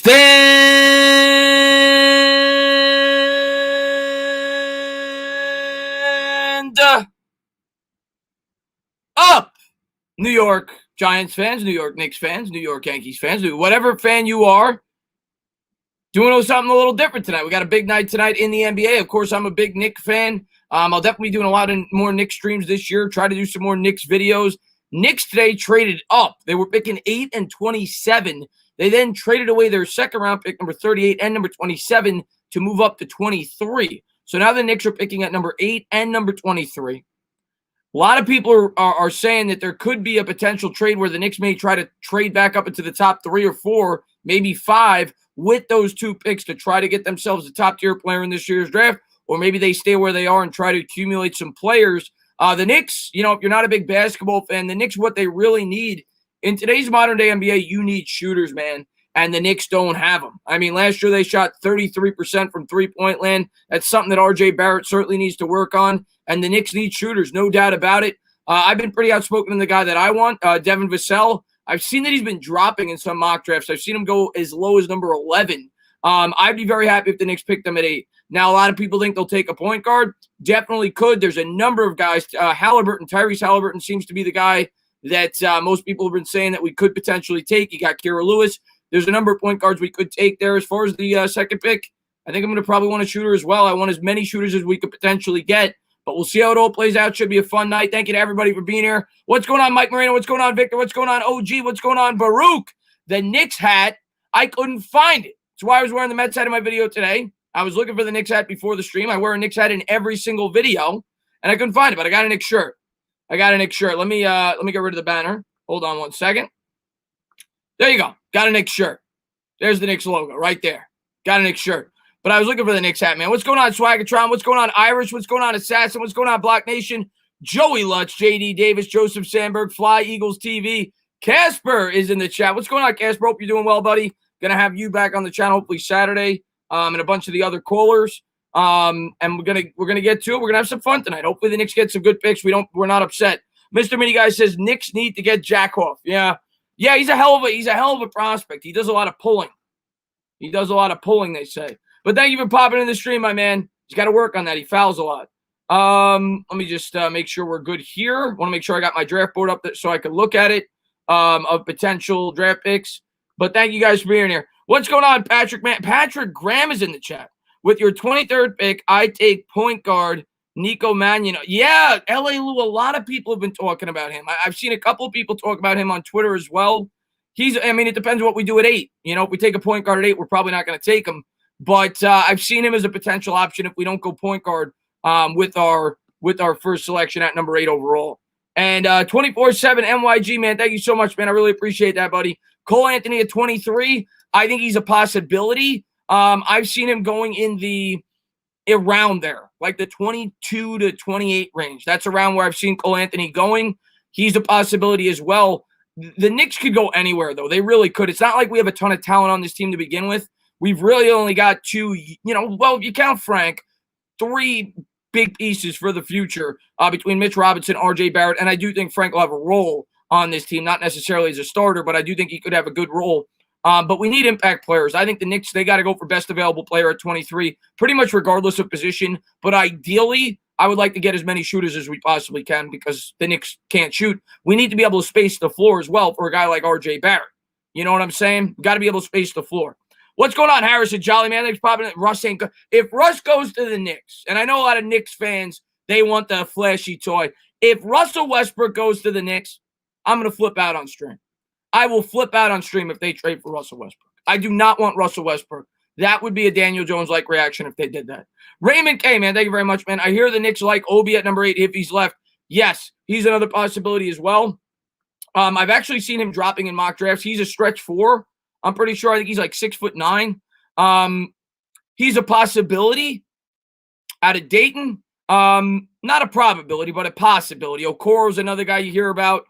Stand up, New York Giants fans, New York Knicks fans, New York Yankees fans, whatever fan you are, doing something a little different tonight. We got a big night tonight in the NBA. Of course, I'm a big Knicks fan. I'll definitely be doing a lot of more Knicks streams this year, try to do some more Knicks videos. Knicks today traded up. They were picking 8 and 27. They then traded away their second round pick, number 38 and number 27, to move up to 23. So now the Knicks are picking at number 8 and number 23. A lot of people are saying that there could be a potential trade where the Knicks may try to trade back up into the top 3 or 4, maybe 5, with those 2 picks to try to get themselves a top-tier player in this year's draft, or maybe they stay where they are and try to accumulate some players. The Knicks, if you're not a big basketball fan, the Knicks, what they really need in today's modern-day NBA, you need shooters, man, and the Knicks don't have them. I mean, last year they shot 33% from three-point land. That's something that R.J. Barrett certainly needs to work on, and the Knicks need shooters, no doubt about it. I've been pretty outspoken in the guy that I want, Devin Vassell. I've seen that he's been dropping in some mock drafts. I've seen him go as low as number 11. I'd be very happy if the Knicks picked him at 8. Now, a lot of people think they'll take a point guard. Definitely could. There's a number of guys. Tyrese Halliburton seems to be the guy that most people have been saying that we could potentially take. You got Kira Lewis. There's a number of point guards we could take there. As far as the second pick, I think I'm going to probably want a shooter as well. I want as many shooters as we could potentially get. But we'll see how it all plays out. Should be a fun night. Thank you to everybody for being here. What's going on, Mike Moreno? What's going on, Victor? What's going on, OG? What's going on, Baruch? The Knicks hat, I couldn't find it. That's why I was wearing the Mets hat in my video today. I was looking for the Knicks hat before the stream. I wear a Knicks hat in every single video, and I couldn't find it, but I got a Knicks shirt. Let me get rid of the banner. Hold on one second. There you go. Got a Knicks shirt. There's the Knicks logo right there. Got a Knicks shirt. But I was looking for the Knicks hat, man. What's going on, Swaggertron? What's going on, Irish? What's going on, Assassin? What's going on, Block Nation? Joey Lutz, JD Davis, Joseph Sandberg, Fly Eagles TV. Casper is in the chat. What's going on, Casper? Hope you're doing well, buddy. Gonna have you back on the channel hopefully Saturday, and a bunch of the other callers. And we're gonna get to it. We're gonna have some fun tonight. Hopefully the Knicks get some good picks. We're not upset. Mr. Mini Guy says Knicks need to get Jack off. Yeah, he's a hell of a prospect. He does a lot of pulling. They say. But thank you for popping in the stream, my man. He's got to work on that. He fouls a lot. Let me just make sure we're good here. Want to make sure I got my draft board up there so I can look at it of potential draft picks. But thank you guys for being here. What's going on, Patrick? Man, Patrick Graham is in the chat. With your 23rd pick, I take point guard Nico Mannion. Yeah, LA Lou, a lot of people have been talking about him. I've seen a couple of people talk about him on Twitter as well. It depends what we do at 8. If we take a point guard at 8, we're probably not going to take him. But I've seen him as a potential option if we don't go point guard with our first selection at number 8 overall. And 24/7 MYG, man, thank you so much, man. I really appreciate that, buddy. Cole Anthony at 23, I think he's a possibility. I've seen him going in around there, like the 22 to 28 range. That's around where I've seen Cole Anthony going. He's a possibility as well. The Knicks could go anywhere, though. They really could. It's not like we have a ton of talent on this team to begin with. We've really only got 2, you count Frank, 3 big pieces for the future between Mitch Robinson, R.J. Barrett, and I do think Frank will have a role on this team, not necessarily as a starter, but I do think he could have a good role. But we need impact players. I think the Knicks, they got to go for best available player at 23, pretty much regardless of position. But ideally, I would like to get as many shooters as we possibly can because the Knicks can't shoot. We need to be able to space the floor as well for a guy like R.J. Barrett. You know what I'm saying? Got to be able to space the floor. What's going on, Harrison Jolly, man? Thanks for popping in. Russ ain't good. If Russ goes to the Knicks, and I know a lot of Knicks fans, they want the flashy toy. If Russell Westbrook goes to the Knicks, I'm going to flip out on stream. I will flip out on stream if they trade for Russell Westbrook. I do not want Russell Westbrook. That would be a Daniel Jones-like reaction if they did that. Raymond K, man, thank you very much, man. I hear the Knicks like Obi at number 8 if he's left. Yes, he's another possibility as well. I've actually seen him dropping in mock drafts. He's a stretch 4. I'm pretty sure. I think he's like 6'9". He's a possibility out of Dayton. Not a probability, but a possibility. Okoro's another guy you hear about.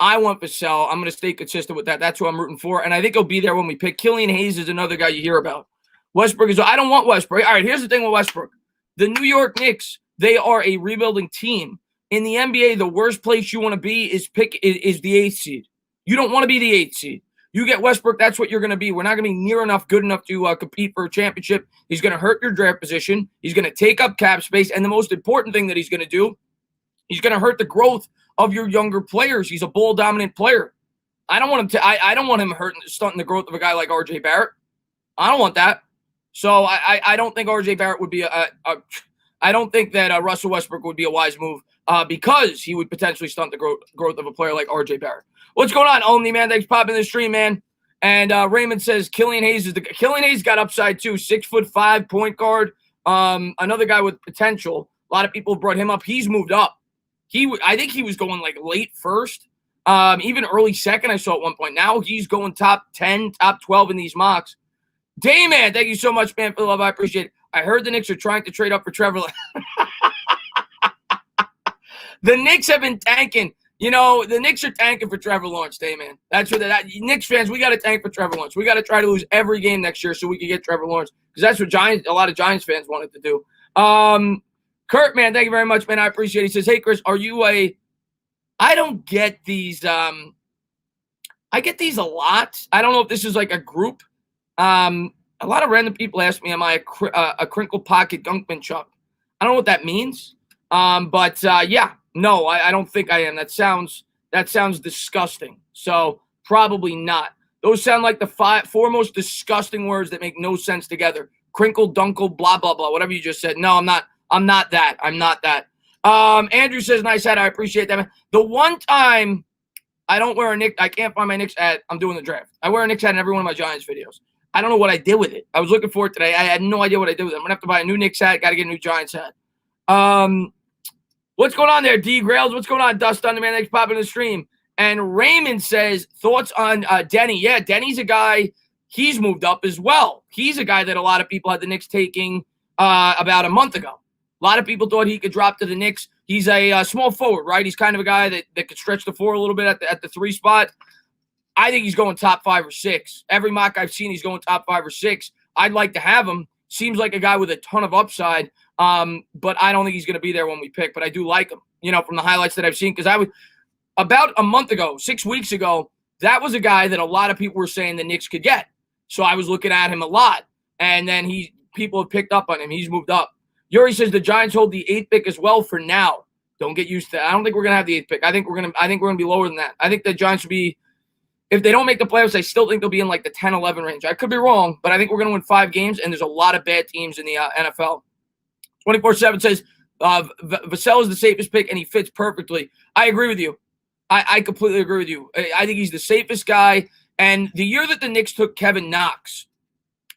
I want Vassell. I'm going to stay consistent with that. That's who I'm rooting for. And I think he'll be there when we pick. Killian Hayes is another guy you hear about. Westbrook is – I don't want Westbrook. All right, here's the thing with Westbrook. The New York Knicks, they are a rebuilding team. In the NBA, the worst place you want to be is the 8th seed. You don't want to be the 8th seed. You get Westbrook, that's what you're going to be. We're not going to be near enough good enough to compete for a championship. He's going to hurt your draft position. He's going to take up cap space. And the most important thing that he's going to do, he's going to hurt the growth of your younger players. He's a ball-dominant player. I don't want him to. I don't want him stunting the growth of a guy like R.J. Barrett. I don't want that. So I don't think R.J. Barrett would be I don't think that Russell Westbrook would be a wise move because he would potentially stunt the growth of a player like R.J. Barrett. What's going on, Only Man? Thanks for popping in the stream, man. And Raymond says Killian Hayes got upside too. 6'5" point guard. Another guy with potential. A lot of people brought him up. He's moved up. I think he was going like late first, even early second. I saw at one point. Now he's going top 10, top 12 in these mocks. Dayman, thank you so much, man, for the love. I appreciate it. I heard the Knicks are trying to trade up for Trevor. The Knicks have been tanking. You know, the Knicks are tanking for Trevor Lawrence, Dayman. That's what Knicks fans, we got to tank for Trevor Lawrence. We got to try to lose every game next year so we can get Trevor Lawrence because that's what a lot of Giants fans wanted to do. Kurt, man, thank you very much, man. I appreciate it. He says, hey, Chris, are you I don't get these. I get these a lot. I don't know if this is like a group. A lot of random people ask me, am I a crinkle pocket Gunkman Chuck? I don't know what that means. But yeah, no, I don't think I am. That sounds disgusting. So probably not. Those sound like the four most disgusting words that make no sense together. Crinkle, dunkle, blah, blah, blah, whatever you just said. No, I'm not that. I'm not that. Andrew says, nice hat. I appreciate that, man. The one time I don't wear a Knicks, I can't find my Knicks hat. I'm doing the draft. I wear a Knicks hat in every one of my Giants videos. I don't know what I did with it. I was looking for it today. I had no idea what I did with it. I'm going to have to buy a new Knicks hat. Got to get a new Giants hat. What's going on there, D. Grails? What's going on, Dust on the Man? Thanks for popping in the stream. And Raymond says, thoughts on Denny. Yeah, Denny's a guy. He's moved up as well. He's a guy that a lot of people had the Knicks taking about a month ago. A lot of people thought he could drop to the Knicks. He's a small forward, right? He's kind of a guy that could stretch the floor a little bit at the 3 spot. I think he's going top 5 or 6. Every mock I've seen, he's going top 5 or 6. I'd like to have him. Seems like a guy with a ton of upside, but I don't think he's going to be there when we pick. But I do like him, from the highlights that I've seen. Because about a month ago, 6 weeks ago, that was a guy that a lot of people were saying the Knicks could get. So I was looking at him a lot. And then people have picked up on him. He's moved up. Yuri says the Giants hold the 8th pick as well for now. Don't get used to that. I don't think we're going to have the 8th pick. I think we're going to be lower than that. I think the Giants will be, if they don't make the playoffs, I still think they'll be in like the 10-11 range. I could be wrong, but I think we're going to win 5 games, and there's a lot of bad teams in the NFL. 24/7 says Vassell is the safest pick, and he fits perfectly. I agree with you. I completely agree with you. I think he's the safest guy. And the year that the Knicks took Kevin Knox,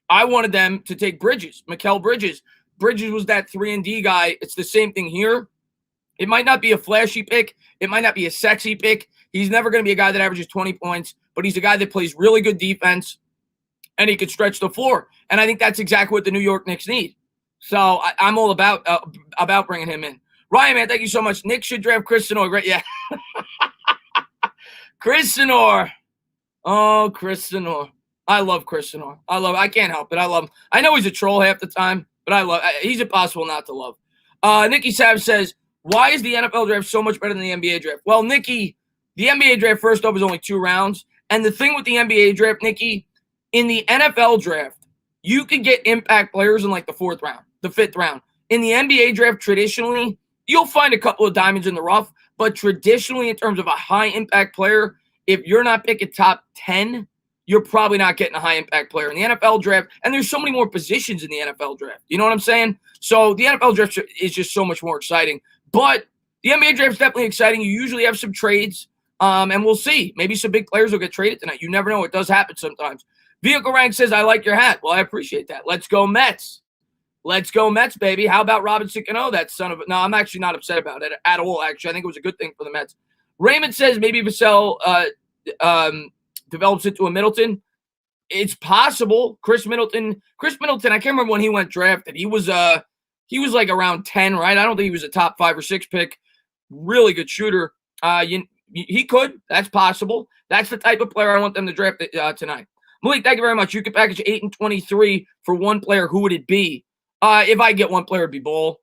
I wanted them to take Bridges, Mikal Bridges. Bridges was that 3-and-D guy. It's the same thing here. It might not be a flashy pick. It might not be a sexy pick. He's never going to be a guy that averages 20 points, but he's a guy that plays really good defense, and he could stretch the floor. And I think that's exactly what the New York Knicks need. So I'm all about bringing him in. Ryan, man, thank you so much. Knicks should draft Chris Sinor. Great, yeah. Chris Sinor. Oh, Chris Sinor. I love Chris Sinor. I can't help it. I love him. I know he's a troll half the time, but he's impossible not to love. Nikki Sav says, why is the NFL draft so much better than the NBA draft? Well, Nikki, the NBA draft, first off, is only 2 rounds. And the thing with the NBA draft, Nikki, in the NFL draft, you could get impact players in like the 4th round, the 5th round. In the NBA draft, traditionally, you'll find a couple of diamonds in the rough. But traditionally, in terms of a high-impact player, if you're not picking top 10, you're probably not getting a high-impact player. In the NFL draft, and there's so many more positions in the NFL draft. You know what I'm saying? So the NFL draft is just so much more exciting. But the NBA draft is definitely exciting. You usually have some trades, and we'll see. Maybe some big players will get traded tonight. You never know. It does happen sometimes. Vehicle Rank says, I like your hat. Well, I appreciate that. Let's go Mets. Let's go Mets, baby. How about Robinson Cano, that son of a – no, I'm actually not upset about it at all, actually. I think it was a good thing for the Mets. Raymond says maybe Vassell develops into a Middleton. It's possible. Chris Middleton, I can't remember when he went drafted. He was like around 10, right? I don't think he was a top 5 or 6 pick. Really good shooter. He could. That's possible. That's the type of player I want them to draft tonight. Malik, thank you very much. You could package 8 and 23 for one player. Who would it be? If I get one player, it'd be Ball.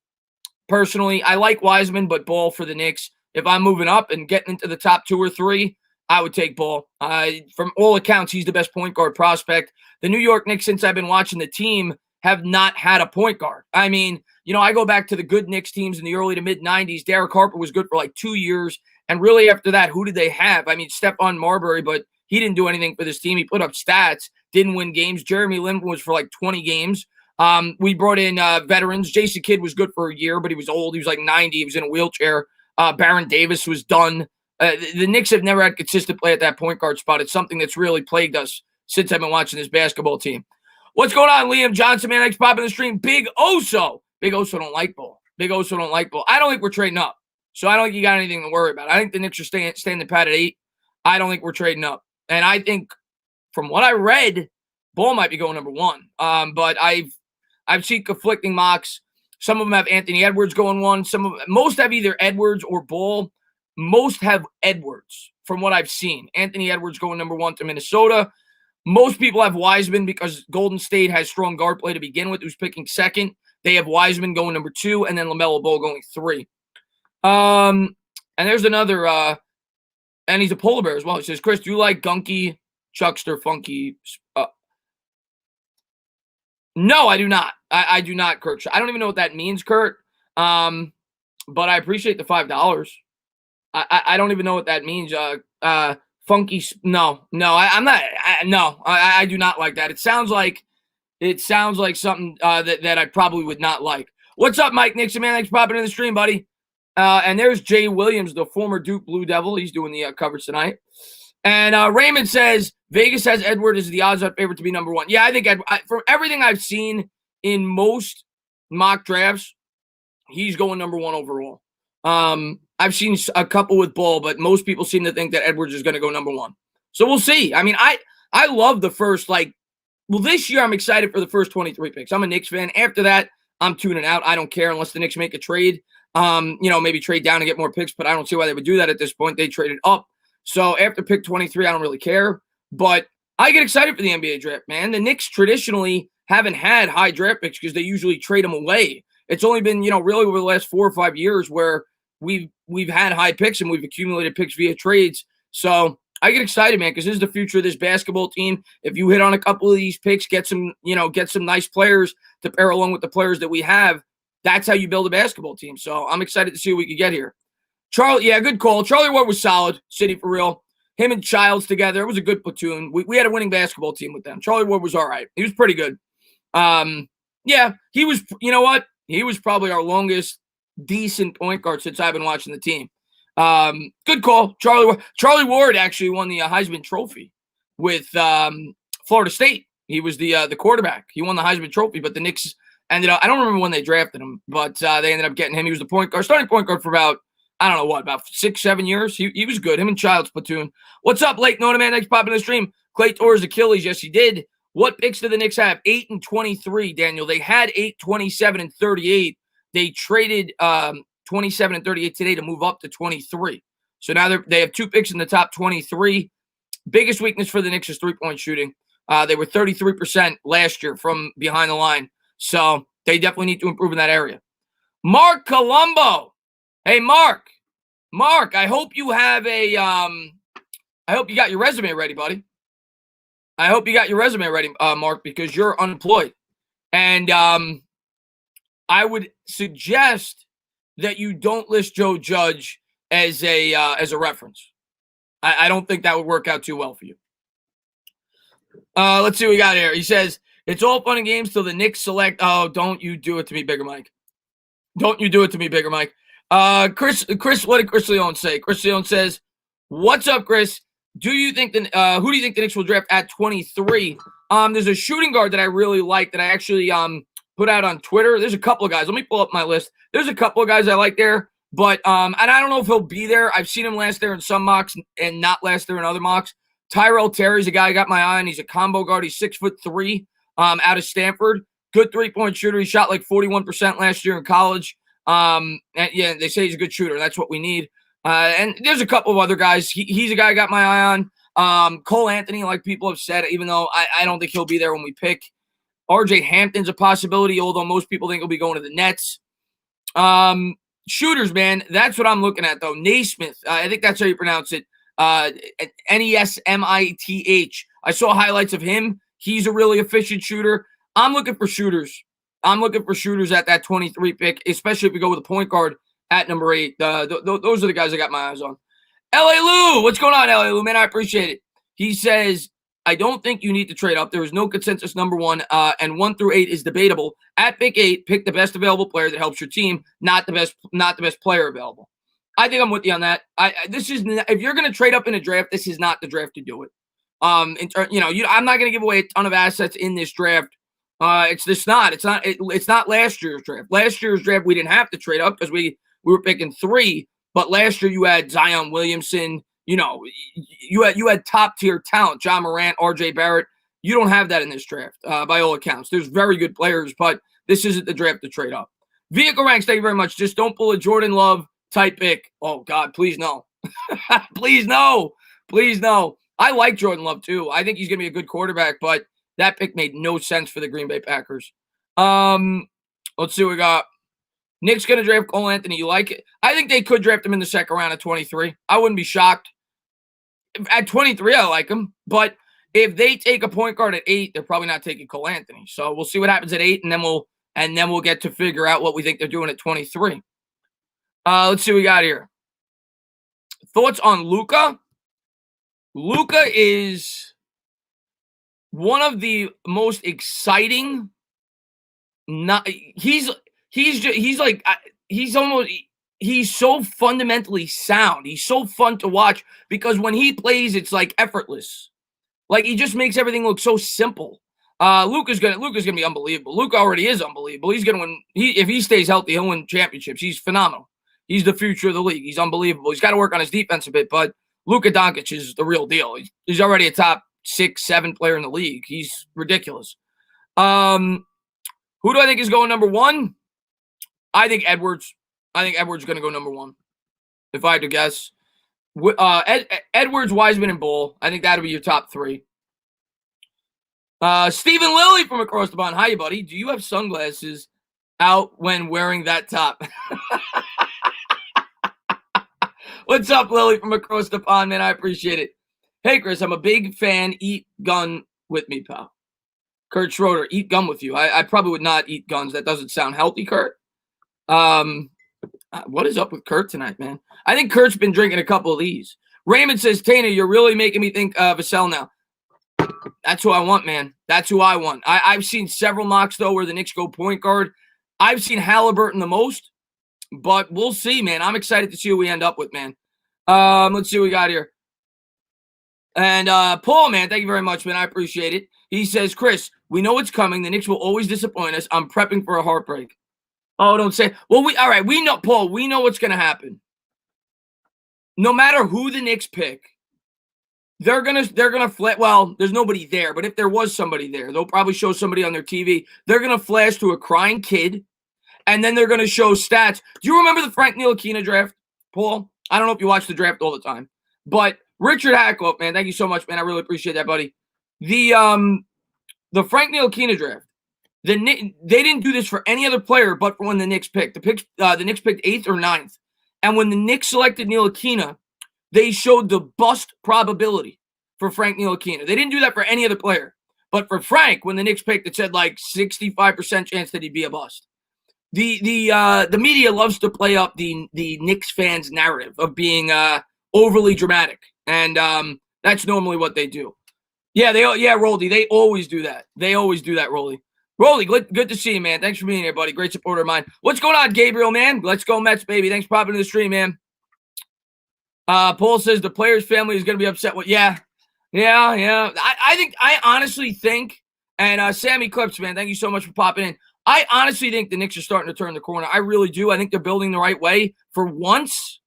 Personally, I like Wiseman, but Ball for the Knicks. If I'm moving up and getting into the top 2 or 3, I would take Ball. From all accounts, he's the best point guard prospect. The New York Knicks, since I've been watching the team, have not had a point guard. I mean, I go back to the good Knicks teams in the early to mid-'90s. Derek Harper was good for like 2 years. And really after that, who did they have? I mean, Stephon Marbury, but he didn't do anything for this team. He put up stats, didn't win games. Jeremy Lin was for like 20 games. We brought in veterans. Jason Kidd was good for a year, but he was old. He was like 90. He was in a wheelchair. Baron Davis was done. The Knicks have never had consistent play at that point guard spot. It's something that's really plagued us since I've been watching this basketball team. What's going on, Liam Johnson, man? Thanks for popping the stream. Big Oso. Big Oso don't like Ball. Big Oso don't like Ball. I don't think we're trading up. So I don't think you got anything to worry about. I think the Knicks are staying the pat at 8. I don't think we're trading up. And I think from what I read, Ball might be going number 1. But I've seen conflicting mocks. Some of them have Anthony Edwards going 1. Most have either Edwards or Ball. Most have Edwards from what I've seen. Anthony Edwards going number 1 to Minnesota. Most people have Wiseman because Golden State has strong guard play to begin with, who's picking 2nd. They have Wiseman going number 2, and then LaMelo Ball going 3. And there's another, and he's a polar bear as well. He says, Chris, do you like gunky, chuckster, funky? No, I do not. I do not, Kurt. I don't even know what that means, Kurt. But I appreciate the $5. I don't even know what that means. Funky. No, I'm not. No, I do not like that. It sounds like something that I probably would not like. What's up, Mike Nixon, man? Thanks for popping in the stream, buddy. And there's Jay Williams, the former Duke Blue Devil. He's doing the coverage tonight. And Raymond says Vegas has Edward as the odds-on favorite to be number 1. Yeah, I think from everything I've seen in most mock drafts, he's going number 1 overall. I've seen a couple with Ball, but most people seem to think that Edwards is going to go number 1. So we'll see. I mean, I love the first, this year I'm excited for the first 23 picks. I'm a Knicks fan. After that, I'm tuning out. I don't care unless the Knicks make a trade. Maybe trade down and get more picks, but I don't see why they would do that at this point. They traded up. So after pick 23, I don't really care. But I get excited for the NBA draft, man. The Knicks traditionally haven't had high draft picks because they usually trade them away. It's only been, really over the last 4 or 5 years where we've had high picks and we've accumulated picks via trades. So I get excited, man, because this is the future of this basketball team. If you hit on a couple of these picks, get some nice players to pair along with the players that we have, that's how you build a basketball team. So I'm excited to see what we can get here. Charlie, yeah, good call. Charlie Ward was solid. City for real. Him and Childs together. It was a good platoon. We had a winning basketball team with them. Charlie Ward was all right. He was pretty good. Yeah, he was, you know what? He was probably our longest decent point guard since I've been watching the team. Good call. Charlie Ward actually won the Heisman Trophy with Florida State. He was the quarterback. He won the Heisman Trophy, but the Knicks ended up, I don't remember when they drafted him, but they ended up getting him. He was the starting point guard for about 6-7 years. He was good. Him and Childs platoon. What's up, Lake Nona, man? Thanks for popping in the stream. Clay tore his Achilles. Yes, he did. What picks do the Knicks have? 8 and 23, Daniel. They had 8, 27, and 38. They traded 27 and 38 today to move up to 23. So now they have 2 picks in the top 23. Biggest weakness for the Knicks is three-point shooting. They were 33% last year from behind the line. So they definitely need to improve in that area. Mark Colombo. Hey, Mark, I hope you have I hope you got your resume ready, buddy. I hope you got your resume ready, Mark, because you're unemployed. And I would suggest that you don't list Joe Judge as a reference. I don't think that would work out too well for you. Let's see what we got here. He says, it's all fun and games till the Knicks select. Oh, don't you do it to me, Bigger Mike. Don't you do it to me, Bigger Mike. Chris, what did Chris Leone say? Chris Leone says, what's up, Chris? Who do you think the Knicks will draft at 23? There's a shooting guard that I really like that I actually put out on Twitter. There's a couple of guys. Let me pull up my list. There's a couple of guys I like there, but and I don't know if he'll be there. I've seen him last there in some mocks and not last there in other mocks. Tyrell Terry's a guy I got my eye on. He's a combo guard. He's 6'3", out of Stanford. Good three-point shooter. He shot like 41% last year in college. And yeah, they say he's a good shooter. That's what we need. And there's a couple of other guys. He's a guy I got my eye on. Cole Anthony, like people have said, even though I don't think he'll be there when we pick. RJ Hampton's a possibility, although most people think he'll be going to the Nets. Shooters, man, that's what I'm looking at, though. Naismith, I think that's how you pronounce it. Nesmith. I saw highlights of him. He's a really efficient shooter. I'm looking for shooters. I'm looking for shooters at that 23 pick, especially if we go with a point guard at number 8. Those are the guys I got my eyes on. L.A. Lou, what's going on, L.A. Lou? Man, I appreciate it. He says, I don't think you need to trade up. There is no consensus number 1, and 1 through 8 is debatable. At pick 8, pick the best available player that helps your team, not the best player available. I think I'm with you on that. If you're going to trade up in a draft, this is not the draft to do it. I'm not going to give away a ton of assets in this draft. It's not last year's draft. Last year's draft, we didn't have to trade up because we were picking 3. But last year you had Zion Williamson. You had top tier talent, John Morant, RJ Barrett. You don't have that in this draft, by all accounts. There's very good players, but this isn't the draft to trade up. Vehicle ranks, thank you very much. Just don't pull a Jordan Love type pick. Oh God, please no. Please no. Please no. I like Jordan Love too. I think he's gonna be a good quarterback, but that pick made no sense for the Green Bay Packers. Let's see what we got. Knicks going to draft Cole Anthony. You like it? I think they could draft him in the second round at 23. I wouldn't be shocked. At 23, I like him. But if they take a point guard at 8, they're probably not taking Cole Anthony. So we'll see what happens at 8, and then we'll get to figure out what we think they're doing at 23. Let's see what we got here. Thoughts on Luka? Luka is one of the most exciting. He's so fundamentally sound. He's so fun to watch because when he plays, it's like effortless. Like he just makes everything look so simple. Luka's gonna be unbelievable. Luka already is unbelievable. He's gonna win. If he stays healthy, he'll win championships. He's phenomenal. He's the future of the league. He's unbelievable. He's got to work on his defense a bit, but Luka Doncic is the real deal. He's already a top 6, 7 player in the league. He's ridiculous. Who do I think is going number 1? I think Edwards. I think Edwards is going to go number 1, if I had to guess. Edwards, Wiseman, and Ball. I think that'll be your top 3. Stephen Lilly from across the pond. Hi, buddy. Do you have sunglasses out when wearing that top? What's up, Lily from across the pond, man? I appreciate it. Hey, Chris, I'm a big fan. Eat gun with me, pal. Kurt Schroeder, eat gum with you. I probably would not eat guns. That doesn't sound healthy, Kurt. What is up with Kurt tonight, man? I think Kurt's been drinking a couple of these. Raymond says, Tana, you're really making me think of Vassell now. That's who I want, man. That's who I want. I've seen several mocks, though, where the Knicks go point guard. I've seen Halliburton the most, but we'll see, man. I'm excited to see who we end up with, man. Let's see what we got here. And Paul, man, thank you very much, man. I appreciate it. He says, Chris, we know it's coming. The Knicks will always disappoint us. I'm prepping for a heartbreak. Oh, don't say. Well, all right. We know, Paul. We know what's going to happen. No matter who the Knicks pick, they're gonna flash. Well, there's nobody there, but if there was somebody there, they'll probably show somebody on their TV. They're gonna flash to a crying kid, and then they're gonna show stats. Do you remember the Frank Ntilikina draft, Paul? I don't know if you watch the draft all the time, but Richard Hackloff, man, thank you so much, man. I really appreciate that, buddy. The Frank Ntilikina draft. They didn't do this for any other player but for when the Knicks picked. The Knicks picked 8th or 9th. And when the Knicks selected Ntilikina, they showed the bust probability for Frank Ntilikina. They didn't do that for any other player. But for Frank, when the Knicks picked, it said like 65% chance that he'd be a bust. The media loves to play up the Knicks fans' narrative of being overly dramatic. And that's normally what they do. Yeah, Roldy, they always do that. They always do that, Roldy. Rolly, good to see you, man. Thanks for being here, buddy. Great supporter of mine. What's going on, Gabriel, man? Let's go Mets, baby. Thanks for popping to the stream, man. Paul says the player's family is going to be upset with. Yeah. I honestly think, and Sammy Clips, man, thank you so much for popping in. I honestly think the Knicks are starting to turn the corner. I really do. I think they're building the right way. For once,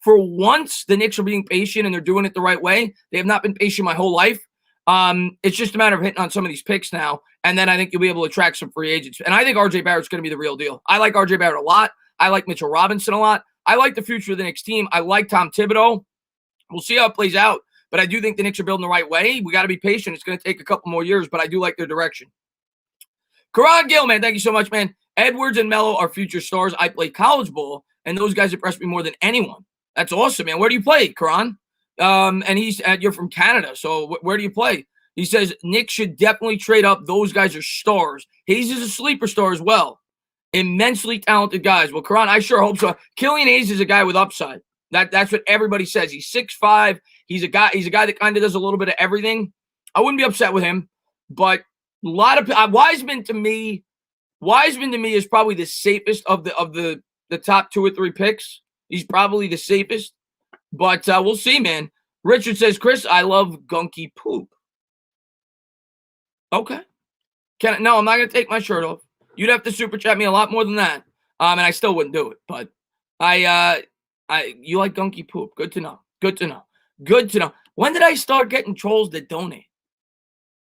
the Knicks are being patient and they're doing it the right way. They have not been patient my whole life. It's just a matter of hitting on some of these picks now, and then I think you'll be able to attract some free agents. And I think RJ Barrett's going to be the real deal. I like RJ Barrett a lot. I like Mitchell Robinson a lot. I like the future of the Knicks team. I like Tom Thibodeau. We'll see how it plays out, but I do think the Knicks are building the right way. We got to be patient. It's going to take a couple more years, but I do like their direction. Karan Gill, man, thank you so much, man. Edwards and Melo are future stars. I play college ball, and those guys impress me more than anyone. That's awesome, man. Where do you play, Karan? And you're from Canada, so where do you play? He says Knicks should definitely trade up. Those guys are stars. Hayes is a sleeper star as well. Immensely talented guys. Well, Karan, I sure hope so. Killian Hayes is a guy with upside. That's what everybody says. He's 6'5". He's a guy that kind of does a little bit of everything. I wouldn't be upset with him, but a lot of Wiseman to me is probably the safest of the top 2 or 3 picks. He's probably the safest, but we'll see, man. Richard says, Chris, I love gunky poop. Okay. No, I'm not gonna take my shirt off. You'd have to super chat me a lot more than that. And I still wouldn't do it. But you like gunky poop. Good to know. Good to know. Good to know. When did I start getting trolls that donate?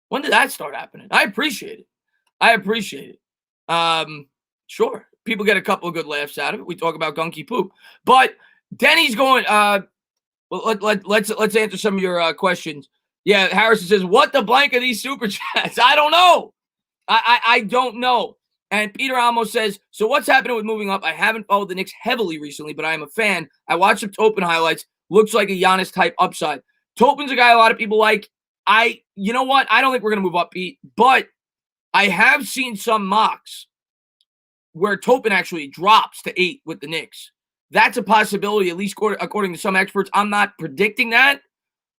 When did that start happening? I appreciate it. I appreciate it. Sure. People get a couple of good laughs out of it. We talk about gunky poop. But Denny's going, let's answer some of your questions. Yeah, Harrison says, what the blank are these super chats? I don't know. I don't know. And Peter Almo says, so what's happening with moving up? I haven't followed the Knicks heavily recently, but I am a fan. I watched some Toppin highlights. Looks like a Giannis type upside. Toppin's a guy a lot of people like. You know what? I don't think we're going to move up, Pete, but I have seen some mocks where Toppin actually drops to 8 with the Knicks. That's a possibility, at least according to some experts. I'm not predicting that,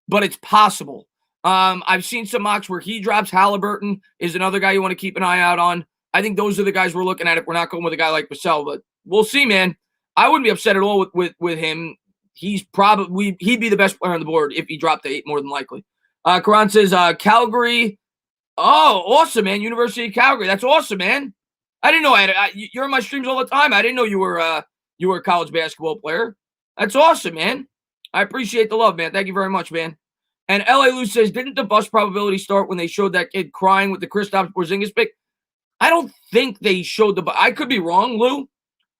but it's possible. I've seen some mocks where he drops. Halliburton is another guy you want to keep an eye out on. I think those are the guys we're looking at if we're not going with a guy like Vassell, but we'll see, man. I wouldn't be upset at all with him. He'd be the best player on the board if he dropped to 8 more than likely. Karan says, Calgary. Oh, awesome, man. University of Calgary. That's awesome, man. I didn't know you're in my streams all the time. I didn't know you were a college basketball player. That's awesome, man. I appreciate the love, man. Thank you very much, man. And L.A. Lou says, didn't the bust probability start when they showed that kid crying with the Kristaps Porzingis pick? I don't think they showed I could be wrong, Lou.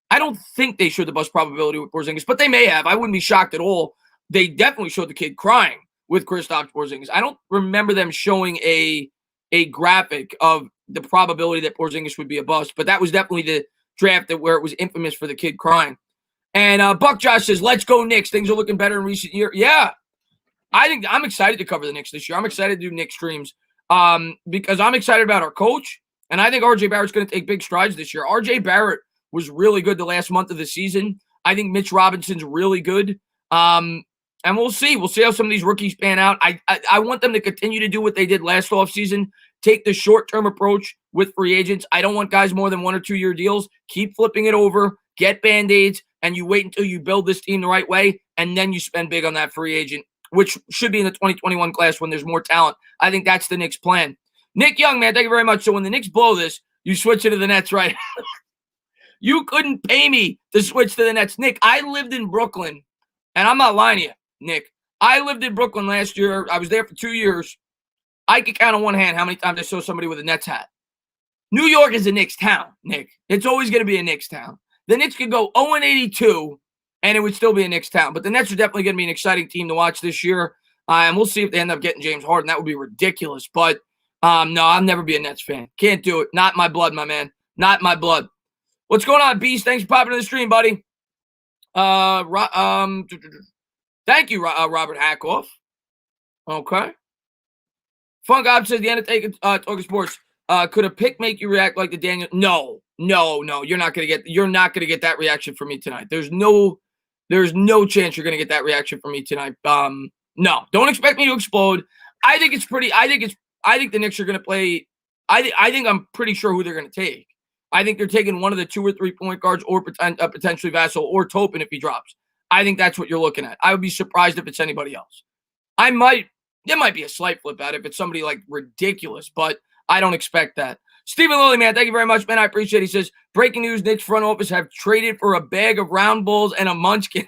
I don't think they showed the bust probability with Porzingis, but they may have. I wouldn't be shocked at all. They definitely showed the kid crying with Kristaps Porzingis. I don't remember them showing a graphic of the probability that Porzingis would be a bust, but that was definitely the draft where it was infamous for the kid crying. And Buck Josh says, let's go Knicks. Things are looking better in recent years. Yeah. I think I'm excited to cover the Knicks this year. I'm excited to do Knicks streams because I'm excited about our coach, and I think RJ Barrett's going to take big strides this year. RJ Barrett was really good the last month of the season. I think Mitch Robinson's really good, and we'll see. We'll see how some of these rookies pan out. I want them to continue to do what they did last offseason, take the short-term approach with free agents. I don't want guys more than 1 or 2 year deals. Keep flipping it over, get Band-Aids, and you wait until you build this team the right way, and then you spend big on that free agent, which should be in the 2021 class when there's more talent. I think that's the Knicks' plan. Nick Young, man, thank you very much. So when the Knicks blow this, you switch it to the Nets, right? You couldn't pay me to switch to the Nets. Nick, I lived in Brooklyn, and I'm not lying to you, Nick. I lived in Brooklyn last year. I was there for 2 years. I could count on one hand how many times I saw somebody with a Nets hat. New York is a Knicks town, Nick. It's always going to be a Knicks town. The Knicks could go 0-82, and it would still be a Knicks town. But the Nets are definitely going to be an exciting team to watch this year. And we'll see if they end up getting James Harden. That would be ridiculous. But, no, I'll never be a Nets fan. Can't do it. Not my blood, my man. Not my blood. What's going on, Beast? Thanks for popping in the stream, buddy. Thank you, Robert Hackoff. Okay. Funk Op says the end of Talking Sports. Could a pick make you react like the Daniel? No. You're not gonna get that reaction from me tonight. There's no chance you're gonna get that reaction from me tonight. No, don't expect me to explode. I think the Knicks are gonna play. I think I'm pretty sure who they're gonna take. I think they're taking one of the 2 or 3 point guards, or potentially Vassell or Toppin if he drops. I think that's what you're looking at. I would be surprised if it's anybody else. There might be a slight flip out if it's somebody like ridiculous, but I don't expect that. Stephen Lilly, man, thank you very much, man. I appreciate it. He says, breaking news, Knicks front office have traded for a bag of round balls and a munchkin.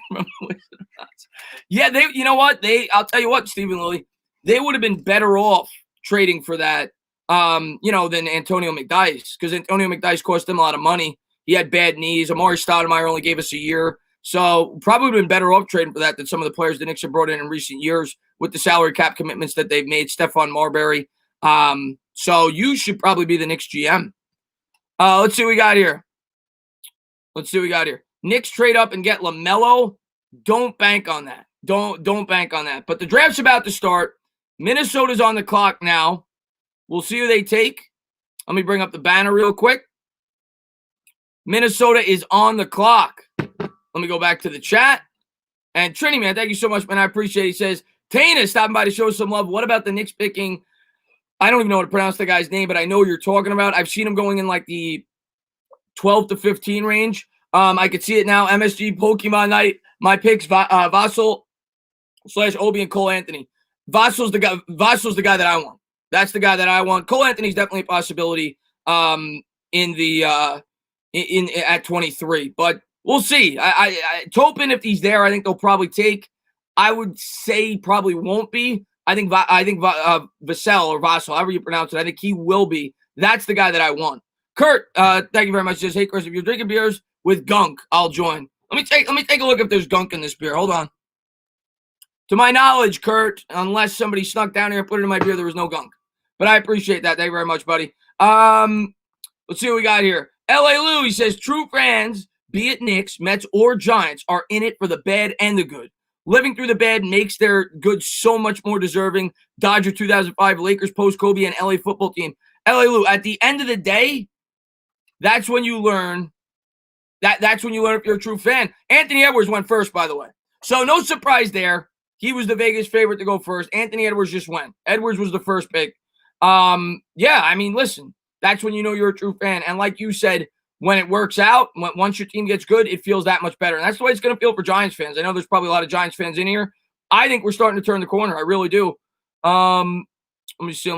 Yeah, you know what? I'll tell you what, Stephen Lilly, they would have been better off trading for that, than Antonio McDyess, because Antonio McDyess cost them a lot of money. He had bad knees. Amari Stoudemire only gave us a year. So probably would have been better off trading for that than some of the players the Knicks have brought in recent years with the salary cap commitments that they've made. Stephon Marbury. So you should probably be the Knicks GM. Let's see what we got here. Knicks trade up and get LaMelo. Don't bank on that. Don't bank on that. But the draft's about to start. Minnesota's on the clock now. We'll see who they take. Let me bring up the banner real quick. Minnesota is on the clock. Let me go back to the chat. And Trini, man, thank you so much, man. I appreciate it. He says, Tana stopping by to show some love. What about the Knicks picking? I don't even know how to pronounce the guy's name, but I know what you're talking about. I've seen him going in like the 12 to 15 range. I could see it now. MSG Pokemon Night. My picks, Vassell / Obi and Cole Anthony. Vassell's the guy that I want. That's the guy that I want. Cole Anthony's definitely a possibility at 23, but we'll see. Toppin, if he's there, I think they'll probably take. I would say probably won't be. I think Vassell or Vassell, however you pronounce it, I think he will be. That's the guy that I want. Kurt, thank you very much. Says, hey Chris, if you're drinking beers with gunk, I'll join. Let me take a look if there's gunk in this beer. Hold on. To my knowledge, Kurt, unless somebody snuck down here and put it in my beer, there was no gunk. But I appreciate that. Thank you very much, buddy. Let's see what we got here. LA Lou, he says, true fans, be it Knicks, Mets, or Giants, are in it for the bad and the good. Living through the bad makes their good so much more deserving. Dodger 2005, Lakers post-Kobe, and LA football team. LA Lou, at the end of the day, that's when you learn. That's when you learn if you're a true fan. Anthony Edwards went first, by the way. So no surprise there. He was the Vegas favorite to go first. Anthony Edwards just went. Edwards was the first pick. Yeah, I mean, listen, that's when you know you're a true fan. And like you said, when it works out, once your team gets good, it feels that much better. And that's the way it's going to feel for Giants fans. I know there's probably a lot of Giants fans in here. I think we're starting to turn the corner. I really do. Let me see.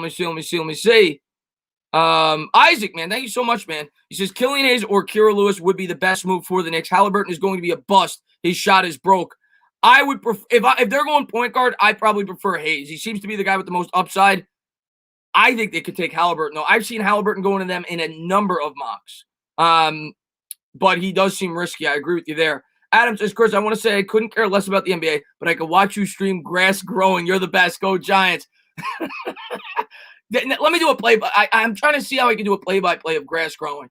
Isaac, man, thank you so much, man. He says Killian Hayes or Kira Lewis would be the best move for the Knicks. Halliburton is going to be a bust. His shot is broke. I would prefer if they're going point guard, I probably prefer Hayes. He seems to be the guy with the most upside. I think they could take Halliburton, though. I've seen Halliburton going to them in a number of mocks. But he does seem risky. I agree with you there. Adam says, Chris, I want to say I couldn't care less about the NBA, but I could watch you stream grass growing. You're the best. Go Giants. Let me do a play. I'm trying to see how I can do a play-by-play of grass growing.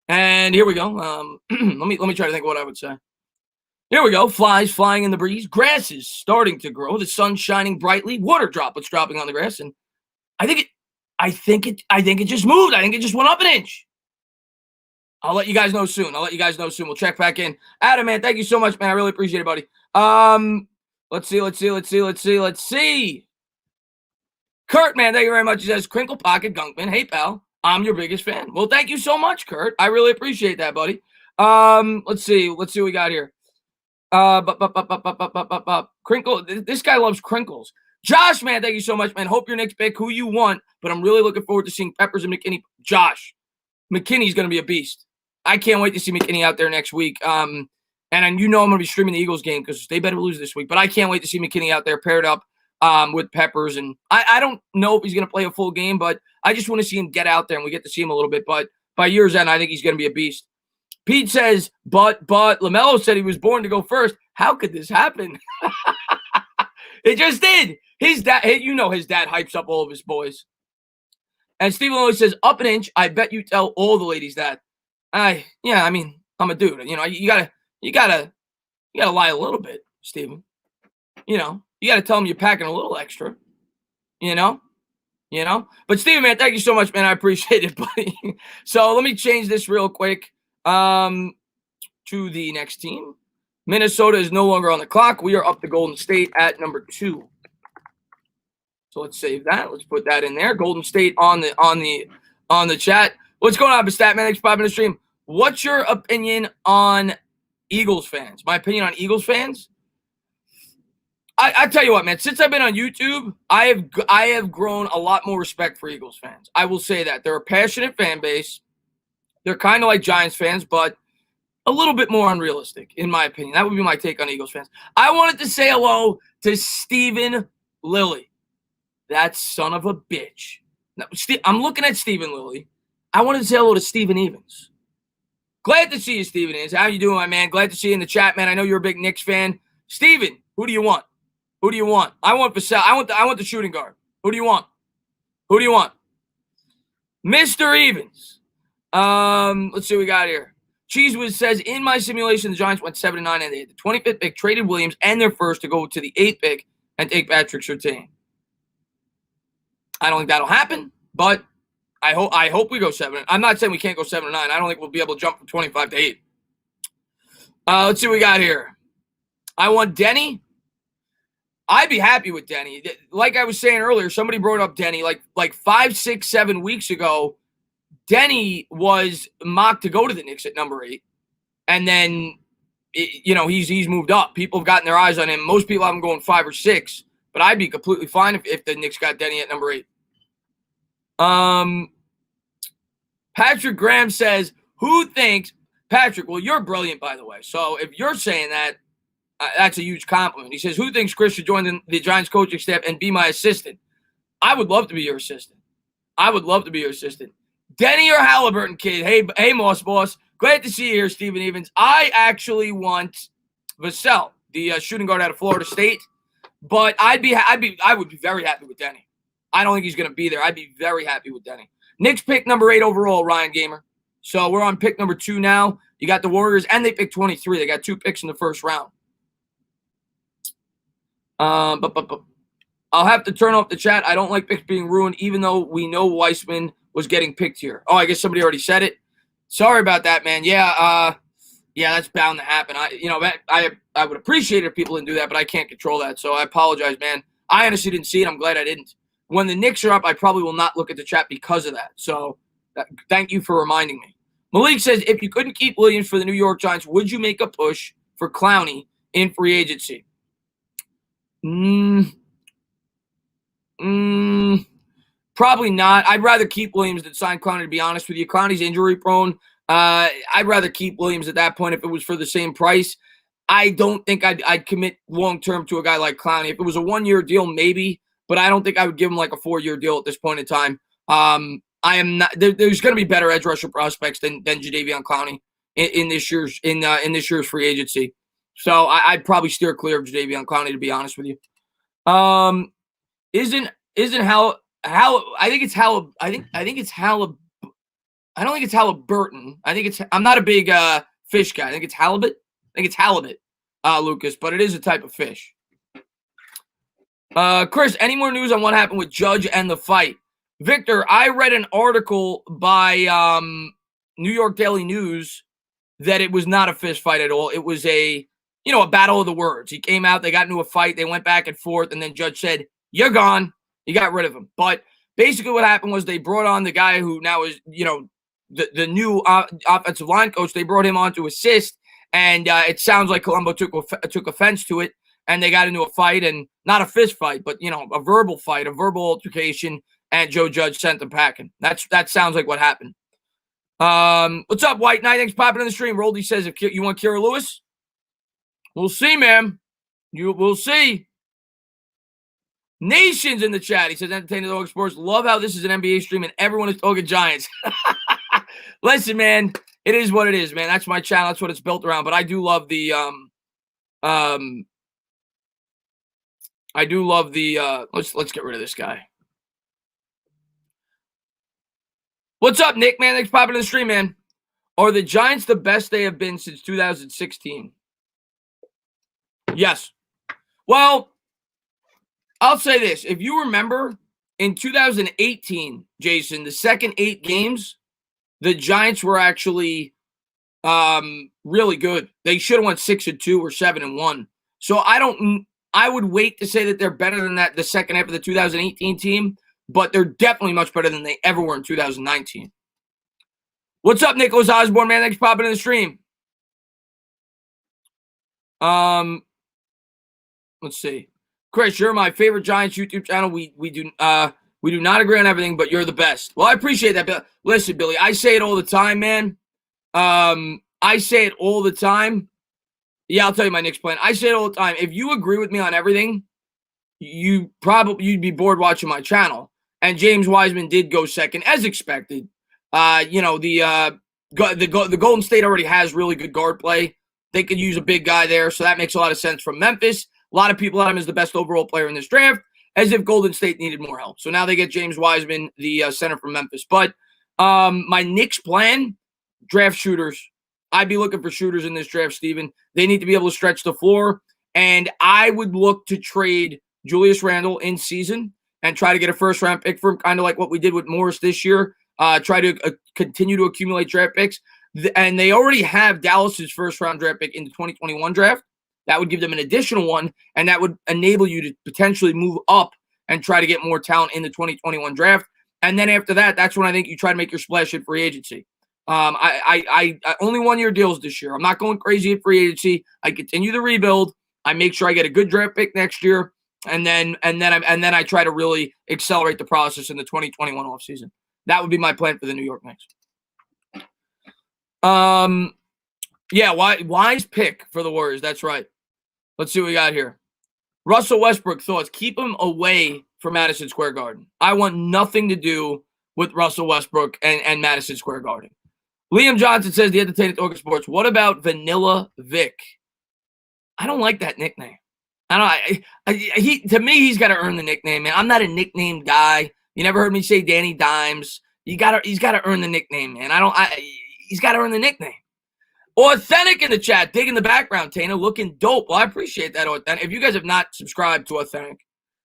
And here we go. Let me try to think of what I would say. Here we go. Flies flying in the breeze. Grass is starting to grow. The sun's shining brightly. Water droplets dropping on the grass. And I think it just moved. I think it just went up an inch. I'll let you guys know soon. We'll check back in. Adam, man, thank you so much, man. I really appreciate it, buddy. Let's see. Kurt, man, thank you very much. He says, Crinkle Pocket Gunkman. Hey, pal. I'm your biggest fan. Well, thank you so much, Kurt. I really appreciate that, buddy. Let's see what we got here. Crinkle. This guy loves crinkles. Josh, man, thank you so much, man. Hope your Knicks pick who you want, but I'm really looking forward to seeing Peppers and McKinney. Josh, McKinney's going to be a beast. I can't wait to see McKinney out there next week. And you know I'm going to be streaming the Eagles game because they better lose this week. But I can't wait to see McKinney out there paired up with Peppers. And I don't know if he's going to play a full game, but I just want to see him get out there and we get to see him a little bit. But by year's end, I think he's going to be a beast. Pete says, but LaMelo said he was born to go first. How could this happen? It just did. His dad hypes up all of his boys. And Stephen Lewis says, up an inch. I bet you tell all the ladies that. I mean, I'm a dude. You know, you gotta lie a little bit, Stephen. You know, you gotta tell them you're packing a little extra. You know. But Stephen, man, thank you so much, man. I appreciate it, buddy. So let me change this real quick. To the next team. Minnesota is no longer on the clock. We are up to Golden State at number 2. So let's save that. Let's put that in there. Golden State on the chat. What's going on, Statman? Thanks for popping in the stream. What's your opinion on Eagles fans? My opinion on Eagles fans? I tell you what, man. Since I've been on YouTube, I have grown a lot more respect for Eagles fans. I will say that they're a passionate fan base. They're kind of like Giants fans, but a little bit more unrealistic, in my opinion. That would be my take on Eagles fans. I wanted to say hello to Stephen Lilly. That son of a bitch. Now, I'm looking at Stephen Lilly. I wanted to say hello to Steven Evans. Glad to see you, Steven Evans. How you doing, my man? Glad to see you in the chat, man. I know you're a big Knicks fan. Steven, who do you want? I want Vassell. I want the shooting guard. Who do you want? Mr. Evans. Let's see what we got here. Cheese Whiz says, in my simulation, the Giants went 7-9, and they had the 25th pick, traded Williams and their first to go to the 8th pick and take Patrick Surtain. I don't think that'll happen, but I hope we go 7. I'm not saying we can't go 7-9. I don't think we'll be able to jump from 25 to 8. Let's see what we got here. I want Denny. I'd be happy with Denny. Like I was saying earlier, somebody brought up Denny like 5, 6, 7 weeks ago. Denny was mocked to go to the Knicks at number 8. And then, he's moved up. People have gotten their eyes on him. Most people have him going 5 or 6. But I'd be completely fine if the Knicks got Denny at number 8. Patrick Graham says, who thinks – Patrick, well, you're brilliant, by the way. So if you're saying that, that's a huge compliment. He says, who thinks Chris should join the Giants coaching staff and be my assistant? I would love to be your assistant. Denny or Halliburton, kid? Hey, Moss Boss. Glad to see you here, Stephen Evans. I actually want Vassell, the shooting guard out of Florida State. But I would be very happy with Denny. I don't think he's going to be there. I'd be very happy with Denny. Knicks pick number 8 overall, Ryan Gamer. So we're on pick number 2 now. You got the Warriors, and they picked 23. They got 2 picks in the first round. But I'll have to turn off the chat. I don't like picks being ruined, even though we know Wiseman was getting picked here. Oh, I guess somebody already said it. Sorry about that, man. Yeah, that's bound to happen. I would appreciate it if people didn't do that, but I can't control that. So I apologize, man. I honestly didn't see it. I'm glad I didn't. When the Knicks are up, I probably will not look at the chat because of that. So thank you for reminding me. Malik says, if you couldn't keep Williams for the New York Giants, would you make a push for Clowney in free agency? Probably not. I'd rather keep Williams than sign Clowney, to be honest with you. Clowney's injury prone. I'd rather keep Williams at that point if it was for the same price. I don't think I'd commit long-term to a guy like Clowney. If it was a 1-year deal, maybe, but I don't think I would give him like a 4-year deal at this point in time. I am not. There's going to be better edge rusher prospects than Jadeveon Clowney in this year's free agency. So I'd probably steer clear of Jadeveon Clowney, to be honest with you. Isn't how I think it's how I think it's Halliburton. I don't think it's Halliburton. I'm not a big fish guy. I think it's halibut. Lucas, but it is a type of fish. Chris, any more news on what happened with Judge and the fight? Victor, I read an article by New York Daily News that it was not a fist fight at all. It was a battle of the words. He came out, they got into a fight, they went back and forth, and then Judge said, "You're gone." He got rid of him. But basically what happened was they brought on the guy who now is, the new offensive line coach. They brought him on to assist, and it sounds like Colombo took offense to it, and they got into a fight, and not a fist fight, but, a verbal fight, a verbal altercation, and Joe Judge sent them packing. That sounds like what happened. What's up, White Knight? Thanks for popping in the stream. Roldy says, if you want Kira Lewis, we'll see, man. We'll see. Nation's in the chat. He says, Entertainment Dog Sports. Love how this is an NBA stream and everyone is talking Giants. Listen, man, it is what it is, man. That's my channel. That's what it's built around. But I do love the let's get rid of this guy. What's up, Nick, man? Thanks for popping in the stream, man. Are the Giants the best they have been since 2016? Yes. Well, I'll say this. If you remember, in 2018, Jason, the second 8 games, the Giants were actually really good. They should have went 6-2 or 7-1. So I would wait to say that they're better than that the second half of the 2018 team, but they're definitely much better than they ever were in 2019. What's up, Nicholas Osborne, man? Thanks for popping in the stream. Let's see. Chris, you're my favorite Giants YouTube channel. We do not agree on everything, but you're the best. Well, I appreciate that, Bill. Listen, Billy, I say it all the time, man. I say it all the time. Yeah, I'll tell you my Knicks plan. I say it all the time. If you agree with me on everything, you'd be bored watching my channel. And James Wiseman did go second, as expected. The Golden State already has really good guard play. They could use a big guy there, so that makes a lot of sense from Memphis. A lot of people had him as the best overall player in this draft, as if Golden State needed more help. So now they get James Wiseman, the center from Memphis. But my Knicks plan, draft shooters. I'd be looking for shooters in this draft, Steven. They need to be able to stretch the floor. And I would look to trade Julius Randle in season and try to get a first-round pick for him, kind of like what we did with Morris this year. Try to continue to accumulate draft picks. And they already have Dallas's first-round draft pick in the 2021 draft. That would give them an additional one, and that would enable you to potentially move up and try to get more talent in the 2021 draft. And then after that, that's when I think you try to make your splash in free agency. I only 1-year deals this year. I'm not going crazy at free agency. I continue the rebuild. I make sure I get a good draft pick next year, and then I try to really accelerate the process in the 2021 offseason. That would be my plan for the New York Knicks. Yeah, wise pick for the Warriors. That's right. Let's see what we got here. Russell Westbrook thoughts. Keep him away from Madison Square Garden. I want nothing to do with Russell Westbrook and Madison Square Garden. Liam Johnson says, the entertainment August Sports, what about Vanilla Vic? I don't like that nickname. To me, he's got to earn the nickname, man. I'm not a nickname guy. You never heard me say Danny Dimes. He's got to earn the nickname, man. He's got to earn the nickname. Authentic in the chat, dig in the background, Tana, looking dope. Well, I appreciate that, Authentic. If you guys have not subscribed to Authentic,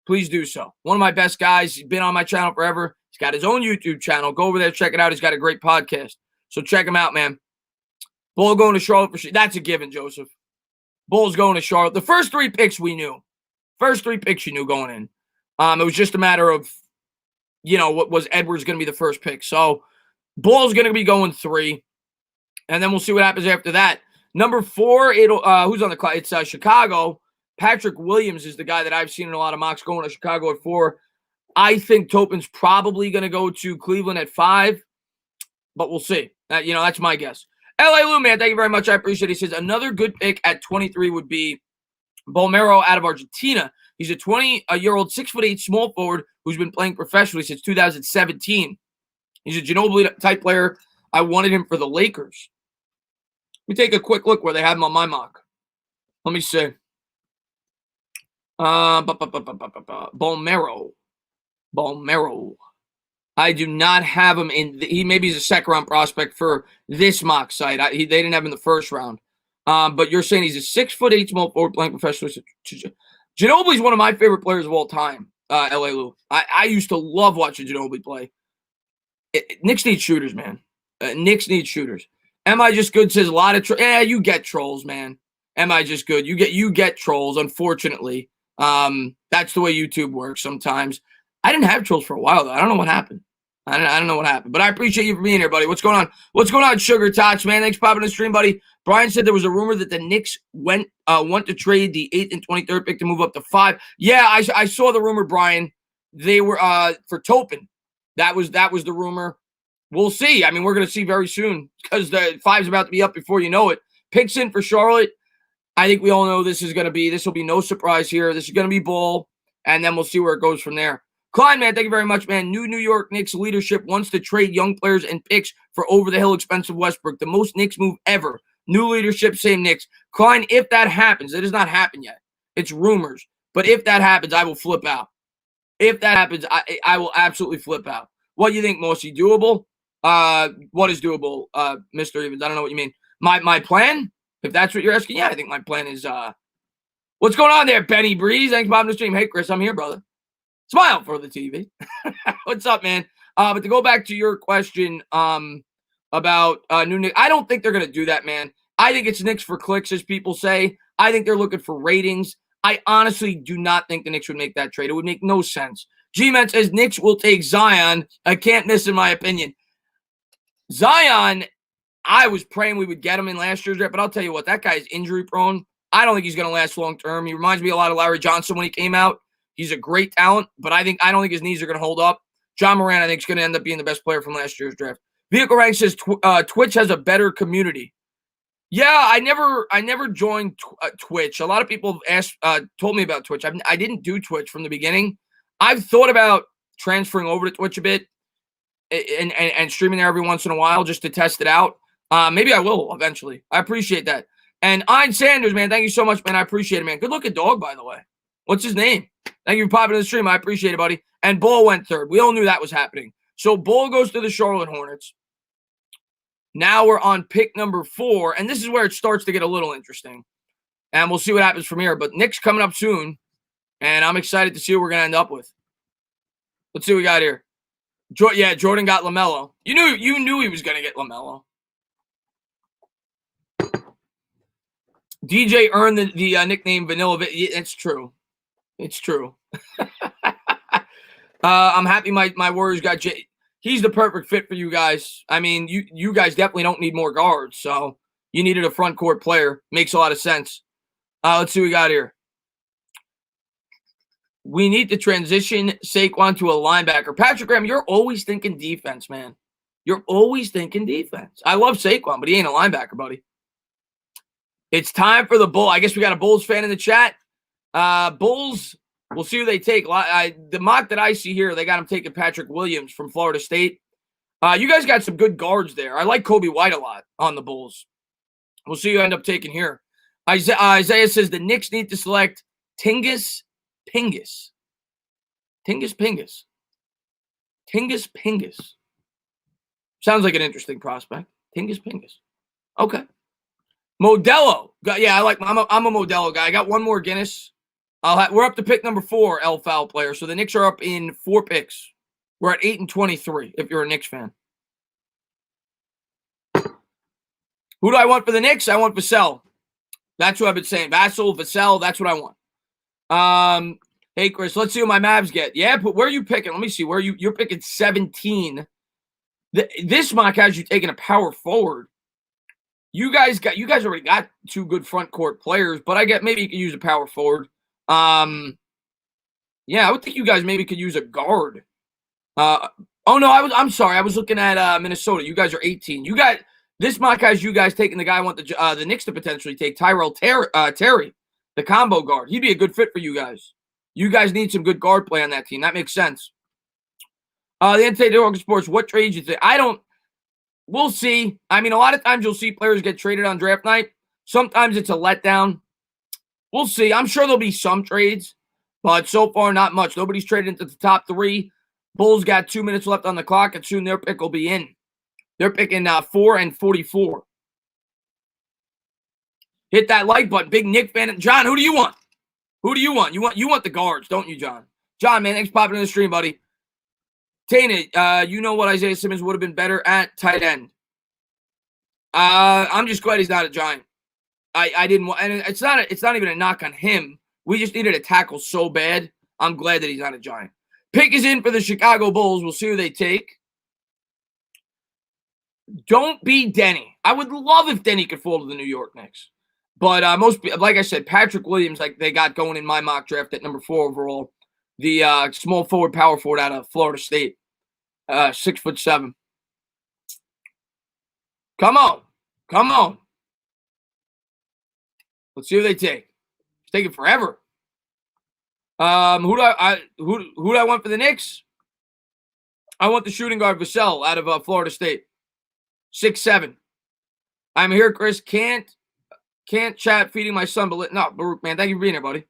please do so. One of my best guys. He's been on my channel forever. He's got his own YouTube channel. Go over there, check it out. He's got a great podcast. So check him out, man. Bull going to Charlotte for sure. That's a given, Joseph. Bull's going to Charlotte. The first 3 picks we knew. First 3 picks you knew going in. It was just a matter of, what was Edwards going to be the first pick. So Bull's going to be going 3. And then we'll see what happens after that. Number 4, who's on the clock? It's Chicago. Patrick Williams is the guy that I've seen in a lot of mocks going to Chicago at 4. I think Toppin's probably going to go to Cleveland at 5, but we'll see. That's my guess. L.A. Lou, man, thank you very much. I appreciate it. He says another good pick at 23 would be Bolmero out of Argentina. He's a 20-year-old, 6'8" small forward who's been playing professionally since 2017. He's a Ginobili-type player. I wanted him for the Lakers. Let me take a quick look where they have him on my mock. Let me see. Bolmero. I do not have him in. He maybe is a second-round prospect for this mock site. They didn't have him in the first round. But you're saying he's a 6'8" small forward playing professionally. Ginobili is one of my favorite players of all time, L.A. Lou. I used to love watching Ginobili play. Knicks need shooters, man. Knicks need shooters. Am I just good says a lot of you get trolls, man. Am I just good? You get trolls, unfortunately. That's the way YouTube works sometimes. I didn't have trolls for a while, though. I don't know what happened. I don't know what happened. But I appreciate you for being here, buddy. What's going on? What's going on, Sugar Tots, man? Thanks for popping in the stream, buddy. Brian said there was a rumor that the Knicks want to trade the 8th and 23rd pick to move up to 5. Yeah, I saw the rumor, Brian. They were for Toppin. That was the rumor. We'll see. I mean, we're going to see very soon because the 5's about to be up before you know it. Picks in for Charlotte. I think we all know this will be no surprise here. This is going to be Ball, and then we'll see where it goes from there. Klein, man, thank you very much, man. New York Knicks leadership wants to trade young players and picks for over-the-hill expensive Westbrook. The most Knicks move ever. New leadership, same Knicks. Klein, if that happens, it has not happened yet. It's rumors. But if that happens, I will flip out. If that happens, I will absolutely flip out. What do you think, Mossy? Doable? What is doable, Mr. Evans? I don't know what you mean. My plan? If that's what you're asking, yeah, I think my plan is what's going on there, Benny Breeze? Thanks for popping the stream. Hey, Chris, I'm here, brother. Smile for the TV. What's up, man? But to go back to your question about new Knicks, I don't think they're going to do that, man. I think it's Knicks for clicks, as people say. I think they're looking for ratings. I honestly do not think the Knicks would make that trade. It would make no sense. G-Man says Knicks will take Zion. I can't miss, in my opinion. Zion, I was praying we would get him in last year's draft, but I'll tell you what, that guy is injury prone. I don't think he's going to last long term. He reminds me a lot of Larry Johnson when he came out. He's a great talent, but I don't think his knees are going to hold up. John Moran, I think, is going to end up being the best player from last year's draft. Vehicle Rank says Twitch has a better community. Yeah, I never joined Twitch. A lot of people have told me about Twitch. I didn't do Twitch from the beginning. I've thought about transferring over to Twitch a bit and streaming there every once in a while just to test it out. Maybe I will eventually. I appreciate that. And Ein Sanders, man, thank you so much, man. I appreciate it, man. Good looking dog, by the way. What's his name? Thank you for popping in the stream. I appreciate it, buddy. And Bull went third. We all knew that was happening. So Bull goes to the Charlotte Hornets. Now we're on pick number 4, and this is where it starts to get a little interesting. And we'll see what happens from here. But Knicks coming up soon, and I'm excited to see what we're going to end up with. Let's see what we got here. Yeah, Jordan got Lamelo. You knew he was going to get Lamelo. DJ earned the nickname Vanilla. It's true. It's true. I'm happy my Warriors got Jay. He's the perfect fit for you guys. I mean, you guys definitely don't need more guards, so you needed a front court player. Makes a lot of sense. Let's see what we got here. We need to transition Saquon to a linebacker. Patrick Graham, you're always thinking defense, man. You're always thinking defense. I love Saquon, but he ain't a linebacker, buddy. It's time for the Bull. I guess we got a Bulls fan in the chat. Bulls, we'll see who they take. The mock that I see here, they got him taking Patrick Williams from Florida State. You guys got some good guards there. I like Kobe White a lot on the Bulls. We'll see who end up taking here. Isaiah says the Knicks need to select Tingis Pingus. Tingis Pingus. Sounds like an interesting prospect. Tingis Pingus. Okay. Modelo. Yeah, I'm a Modelo guy. I got one more Guinness. We're up to pick number 4, L Foul player. So the Knicks are up in 4 picks. We're at 8 and 23 if you're a Knicks fan. Who do I want for the Knicks? I want Vassell. That's what I've been saying. Vassell, Vassell, that's what I want. Hey, Chris, let's see what my Mavs get. Yeah, but where are you picking? Let me see. Where you're picking 17. This mock has you taking a power forward. You guys already got 2 good front court players, but I get maybe you could use a power forward. Yeah, I would think you guys maybe could use a guard. I'm sorry. I was looking at Minnesota. You guys are 18. This mock has you guys taking the guy I want the Knicks to potentially take, Tyrell Terry, the combo guard. He'd be a good fit for you guys. You guys need some good guard play on that team. That makes sense. The NCAA New York Sports, what trades you think? We'll see. I mean, a lot of times you'll see players get traded on draft night. Sometimes it's a letdown. We'll see. I'm sure there'll be some trades, but so far not much. Nobody's traded into the top 3. Bulls got 2 minutes left on the clock, and soon their pick will be in. They're picking 4 and 44. Hit that like button. Big Knick fan. John, who do you want? Who do you want? You want the guards, don't you, John? John, man, thanks for popping in the stream, buddy. Tana, you know what Isaiah Simmons would have been better at tight end. I'm just glad he's not a Giant. I didn't want, and it's not even a knock on him. We just needed a tackle so bad. I'm glad that he's not a Giant. Pick is in for the Chicago Bulls. We'll see who they take. Don't be Denny. I would love if Denny could fall to the New York Knicks. But like I said, Patrick Williams, like they got going in my mock draft at number 4 overall. The small forward, power forward out of Florida State. 6'7". Come on. Let's see who they take. It's taking forever. Who do I want for the Knicks? I want the shooting guard Vassell out of Florida State. 6'7". I'm here, Chris. Can't chat feeding my son, but no, Baruch, man, thank you for being here, buddy.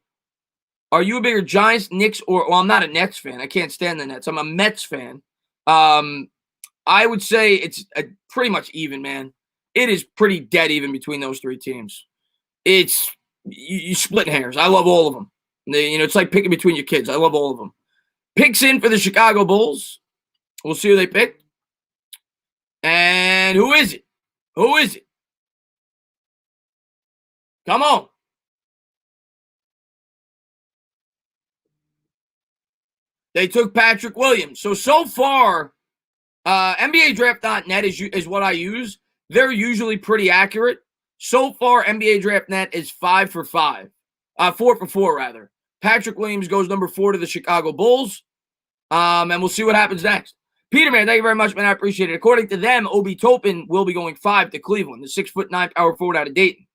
Are you a bigger Giants, Knicks, or I'm not a Nets fan. I can't stand the Nets. I'm a Mets fan. I would say it's pretty much even, man. It is pretty dead even between those 3 teams. It's you split hairs. I love all of them. It's like picking between your kids. I love all of them. Picks in for the Chicago Bulls. We'll see who they pick. And who is it? Who is it? Come on. They took Patrick Williams. So far, NBA Draft.net is what I use. They're usually pretty accurate. So far, NBA Draft.net is 5 for 5. 4 for 4, rather. Patrick Williams goes number 4 to the Chicago Bulls. And we'll see what happens next. Peter, man, thank you very much, man. I appreciate it. According to them, Obi Toppin will be going 5 to Cleveland, the 6'9" power forward out of Dayton.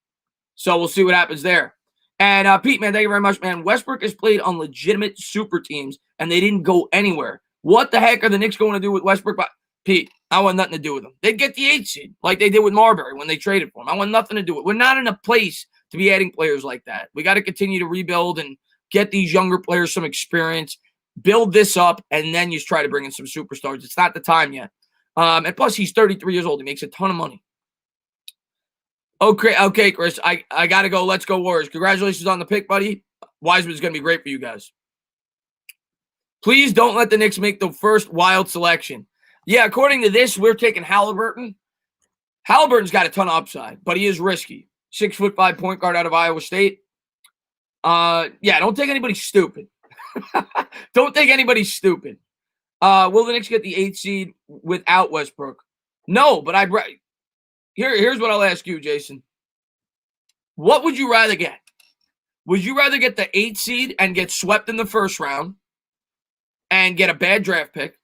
So we'll see what happens there. And Pete, man, thank you very much, man. Westbrook has played on legitimate super teams, and they didn't go anywhere. What the heck are the Knicks going to do with Westbrook? Pete, I want nothing to do with them. They'd get the 8 seed like they did with Marbury when they traded for him. I want nothing to do with it. We're not in a place to be adding players like that. We got to continue to rebuild and get these younger players some experience, build this up, and then you try to bring in some superstars. It's not the time yet. And plus, he's 33 years old. He makes a ton of money. Okay, Chris. I got to go. Let's go, Warriors. Congratulations on the pick, buddy. Wiseman's going to be great for you guys. Please don't let the Knicks make the first wild selection. Yeah, according to this, we're taking Halliburton. Halliburton's got a ton of upside, but he is risky. 6'5" point guard out of Iowa State. Yeah, don't take anybody stupid. Don't take anybody stupid. Will the Knicks get the 8th seed without Westbrook? No, but here's what I'll ask you, Jason. What would you rather get? Would you rather get the 8th seed and get swept in the first round and get a bad draft pick?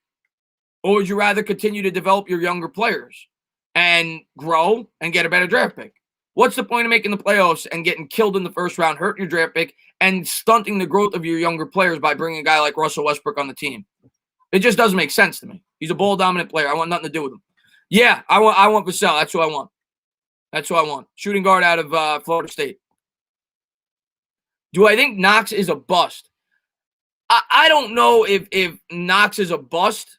Or would you rather continue to develop your younger players and grow and get a better draft pick? What's the point of making the playoffs and getting killed in the first round, hurting your draft pick, and stunting the growth of your younger players by bringing a guy like Russell Westbrook on the team? It just doesn't make sense to me. He's a ball-dominant player. I want nothing to do with him. Yeah, I want Vassell. That's who I want. That's who I want. Shooting guard out of Florida State. Do I think Knox is a bust? I don't know if Knox is a bust.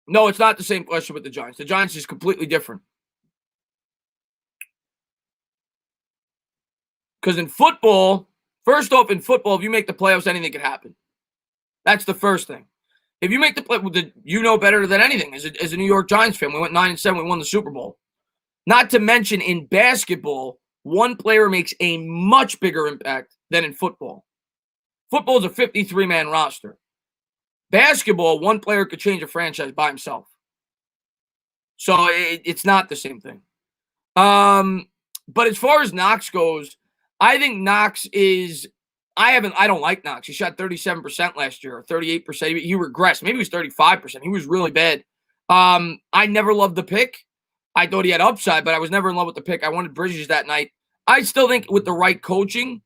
No, it's not the same question with the Giants. The Giants is completely different. Because in football, first off, if you make the playoffs, anything can happen. That's the first thing. If you make the play, you know better than anything as a New York Giants fan. We went 9-7. We won the Super Bowl. Not to mention in basketball, one player makes a much bigger impact than in football. Football is a 53-man roster. Basketball, one player could change a franchise by himself. So it's not the same thing. But as far as Knox goes, I think Knox is – I don't like Knox. He shot 37% last year, or 38%. He regressed. Maybe he was 35%. He was really bad. I never loved the pick. I thought he had upside, but I was never in love with the pick. I wanted Bridges that night. I still think with the right coaching,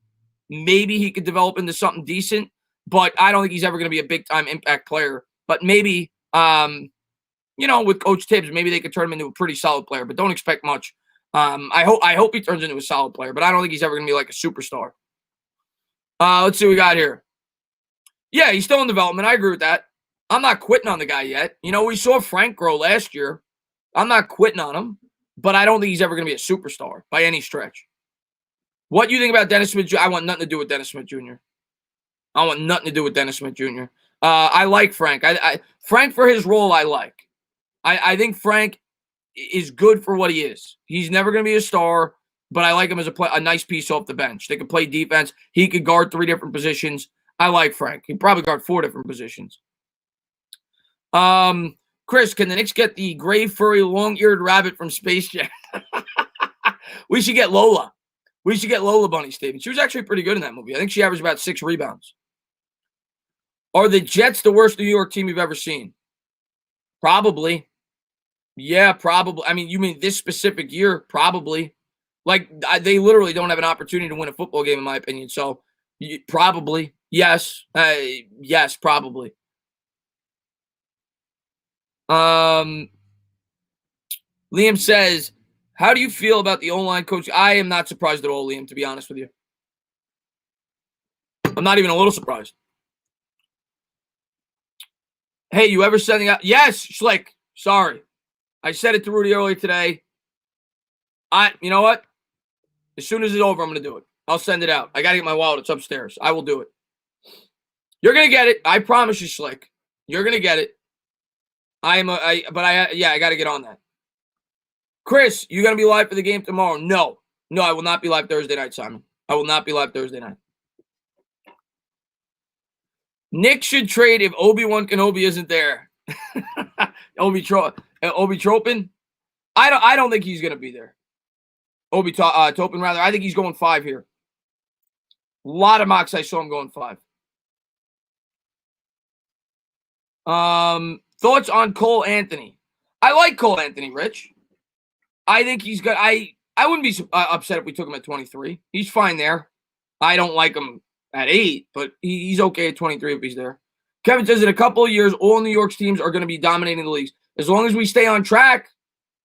maybe he could develop into something decent, but I don't think he's ever going to be a big-time impact player. But maybe, with Coach Tibbs, maybe they could turn him into a pretty solid player, but don't expect much. I hope he turns into a solid player, but I don't think he's ever going to be like a superstar. Let's see what we got here. Yeah, he's still in development. I agree with that. I'm not quitting on the guy yet. We saw Frank grow last year. I'm not quitting on him, but I don't think he's ever going to be a superstar by any stretch. What do you think about Dennis Smith Jr.? I want nothing to do with Dennis Smith Jr. I want nothing to do with Dennis Smith Jr. I like Frank. Frank for his role, I like. I think Frank is good for what he is. He's never going to be a star, but I like him as a nice piece off the bench. They can play defense. He could guard 3 different positions. I like Frank. He'd probably guard 4 different positions. Chris, can the Knicks get the gray, furry, long-eared rabbit from Space Jam? We should get Lola. We should get Lola Bunny, Steven. She was actually pretty good in that movie. I think she averaged about 6 rebounds. Are the Jets the worst New York team you've ever seen? Probably. Yeah, probably. I mean, you mean this specific year? Probably. Like, they literally don't have an opportunity to win a football game, in my opinion. So, probably. Yes. Yes, probably. Liam says, how do you feel about the O-line coach? I am not surprised at all, Liam, to be honest with you. I'm not even a little surprised. Hey, you ever sending out? Yes, Schlick. Sorry. I said it to Rudy earlier today. You know what? As soon as it's over, I'm going to do it. I'll send it out. I got to get my wallet. It's upstairs. I will do it. You're going to get it. I promise you, Schlick. You're going to get it. I got to get on that. Chris, you going to be live for the game tomorrow? No, I will not be live Thursday night, Simon. I will not be live Thursday night. Nick should trade if Obi-Wan Kenobi isn't there. Obi-Tropin? I don't think he's going to be there. Toppin, rather. I think he's going 5 here. A lot of mocks I saw him going 5. Thoughts on Cole Anthony? I like Cole Anthony, Rich. I think he's good. I wouldn't be upset if we took him at 23. He's fine there. I don't like him at 8, but he's okay at 23 if he's there. Kevin says in a couple of years, all New York's teams are going to be dominating the leagues. As long as we stay on track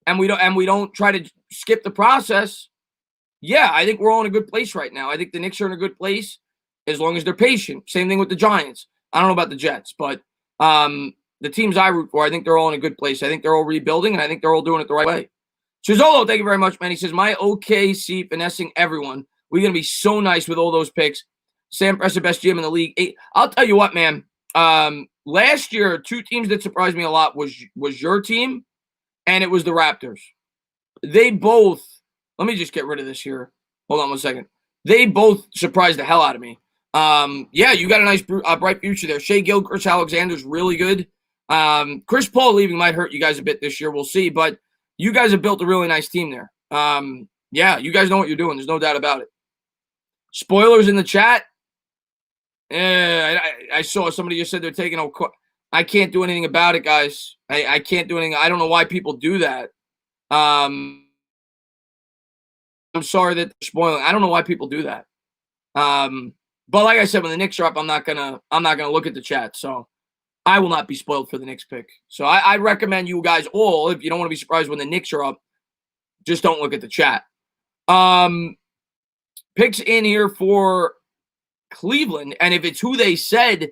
and we don't try to skip the process, yeah, I think we're all in a good place right now. I think the Knicks are in a good place as long as they're patient. Same thing with the Giants. I don't know about the Jets, but the teams I root for, I think they're all in a good place. I think they're all rebuilding, and I think they're all doing it the right way. Chizolo, thank you very much, man. He says, my OKC finessing everyone. We're going to be so nice with all those picks. Sam Press, the best GM in the league. I'll tell you what, man. Last year, two teams that surprised me a lot was your team, and it was the Raptors. They both, let me just get rid of this here. Hold on one second. They both surprised the hell out of me. Yeah, you got a nice, bright future there. Shea Gilgeous-Alexander's really good. Chris Paul leaving might hurt you guys a bit this year. We'll see, but you guys have built a really nice team there. Yeah, you guys know what you're doing. There's no doubt about it. Spoilers in the chat. I saw somebody just said they're taking a. I can't do anything about it, guys. I can't do anything. I don't know why people do that. I'm sorry that they're spoiling. I don't know why people do that. But like I said, when the Knicks are up, I'm not gonna look at the chat. So I will not be spoiled for the Knicks pick. So I recommend you guys all, if you don't want to be surprised when the Knicks are up, just don't look at the chat. Picks in here for Cleveland, and if it's who they said,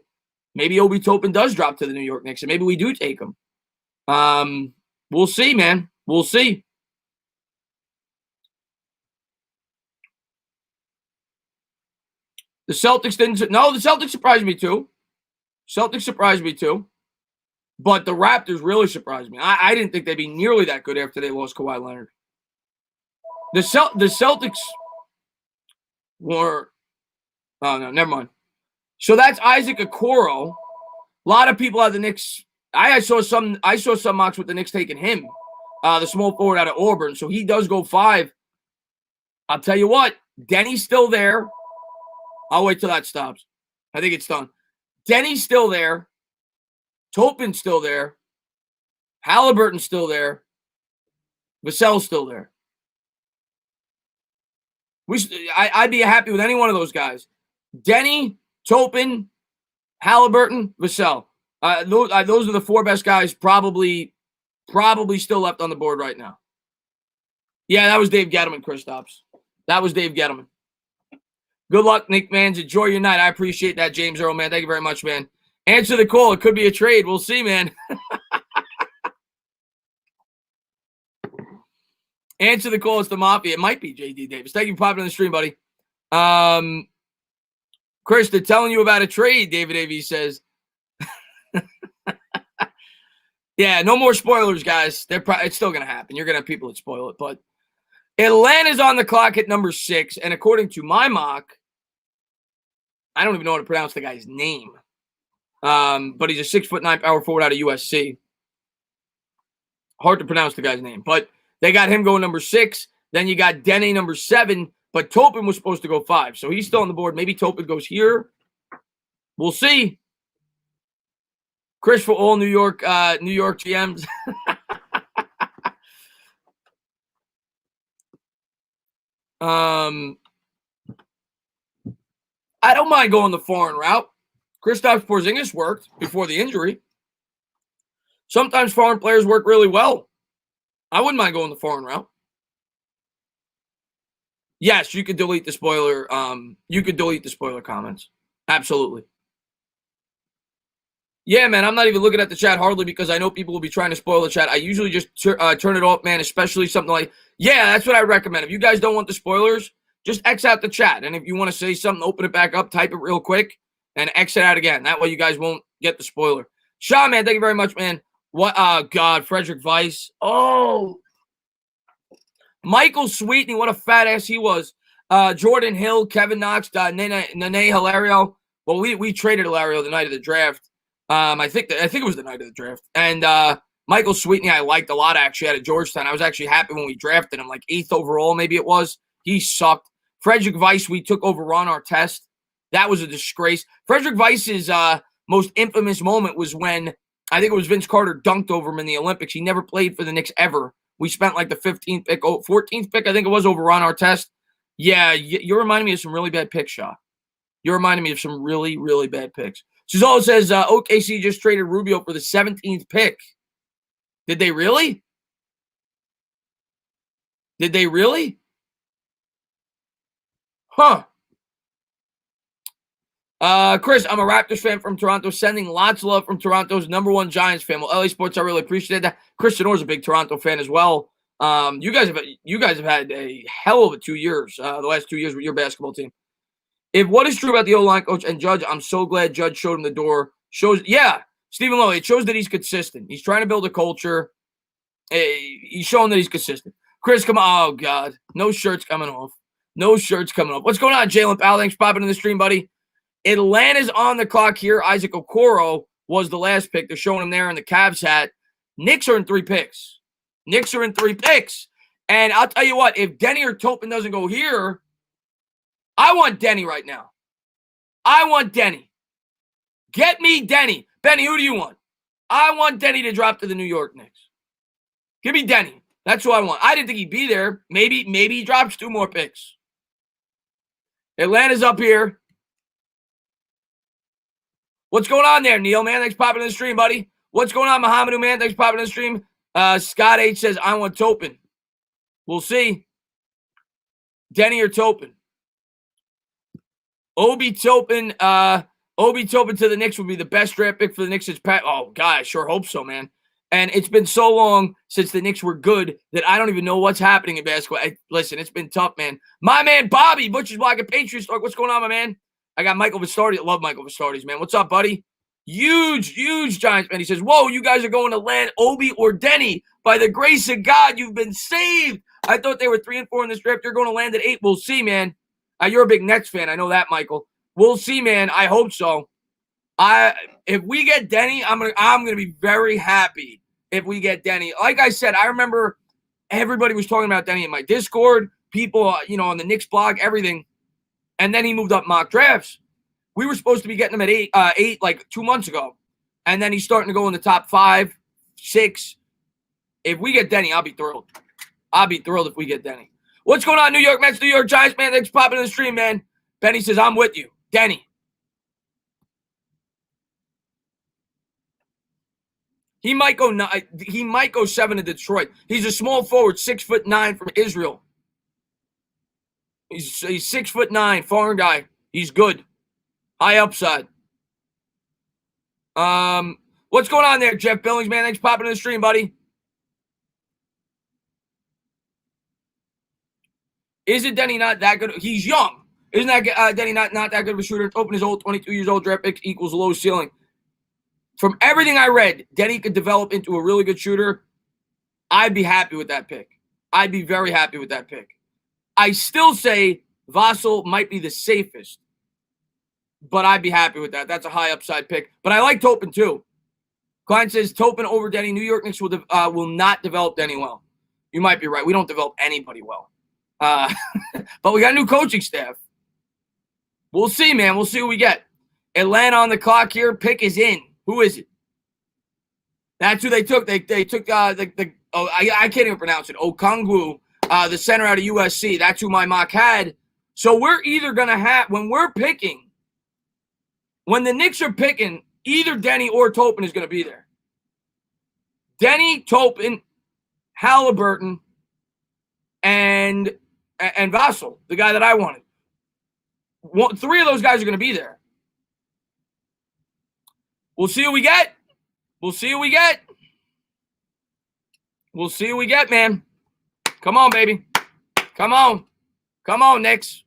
maybe Obi Toppin does drop to the New York Knicks, and maybe we do take him. We'll see, man. We'll see. The Celtics didn't. No, the Celtics surprised me too. But the Raptors really surprised me. I didn't think they'd be nearly that good after they lost Kawhi Leonard. The Celtics were. Oh no, never mind. So that's Isaac Okoro. A lot of people have the Knicks. I saw some mocks with the Knicks taking him, the small forward out of Auburn. So he does go 5. I'll tell you what, Denny's still there. I'll wait till that stops. I think it's done. Denny's still there. Toppin's still there. Halliburton's still there. Vassell's still there. I'd be happy with any one of those guys. Denny, Toppin, Halliburton, Vassell. Those are the 4 best guys probably still left on the board right now. Yeah, that was Dave Gettleman, Kristaps. That was Dave Gettleman. Good luck, Nick Mans. Enjoy your night. I appreciate that, James Earl, man. Thank you very much, man. Answer the call. It could be a trade. We'll see, man. Answer the call. It's the Mafia. It might be JD Davis. Thank you for popping on the stream, buddy. Chris, they're telling you about a trade, David A.V. says. Yeah, no more spoilers, guys. It's still going to happen. You're going to have people that spoil it. But Atlanta's on the clock at number 6. And according to my mock, I don't even know how to pronounce the guy's name. But he's a 6'9" power forward out of USC. Hard to pronounce the guy's name. But they got him going number 6. Then you got Denny number 7. But Toppin was supposed to go 5. So he's still on the board. Maybe Toppin goes here. We'll see. Chris for all New York GMs. I don't mind going the foreign route. Kristaps Porzingis worked before the injury. Sometimes foreign players work really well. I wouldn't mind going the foreign route. Yes, you could delete the spoiler. You could delete the spoiler comments. Absolutely. Yeah, man, I'm not even looking at the chat hardly because I know people will be trying to spoil the chat. I usually just turn it off, man, especially something like, yeah, that's what I recommend. If you guys don't want the spoilers, just X out the chat. And if you want to say something, open it back up, type it real quick, and X it out again. That way you guys won't get the spoiler. Sean, man, thank you very much, man. What? God, Frederick Weiss. Oh. Michael Sweetney, what a fat ass he was. Jordan Hill, Kevin Knox, Nene Hilario. Well, we traded Hilario the night of the draft. I think it was the night of the draft. And Michael Sweetney, I liked a lot, actually, out of Georgetown. I was actually happy when we drafted him, like 8th overall, maybe it was. He sucked. Frederick Weiss, we took over Ron Artest. That was a disgrace. Frederick Weiss's most infamous moment was when, I think it was Vince Carter dunked over him in the Olympics. He never played for the Knicks ever. We spent like the 15th pick, 14th pick, I think it was, over Ron Artest. Yeah, you're reminding me of some really bad picks, Shaw. You're reminding me of some really, really bad picks. Suzolo says OKC just traded Rubio for the 17th pick. Did they really? Did they really? Huh. Chris, I'm a Raptors fan from Toronto, sending lots of love from Toronto's #1 Giants fan. Well, LA Sports, I really appreciate that. Chris Denor's a big Toronto fan as well. You guys have had a hell of a 2 years, the last 2 years with your basketball team. If what is true about the O-line coach and Judge, I'm so glad Judge showed him the door. Stephen Lowe, it shows that he's consistent. He's trying to build a culture. He's showing that he's consistent. Chris, come on. Oh, God. No shirts coming off. No shirts coming off. What's going on, Jalen Powell? Thanks for popping in the stream, buddy. Atlanta's on the clock here. Isaac Okoro was the last pick. They're showing him there in the Cavs hat. Knicks are in 3 picks. And I'll tell you what, if Denny or Toppin doesn't go here, I want Denny right now. I want Denny. Get me Denny. Benny, who do you want? I want Denny to drop to the New York Knicks. Give me Denny. That's who I want. I didn't think he'd be there. Maybe he drops 2 more picks. Atlanta's up here. What's going on there, Neil, man? Thanks for popping in the stream, buddy. What's going on, Muhammadu, man? Thanks for popping in the stream. Scott H says, I want Toppin. We'll see. Denny or Toppin. Obi Toppin to the Knicks would be the best draft pick for the Knicks. Oh, God, I sure hope so, man. And it's been so long since the Knicks were good that I don't even know what's happening in basketball. Listen, it's been tough, man. My man, Bobby, Butcher's Block and Patriots Talk. What's going on, my man? I got Michael Vistardi. I love Michael Vistardi's, man. What's up, buddy? Huge Giants fan. He says, whoa, you guys are going to land Obi or Denny. By the grace of God, you've been saved. I thought they were 3 and 4 in this draft. You're going to land at 8. We'll see, man. You're a big Nets fan. I know that, Michael. We'll see, man. I hope so. If we get Denny, I'm gonna be very happy if we get Denny. Like I said, I remember everybody was talking about Denny in my Discord, people, on the Knicks blog, everything. And then he moved up mock drafts. We were supposed to be getting him at 8 like 2 months ago. And then he's starting to go in the top 5, 6. If we get Denny, I'll be thrilled. I'll be thrilled if we get Denny. What's going on, New York Mets, New York Giants, man? Thanks for popping in the stream, man. Benny says, I'm with you. Denny. He might go 7 to Detroit. He's a small forward, 6'9" from Israel. He's 6'9", foreign guy. He's good. High upside. What's going on there, Jeff Billings, man? Thanks for popping in the stream, buddy. Isn't Denny not that good? He's young. Isn't that Denny not that good of a shooter? Open his old 22 years old draft pick equals low ceiling. From everything I read, Denny could develop into a really good shooter. I'd be happy with that pick. I'd be very happy with that pick. I still say Vassell might be the safest, but I'd be happy with that. That's a high upside pick. But I like Toppin too. Klein says Toppin over Denny. New York Knicks will not develop Denny well. You might be right. We don't develop anybody well. But we got a new coaching staff. We'll see, man. We'll see who we get. Atlanta on the clock here. Pick is in. Who is it? That's who they took. They took I can't even pronounce it. Okongwu, the center out of USC. That's who my mock had. So we're either gonna have when the Knicks are picking, either Denny or Toppin is gonna be there. Denny, Toppin, Halliburton, and Vassell, the guy that I wanted. 3 of those guys are gonna be there. We'll see who we get. We'll see who we get. We'll see who we get, man. Come on, baby. Come on. Come on, Knicks.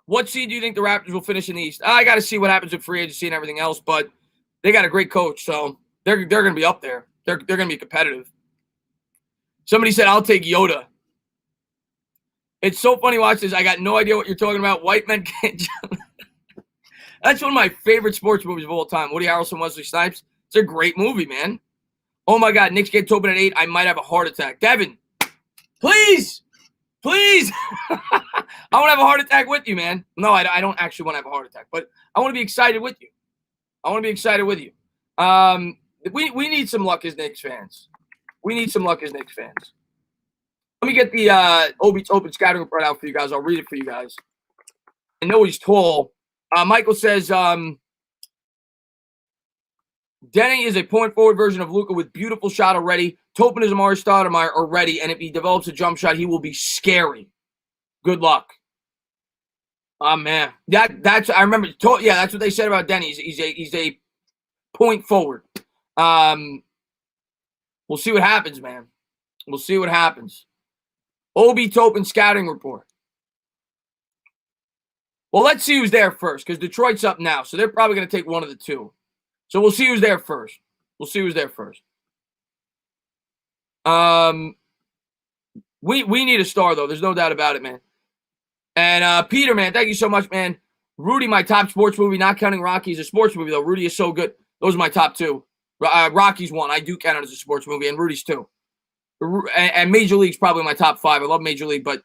What seed do you think the Raptors will finish in the East? I got to see what happens with free agency and everything else, but they got a great coach, so they're going to be up there. They're going to be competitive. Somebody said, I'll take Yoda. It's so funny watch this. I got no idea what you're talking about. White men can't jump. That's one of my favorite sports movies of all time. Woody Harrelson, Wesley Snipes. It's a great movie, man. Oh, my God. Knicks get Toppin at 8. I might have a heart attack. Devin, please. Please. I want to have a heart attack with you, man. No, I don't actually want to have a heart attack, but I want to be excited with you. We need some luck as Knicks fans. Let me get the open scouting report out for you guys. I'll read it for you guys. I know he's tall. Michael says Denny is a point forward version of Luka with beautiful shot already. Toppin is Amari Stoudemire already, and if he develops a jump shot, he will be scary. Good luck. Oh man, that's I remember. Yeah, that's what they said about Denny. He's a point forward. We'll see what happens, man. We'll see what happens. Obi Toppin scouting report. Well, let's see who's there first, because Detroit's up now, so they're probably going to take one of the two. So we'll see who's there first. We'll see who's there first. We need a star, though. There's no doubt about it, man. And Peter, man, thank you so much, man. Rudy, my top sports movie, not counting Rocky, is a sports movie, though. Rudy is so good. Those are my top two. Rocky's one. I do count it as a sports movie, and Rudy's two. And Major League's probably my top five. I love Major League, but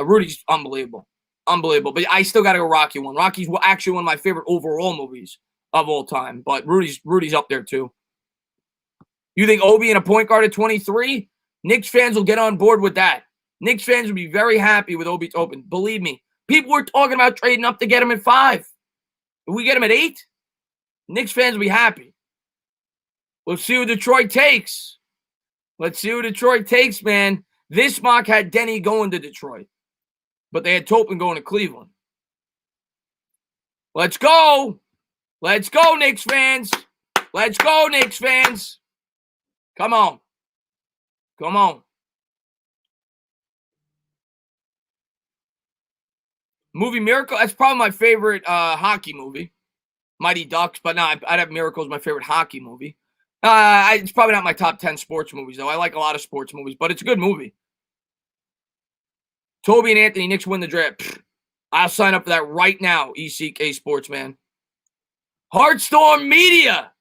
Rudy's unbelievable. Unbelievable. But I still got to go Rocky one. Rocky's actually one of my favorite overall movies of all time, but Rudy's up there, too. You think Obi and a point guard at 23? Knicks fans will get on board with that. Knicks fans would be very happy with Obi Toppin. Believe me. People were talking about trading up to get him at 5. If we get him at 8, Knicks fans will be happy. We'll see who Detroit takes. Let's see who Detroit takes, man. This mock had Denny going to Detroit, but they had Toppin going to Cleveland. Let's go. Let's go, Knicks fans. Let's go, Knicks fans. Come on. Come on. Movie Miracle, that's probably my favorite hockey movie. Mighty Ducks, but no, I'd have Miracle as my favorite hockey movie. It's probably not my top 10 sports movies, though. I like a lot of sports movies, but it's a good movie. Toby and Anthony, Knicks win the draft. Pfft, I'll sign up for that right now, ECK Sports, man. Heartstorm Media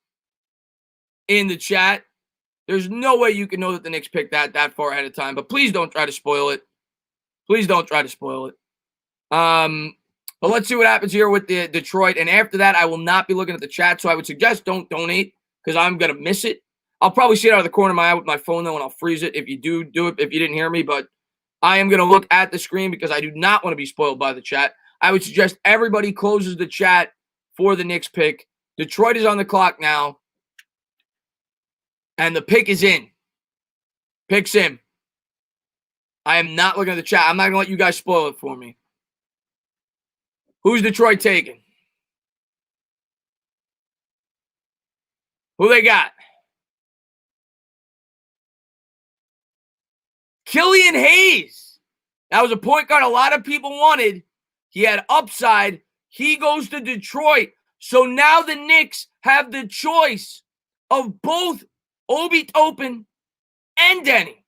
in the chat. There's no way you can know that the Knicks picked that far ahead of time, but please don't try to spoil it. Please don't try to spoil it. But let's see what happens here with the Detroit. And after that, I will not be looking at the chat, so I would suggest don't donate because I'm going to miss it. I'll probably see it out of the corner of my eye with my phone, though, and I'll freeze it if you do it, if you didn't hear me. But I am going to look at the screen because I do not want to be spoiled by the chat. I would suggest everybody closes the chat for the Knicks pick. Detroit is on the clock now. And the pick is in. Pick's in. I am not looking at the chat. I'm not going to let you guys spoil it for me. Who's Detroit taking? Who they got? Killian Hayes. That was a point guard a lot of people wanted. He had upside. He goes to Detroit. So now the Knicks have the choice of both Obi Toppin and Denny.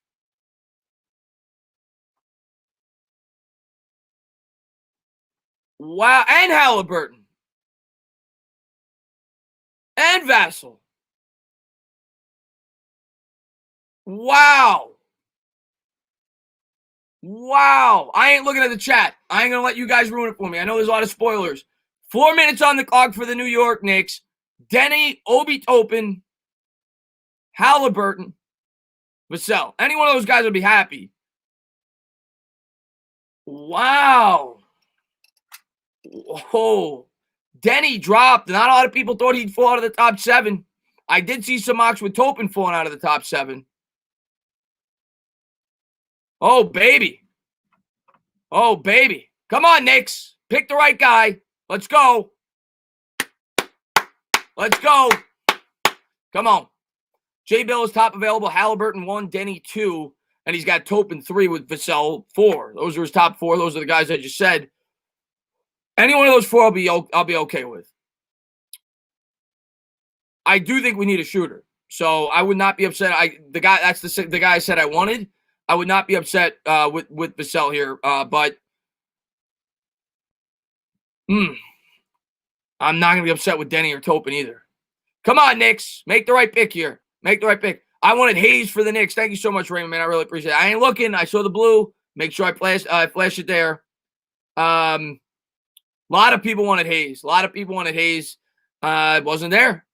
Wow. And Halliburton. And Vassell. Wow. Wow. I ain't looking at the chat. I ain't going to let you guys ruin it for me. I know there's a lot of spoilers. 4 minutes on the clock for the New York Knicks. Denny, Obi Toppin, Halliburton, Vassell. Any one of those guys would be happy. Wow. Whoa. Denny dropped. Not a lot of people thought he'd fall out of the top 7. I did see some mocks with Toppin falling out of the top 7. Oh, baby. Oh, baby. Come on, Knicks. Pick the right guy. Let's go. Let's go. Come on. J. Bill is top available. Halliburton 1, Denny 2. And he's got Toppin 3 with Vassell 4. Those are his top 4. Those are the guys I just said. Any one of those 4 I'll be okay with. I do think we need a shooter. So I would not be upset. The guy I said I wanted. I would not be upset with Vassell here. But I'm not going to be upset with Denny or Toppin either. Come on, Knicks. Make the right pick here. Make the right pick. I wanted Hayes for the Knicks. Thank you so much, Raymond, man. I really appreciate it. I ain't looking. I saw the blue. Make sure I flash it there. A lot of people wanted Hayes. It wasn't there.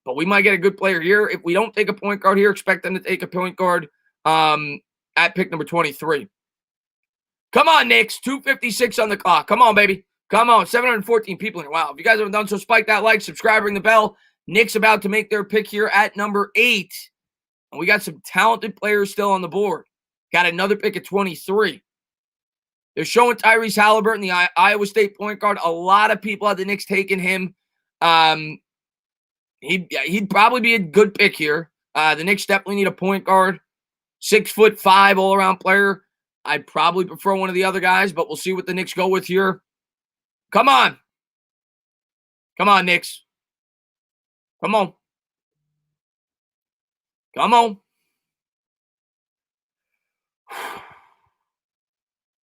But we might get a good player here. If we don't take a point guard here, expect them to take a point guard at pick number 23. Come on, Knicks. 2:56 on the clock. Come on, baby. Come on. 714 people here. Wow. If you guys haven't done so, spike that like, subscribe, ring the bell. Knicks about to make their pick here at number 8. And we got some talented players still on the board. Got another pick at 23. They're showing Tyrese Halliburton, the Iowa State point guard. A lot of people at the Knicks taking him. He'd probably be a good pick here. The Knicks definitely need a point guard. 6'5" all-around player. I'd probably prefer one of the other guys, but we'll see what the Knicks go with here. Come on. Come on, Knicks. Come on. Come on.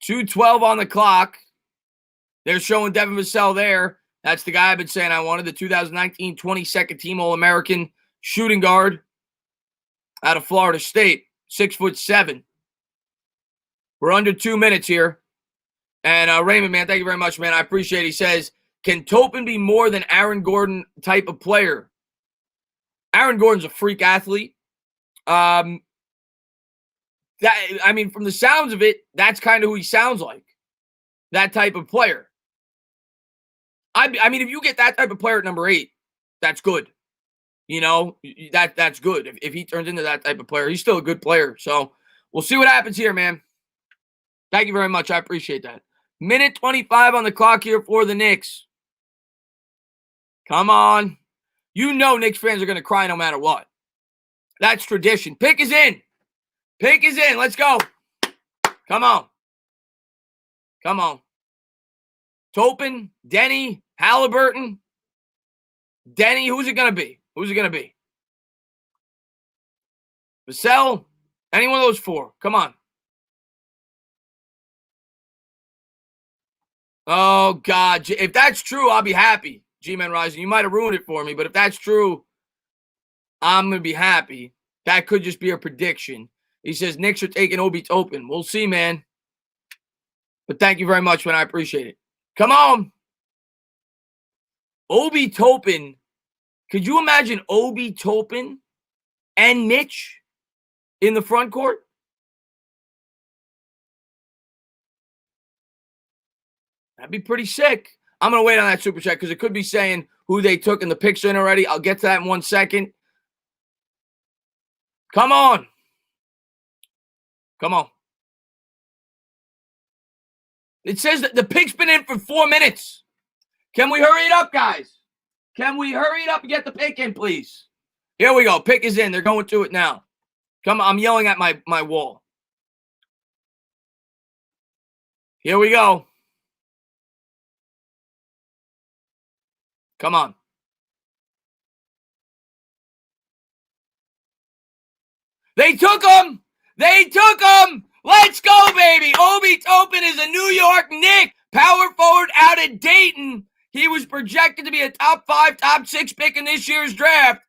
2:12 on the clock. They're showing Devin Vassell there. That's the guy I've been saying I wanted, the 2019 22nd team All-American shooting guard out of Florida State, 6'7". We're under 2 minutes here. And Raymond, man, thank you very much, man. I appreciate it. He says, can Toppin be more than Aaron Gordon type of player? Aaron Gordon's a freak athlete. From the sounds of it, that's kind of who he sounds like. That type of player. I mean, if you get that type of player at number 8, that's good. You know, that's good. If he turns into that type of player, he's still a good player. So we'll see what happens here, man. Thank you very much. I appreciate that. Minute 25 on the clock here for the Knicks. Come on. You know Knicks fans are going to cry no matter what. That's tradition. Pick is in. Pick is in. Let's go. Come on. Come on. Toppin, Denny, Halliburton. Denny, who's it going to be? Who's it going to be? Vassell? Any one of those 4. Come on. Oh, God. If that's true, I'll be happy. G-Man Rising. You might have ruined it for me, but if that's true, I'm going to be happy. That could just be a prediction. He says Knicks are taking Obi Toppin. We'll see, man. But thank you very much, man. I appreciate it. Come on. Obi Toppin. Could you imagine Obi Toppin and Mitch in the front court? That'd be pretty sick. I'm going to wait on that super chat because it could be saying who they took in the picture in already. I'll get to that in 1 second. Come on. Come on. It says that the pick's been in for 4 minutes. Can we hurry it up, guys? Can we hurry it up and get the pick in, please? Here we go. Pick is in. They're going to it now. Come on. I'm yelling at my wall. Here we go. Come on. They took him. They took him. Let's go, baby. Obi Toppin is a New York Knick. Power forward out of Dayton. He was projected to be a top 5, top 6 pick in this year's draft.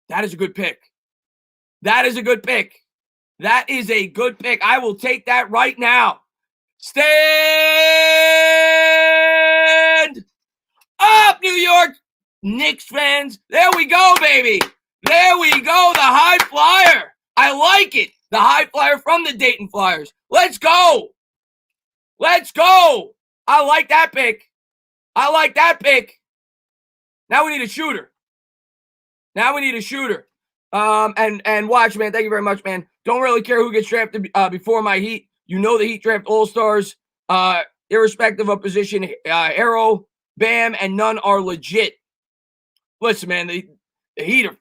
That is a good pick. That is a good pick. That is a good pick. I will take that right now. Stand up, New York Knicks fans. There we go, baby. There we go. The high flyer. I like it. The high flyer from the Dayton Flyers. Let's go. Let's go. I like that pick. I like that pick. Now we need a shooter. Now we need a shooter. And watch, man. Thank you very much, man. Don't really care who gets drafted before my Heat. You know the Heat draft all-stars, irrespective of position. Arrow, Bam, and none are legit. Listen, man, the Heat are,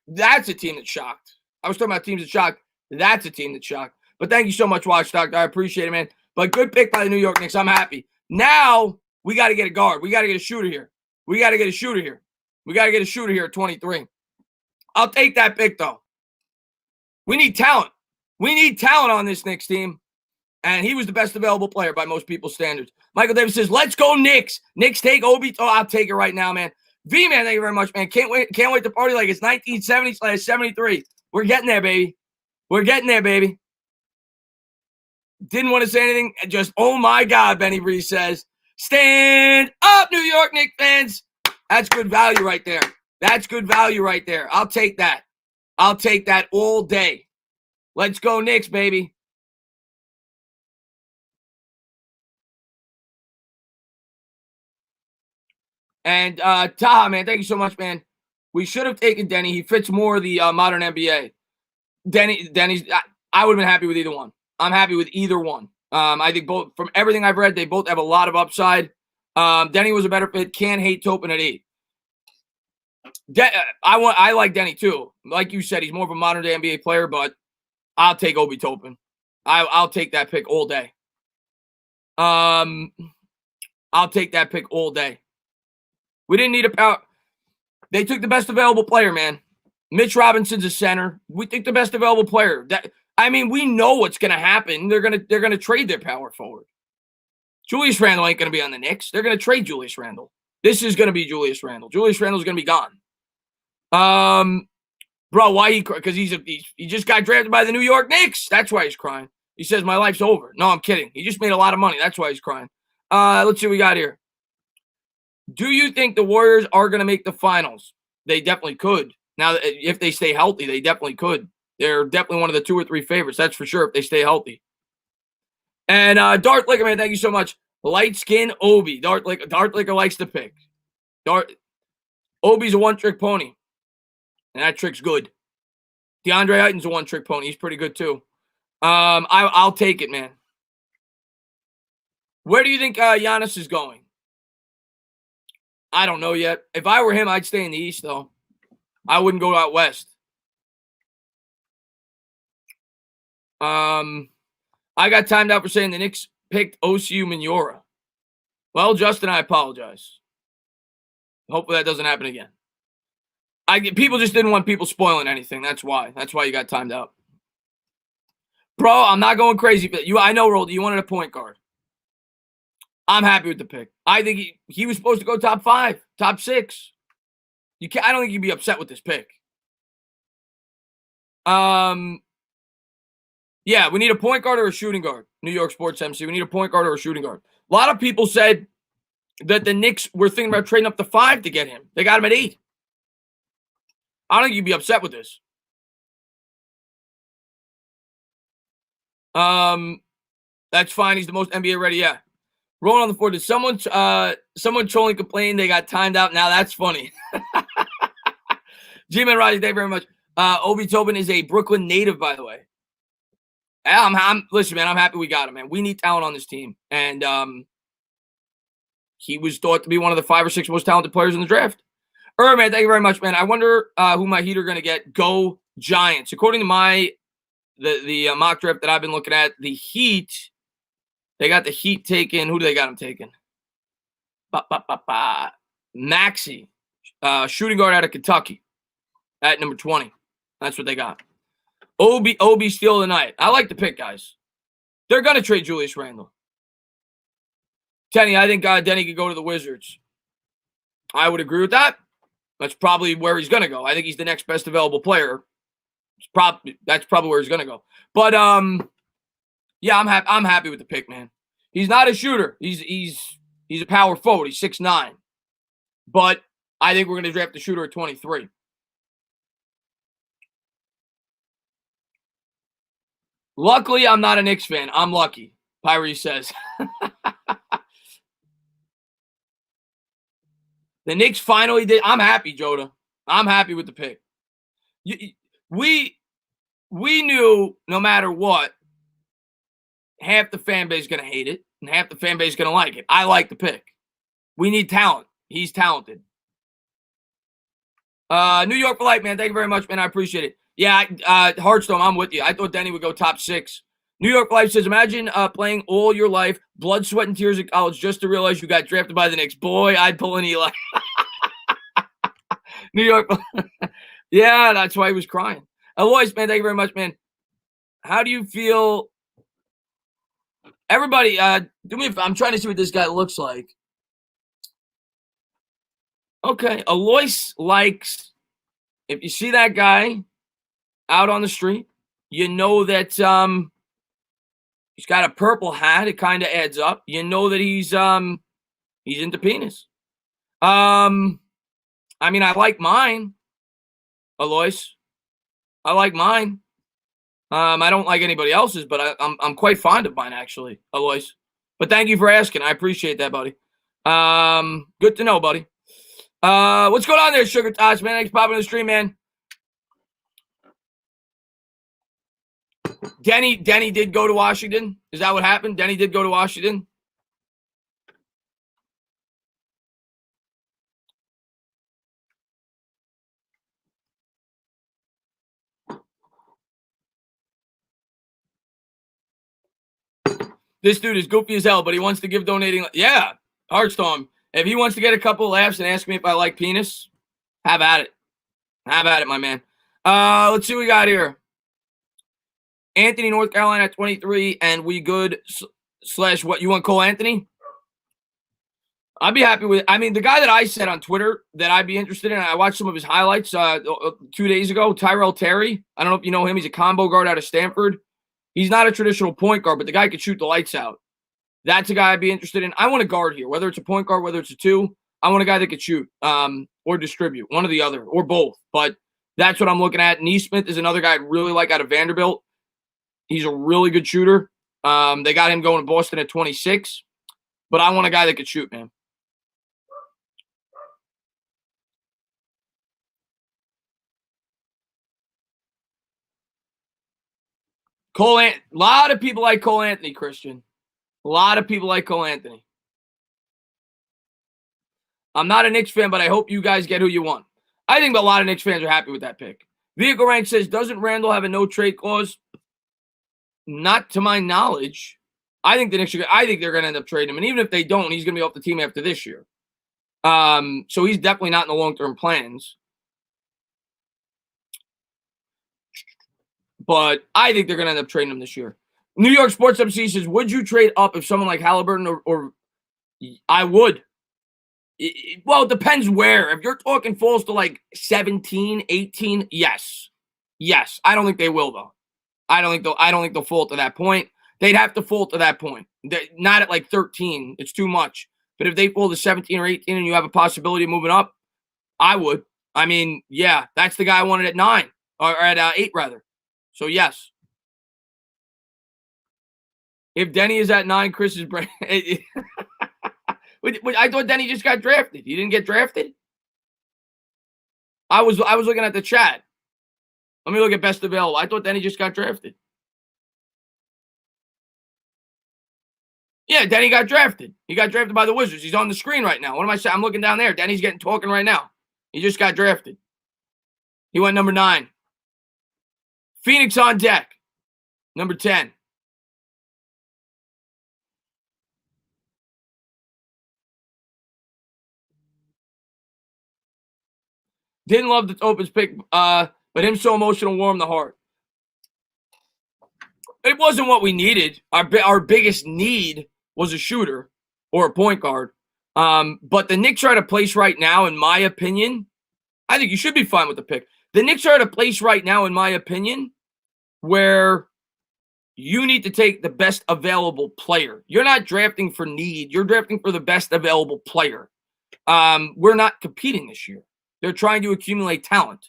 that's a team that's shocked. I was talking about teams that shocked. That's a team that's shocked. But thank you so much, Watch Doctor. I appreciate it, man. But good pick by the New York Knicks. I'm happy. Now we got to get a guard. We got to get a shooter here. We got to get a shooter here. We got to get a shooter here at 23. I'll take that pick, though. We need talent. We need talent on this Knicks team. And he was the best available player by most people's standards. Michael Davis says, let's go Knicks. Knicks take Obi. Oh, I'll take it right now, man. V-Man, thank you very much, man. Can't wait to party like it's 1970/73. We're getting there, baby. We're getting there, baby. Didn't want to say anything. Just, oh, my God, Benny Reese says. Stand up, New York Knicks fans. That's good value right there. That's good value right there. I'll take that. I'll take that all day. Let's go Knicks, baby. And Taha, man, thank you so much, man. We should have taken Denny. He fits more of the modern NBA. Denny's. I would have been happy with either one. I'm happy with either one. I think both, from everything I've read, they both have a lot of upside. Denny was a better fit. Can't hate Toppin at 8. I like Denny too. Like you said, he's more of a modern day NBA player, but I'll take Obi Toppin. I'll take that pick all day. I'll take that pick all day. We didn't need a power. They took the best available player, man. Mitch Robinson's a center. We think the best available player. We know what's going to happen. They're gonna trade their power forward. Julius Randle ain't going to be on the Knicks. They're going to trade Julius Randle. This is going to be Julius Randle. Julius Randle's going to be gone. Bro, why he cry? Because he just got drafted by the New York Knicks. That's why he's crying. He says my life's over. No, I'm kidding. He just made a lot of money. That's why he's crying. Let's see what we got here. Do you think the Warriors are going to make the finals? They definitely could. Now, if they stay healthy, they definitely could. They're definitely one of the 2 or 3 favorites. That's for sure if they stay healthy. And Darth Licker, man, thank you so much. Light skin Obi. Darth Licker likes to pick. Obi's a one-trick pony. And that trick's good. DeAndre Ayton's a one-trick pony. He's pretty good too. I'll take it, man. Where do you think Giannis is going? I don't know yet. If I were him, I'd stay in the East, though. I wouldn't go out West. I got timed out for saying the Knicks picked OCU Minora. Well, Justin, I apologize. Hopefully that doesn't happen again. People just didn't want people spoiling anything. That's why. That's why you got timed out. Bro, I'm not going crazy. I know, Roldy, you wanted a point guard. I'm happy with the pick. I think he was supposed to go top 5, top 6. I don't think you'd be upset with this pick. Yeah, we need a point guard or a shooting guard. New York Sports MC. We need a point guard or a shooting guard. A lot of people said that the Knicks were thinking about trading up to 5 to get him. They got him at 8. I don't think you'd be upset with this. That's fine. He's the most NBA ready. Yeah. Rolling on the floor. Did someone trolling complain they got timed out? Now that's funny. G-Man Roddy, thank you very much. Obi Toppin is a Brooklyn native, by the way. Listen, man, I'm happy we got him, man. We need talent on this team. And he was thought to be one of the 5 or 6 most talented players in the draft. Man, thank you very much, man. I wonder who my Heat are going to get. Go Giants. According to the mock draft that I've been looking at, the Heat, they got the Heat taken. Who do they got them taken? Maxey, shooting guard out of Kentucky at number 20. That's what they got. Obi steal the night. I like the pick, guys. They're going to trade Julius Randle. Tenny, I think Denny could go to the Wizards. I would agree with that. That's probably where he's going to go. I think he's the next best available player. That's probably where he's going to go. But yeah, I'm happy with the pick, man. He's not a shooter. He's a power forward. He's 6'9". But I think we're going to draft the shooter at 23. Luckily, I'm not a Knicks fan. I'm lucky, Pyrie says. The Knicks finally did. I'm happy, Joda. I'm happy with the pick. We knew no matter what, half the fan base is going to hate it, and half the fan base is going to like it. I like the pick. We need talent. He's talented. New York for life, man. Thank you very much, man. I appreciate it. Yeah, Hearthstone, I'm with you. I thought Denny would go top 6. New York for life says, imagine playing all your life, blood, sweat, and tears in college just to realize you got drafted by the Knicks. Boy, I'd pull an Eli. New York. Yeah, that's why he was crying. Alois, man, thank you very much, man. How do you feel? Everybody, do me a favor. I'm trying to see what this guy looks like. Okay, Alois likes, if you see that guy out on the street, you know that he's got a purple hat. It kind of adds up. You know that he's into penis. I mean, I like mine, Alois. I like mine. I don't like anybody else's, but I'm quite fond of mine, actually, Alois. But thank you for asking. I appreciate that, buddy. Good to know, buddy. What's going on there, Sugar Tots, man? Thanks for popping in the stream, man. Denny did go to Washington. Is that what happened? Denny did go to Washington. This dude is goofy as hell, but he wants to give donating. Yeah, Heartstorm. If he wants to get a couple of laughs and ask me if I like penis, have at it. Have at it, my man. Let's see what we got here. Anthony, North Carolina at 23, and we good / what? You want Cole Anthony? I'd be happy with. I mean, the guy that I said on Twitter that I'd be interested in. I watched some of his highlights 2 days ago. Tyrell Terry. I don't know if you know him. He's a combo guard out of Stanford. He's not a traditional point guard, but the guy could shoot the lights out. That's a guy I'd be interested in. I want a guard here, whether it's a point guard, whether it's a two. I want a guy that could shoot or distribute, one or the other, or both. But that's what I'm looking at. Neesmith is another guy I'd really like out of Vanderbilt. He's a really good shooter. They got him going to Boston at 26. But I want a guy that could shoot, man. A lot of people like Cole Anthony, Christian. A lot of people like Cole Anthony. I'm not a Knicks fan, but I hope you guys get who you want. I think a lot of Knicks fans are happy with that pick. Vehicle Rank says, doesn't Randall have a no-trade clause? Not to my knowledge. I think they're going to end up trading him. And even if they don't, he's going to be off the team after this year. So he's definitely not in the long-term plans. But I think they're going to end up trading him this year. New York Sports MC says, would you trade up if someone like Halliburton or I would? Well, it depends where. If you're talking falls to like 17, 18, yes. Yes. I don't think they will, though. I don't think they'll fall to that point. They'd have to fall to that point. Not at like 13. It's too much. But if they fall to 17 or 18 and you have a possibility of moving up, I would. I mean, yeah, that's the guy I wanted at 9 or at 8 rather. So yes. If Denny is at 9, Chris is I thought Denny just got drafted. He didn't get drafted? I was looking at the chat. Let me look at best available. I thought Denny just got drafted. Yeah, Denny got drafted. He got drafted by the Wizards. He's on the screen right now. What am I saying? I'm looking down there. Denny's talking right now. He just got drafted. He went number 9. Phoenix on deck. Number 10. Didn't love the Toppin's pick, but him so emotional warmed the heart. It wasn't what we needed. Our biggest need was a shooter or a point guard. But the Knicks are at a place right now, in my opinion, I think you should be fine with the pick. The Knicks are at a place right now, in my opinion, where you need to take the best available player. You're not drafting for need. You're drafting for the best available player. We're not competing this year. They're trying to accumulate talent.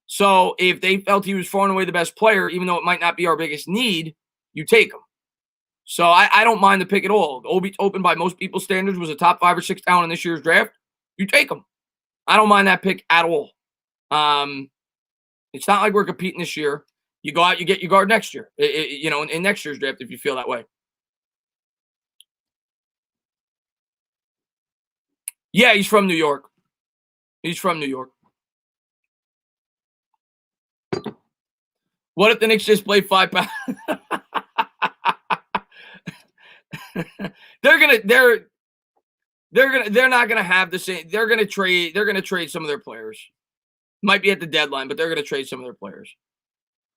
So if they felt he was far and away the best player, even though it might not be our biggest need, you take him. So I don't mind the pick at all. Obi Toppin, by most people's standards, was a top 5 or 6 talent in this year's draft. You take him. I don't mind that pick at all. It's not like we're competing this year. You go out, you get your guard next year. In next year's draft, if you feel that way. Yeah, he's from New York. He's from New York. What if the Knicks just play 5 pounds? They're not gonna have the same. They're gonna trade some of their players. Might be at the deadline, but they're gonna trade some of their players.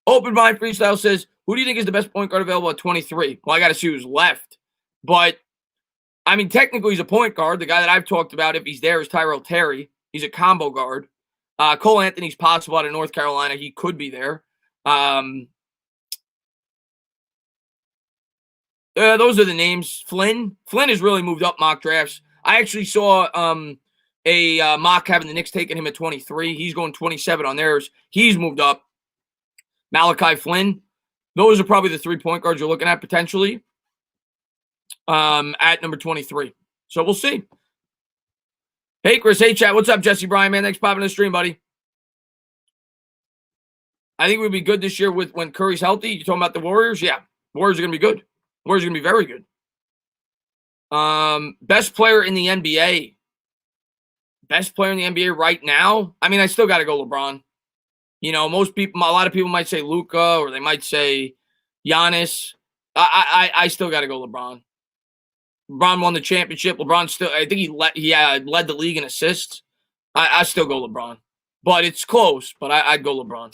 Open Mind Freestyle says, who do you think is the best point guard available at 23? Well, I got to see who's left. But, I mean, technically he's a point guard. The guy that I've talked about, if he's there, is Tyrell Terry. He's a combo guard. Cole Anthony's possible out of North Carolina. He could be there. Those are the names. Flynn has really moved up mock drafts. I actually saw a mock having the Knicks taking him at 23. He's going 27 on theirs. He's moved up. Malachi Flynn. Those are probably the 3 point guards you're looking at potentially at number 23. So we'll see. Hey, Chris. Hey, chat. What's up, Jesse Bryan, man? Thanks for popping in the stream, buddy. I think we'd be good this year when Curry's healthy. You talking about the Warriors? Yeah, Warriors are going to be good. Warriors are going to be very good. Best player in the NBA. Best player in the NBA right now? I mean, I still got to go LeBron. You know, a lot of people might say Luka or they might say Giannis. I still got to go LeBron. LeBron won the championship. LeBron still, I think he led the league in assists. I still go LeBron. But it's close, but I'd go LeBron.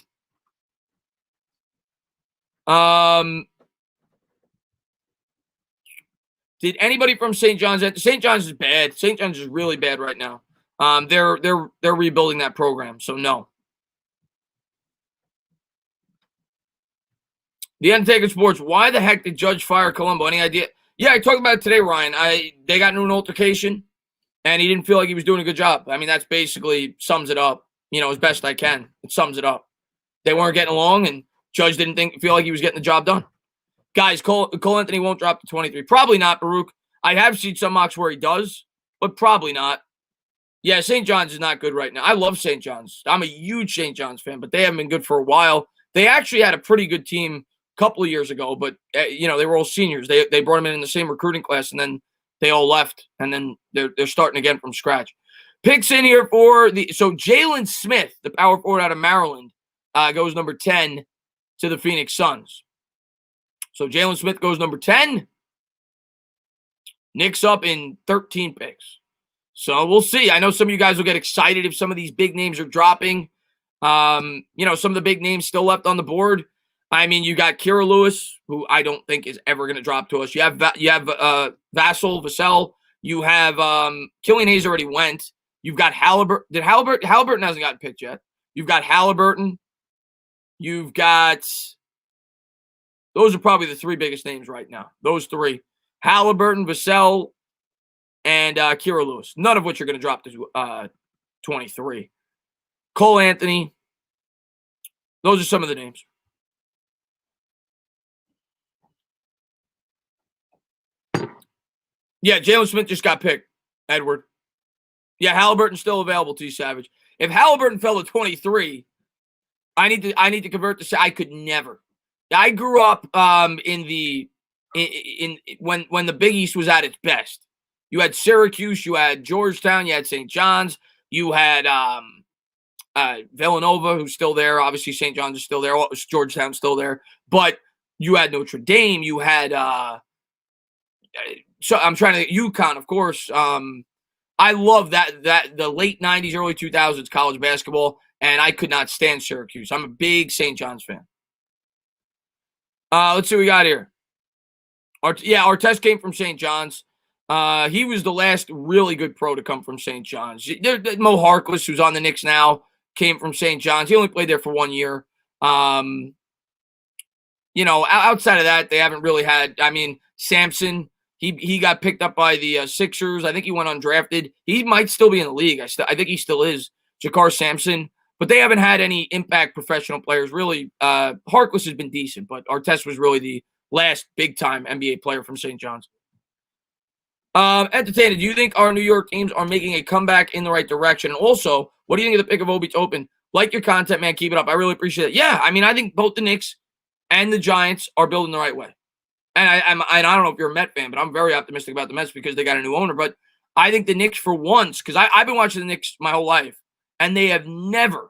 Did anybody from St. John's? St. John's is bad. St. John's is really bad right now. They're rebuilding that program, so no. The Undertaker Sports. Why the heck did Judge fire Colombo? Any idea? Yeah, I talked about it today, Ryan. They got into an altercation, and he didn't feel like he was doing a good job. I mean, that's basically sums it up. You know, as best I can. It sums it up. They weren't getting along, and Judge didn't feel like he was getting the job done. Guys, Cole Anthony won't drop to 23. Probably not, Baruch. I have seen some mocks where he does, but probably not. Yeah, St. John's is not good right now. I love St. John's. I'm a huge St. John's fan, but they haven't been good for a while. They actually had a pretty good team a couple of years ago, but, you know, they were all seniors. They brought them in the same recruiting class, and then they all left, and then they're starting again from scratch. Picks in here so Jalen Smith, the power forward out of Maryland, goes number 10 to the Phoenix Suns. So Jalen Smith goes number 10. Knicks up in 13 picks. So we'll see. I know some of you guys will get excited if some of these big names are dropping. You know, some of the big names still left on the board. I mean, you got Kira Lewis, who I don't think is ever going to drop to us. You have Vassell. You have Killian Hayes already went. You've got Halliburton. Halliburton hasn't gotten picked yet. You've got Halliburton. You've got. Those are probably the three biggest names right now. Those three. Halliburton, Vassell, and Kira Lewis. None of which are going to drop to 23. Cole Anthony. Those are some of the names. Yeah, Jalen Smith just got picked, Edward. Yeah, Halliburton's still available to you, Savage. If Halliburton fell to 23, I need to convert to say I could never. I grew up when the Big East was at its best. You had Syracuse, you had Georgetown, you had St. John's, you had Villanova, who's still there. Obviously, St. John's is still there. Georgetown's still there. But you had Notre Dame. You had so I'm trying to UConn, of course. I love that the late 90s, early 2000s college basketball, and I could not stand Syracuse. I'm a big St. John's fan. Let's see what we got here. Artest came from St. John's. He was the last really good pro to come from St. John's. Mo Harkless, who's on the Knicks now, came from St. John's. He only played there for 1 year. You know, outside of that, they haven't really had. I mean, Sampson. He got picked up by the Sixers. I think he went undrafted. He might still be in the league. I think he still is. Jakar Sampson. But they haven't had any impact professional players. Really, Harkless has been decent, but Artest was really the last big-time NBA player from St. John's. Entertainer, do you think our New York teams are making a comeback in the right direction? And also, what do you think of the pick of Obi Toppin? Like your content, man. Keep it up. I really appreciate it. Yeah, I mean, I think both the Knicks and the Giants are building the right way. And I don't know if you're a Met fan, but I'm very optimistic about the Mets because they got a new owner. But I think the Knicks, for once, because I've been watching the Knicks my whole life, and they have never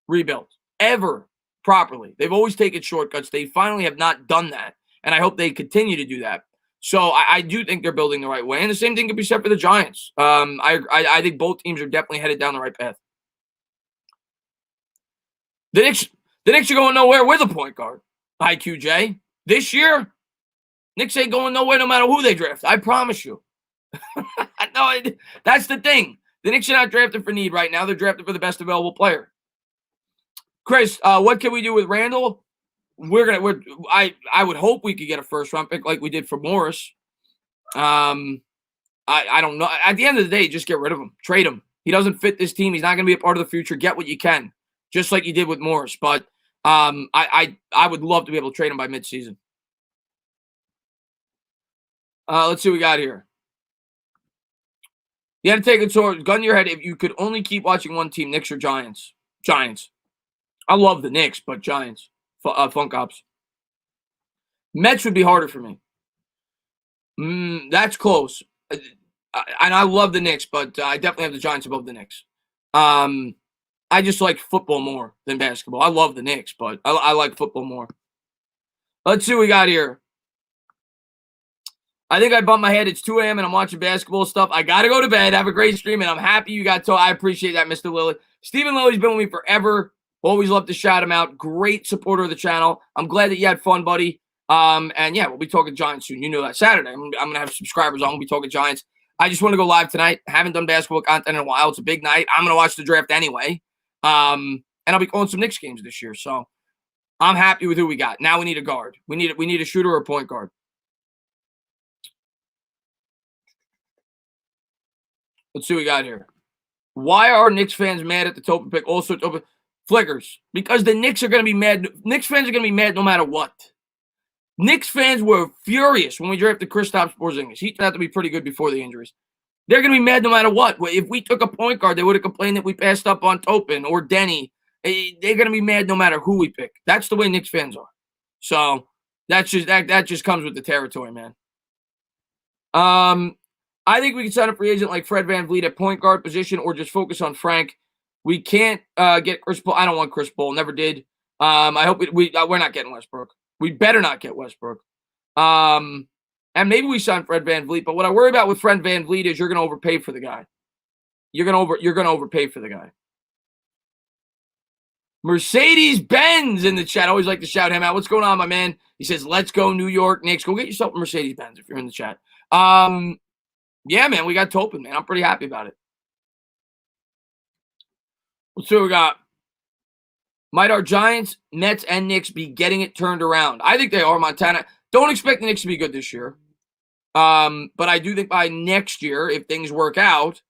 rebuilt, ever, properly. They've always taken shortcuts. They finally have not done that, and I hope they continue to do that. So I do think they're building the right way, and the same thing could be said for the Giants. I think both teams are definitely headed down the right path. The Knicks are going nowhere with a point guard, IQJ. This year, Knicks ain't going nowhere no matter who they draft. I promise you. No, that's the thing. The Knicks are not drafted for need right now. They're drafted for the best available player. Chris, what can we do with Randall? I would hope we could get a first round pick like we did for Morris. I don't know. At the end of the day, just get rid of him. Trade him. He doesn't fit this team. He's not going to be a part of the future. Get what you can, just like you did with Morris. But I would love to be able to trade him by midseason. Let's see what we got here. You had to take a sword, gun to your head if you could only keep watching one team, Knicks or Giants. Giants. I love the Knicks, but Giants. Funk Ops. Mets would be harder for me. That's close. And I love the Knicks, but I definitely have the Giants above the Knicks. I just like football more than basketball. I love the Knicks, but I like football more. Let's see what we got here. I think I bumped my head. It's 2 a.m. and I'm watching basketball stuff. I got to go to bed. Have a great stream, and I'm happy you got to. I appreciate that, Mr. Lilly. Stephen Lilly's been with me forever. Always love to shout him out. Great supporter of the channel. I'm glad that you had fun, buddy. And yeah, we'll be talking Giants soon. You know that Saturday. I'm going to have subscribers on. We'll be talking Giants. I just want to go live tonight. Haven't done basketball content in a while. It's a big night. I'm going to watch the draft anyway. And I'll be calling some Knicks games this year. So I'm happy with who we got. Now we need a guard. We need a shooter or a point guard. Let's see what we got here. Why are Knicks fans mad at the Toppin pick? Also, Toppin flickers. Because the Knicks are going to be mad. Knicks fans are going to be mad no matter what. Knicks fans were furious when we drafted Kristaps Porzingis. He turned out to be pretty good before the injuries. They're going to be mad no matter what. If we took a point guard, they would have complained that we passed up on Toppin or Denny. They're going to be mad no matter who we pick. That's the way Knicks fans are. So that just comes with the territory, man. I think we can sign a free agent like Fred VanVleet at point guard position or just focus on Frank. We can't get Chris Paul. I don't want Chris Paul. Never did. I hope we're not getting Westbrook. We better not get Westbrook. And maybe we sign Fred VanVleet. But what I worry about with Fred VanVleet is you're going to overpay for the guy. You're going to overpay for the guy. Mercedes-Benz in the chat. I always like to shout him out. What's going on, my man? He says, let's go New York Knicks. Go get yourself a Mercedes-Benz if you're in the chat. Yeah, man, we got Toppin, man. I'm pretty happy about it. Let's see what we got. Might our Giants, Mets, and Knicks be getting it turned around? I think they are, Montana. Don't expect the Knicks to be good this year. But I do think by next year, if things work out,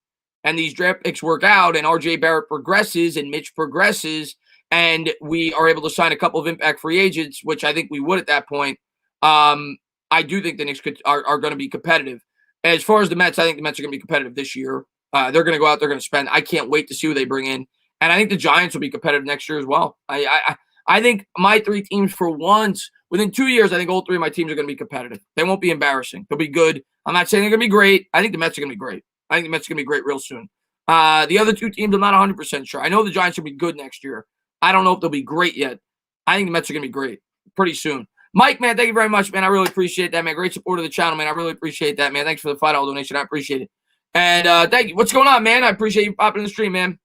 and these draft picks work out, and R.J. Barrett progresses, and Mitch progresses, and we are able to sign a couple of impact free agents, which I think we would at that point, I do think the Knicks are going to be competitive. As far as the Mets, I think the Mets are going to be competitive this year. They're going to go out. They're going to spend. I can't wait to see who they bring in. And I think the Giants will be competitive next year as well. I think my three teams for once, within 2 years, I think all three of my teams are going to be competitive. They won't be embarrassing. They'll be good. I'm not saying they're going to be great. I think the Mets are going to be great. I think the Mets are going to be great real soon. The other two teams, I'm not 100% sure. I know the Giants will be good next year. I don't know if they'll be great yet. I think the Mets are going to be great pretty soon. Mike, man, thank you very much, man. I really appreciate that, man. Great support of the channel, man. I really appreciate that, man. Thanks for the $5 donation. I appreciate it. And thank you. What's going on, man? I appreciate you popping in the stream, man.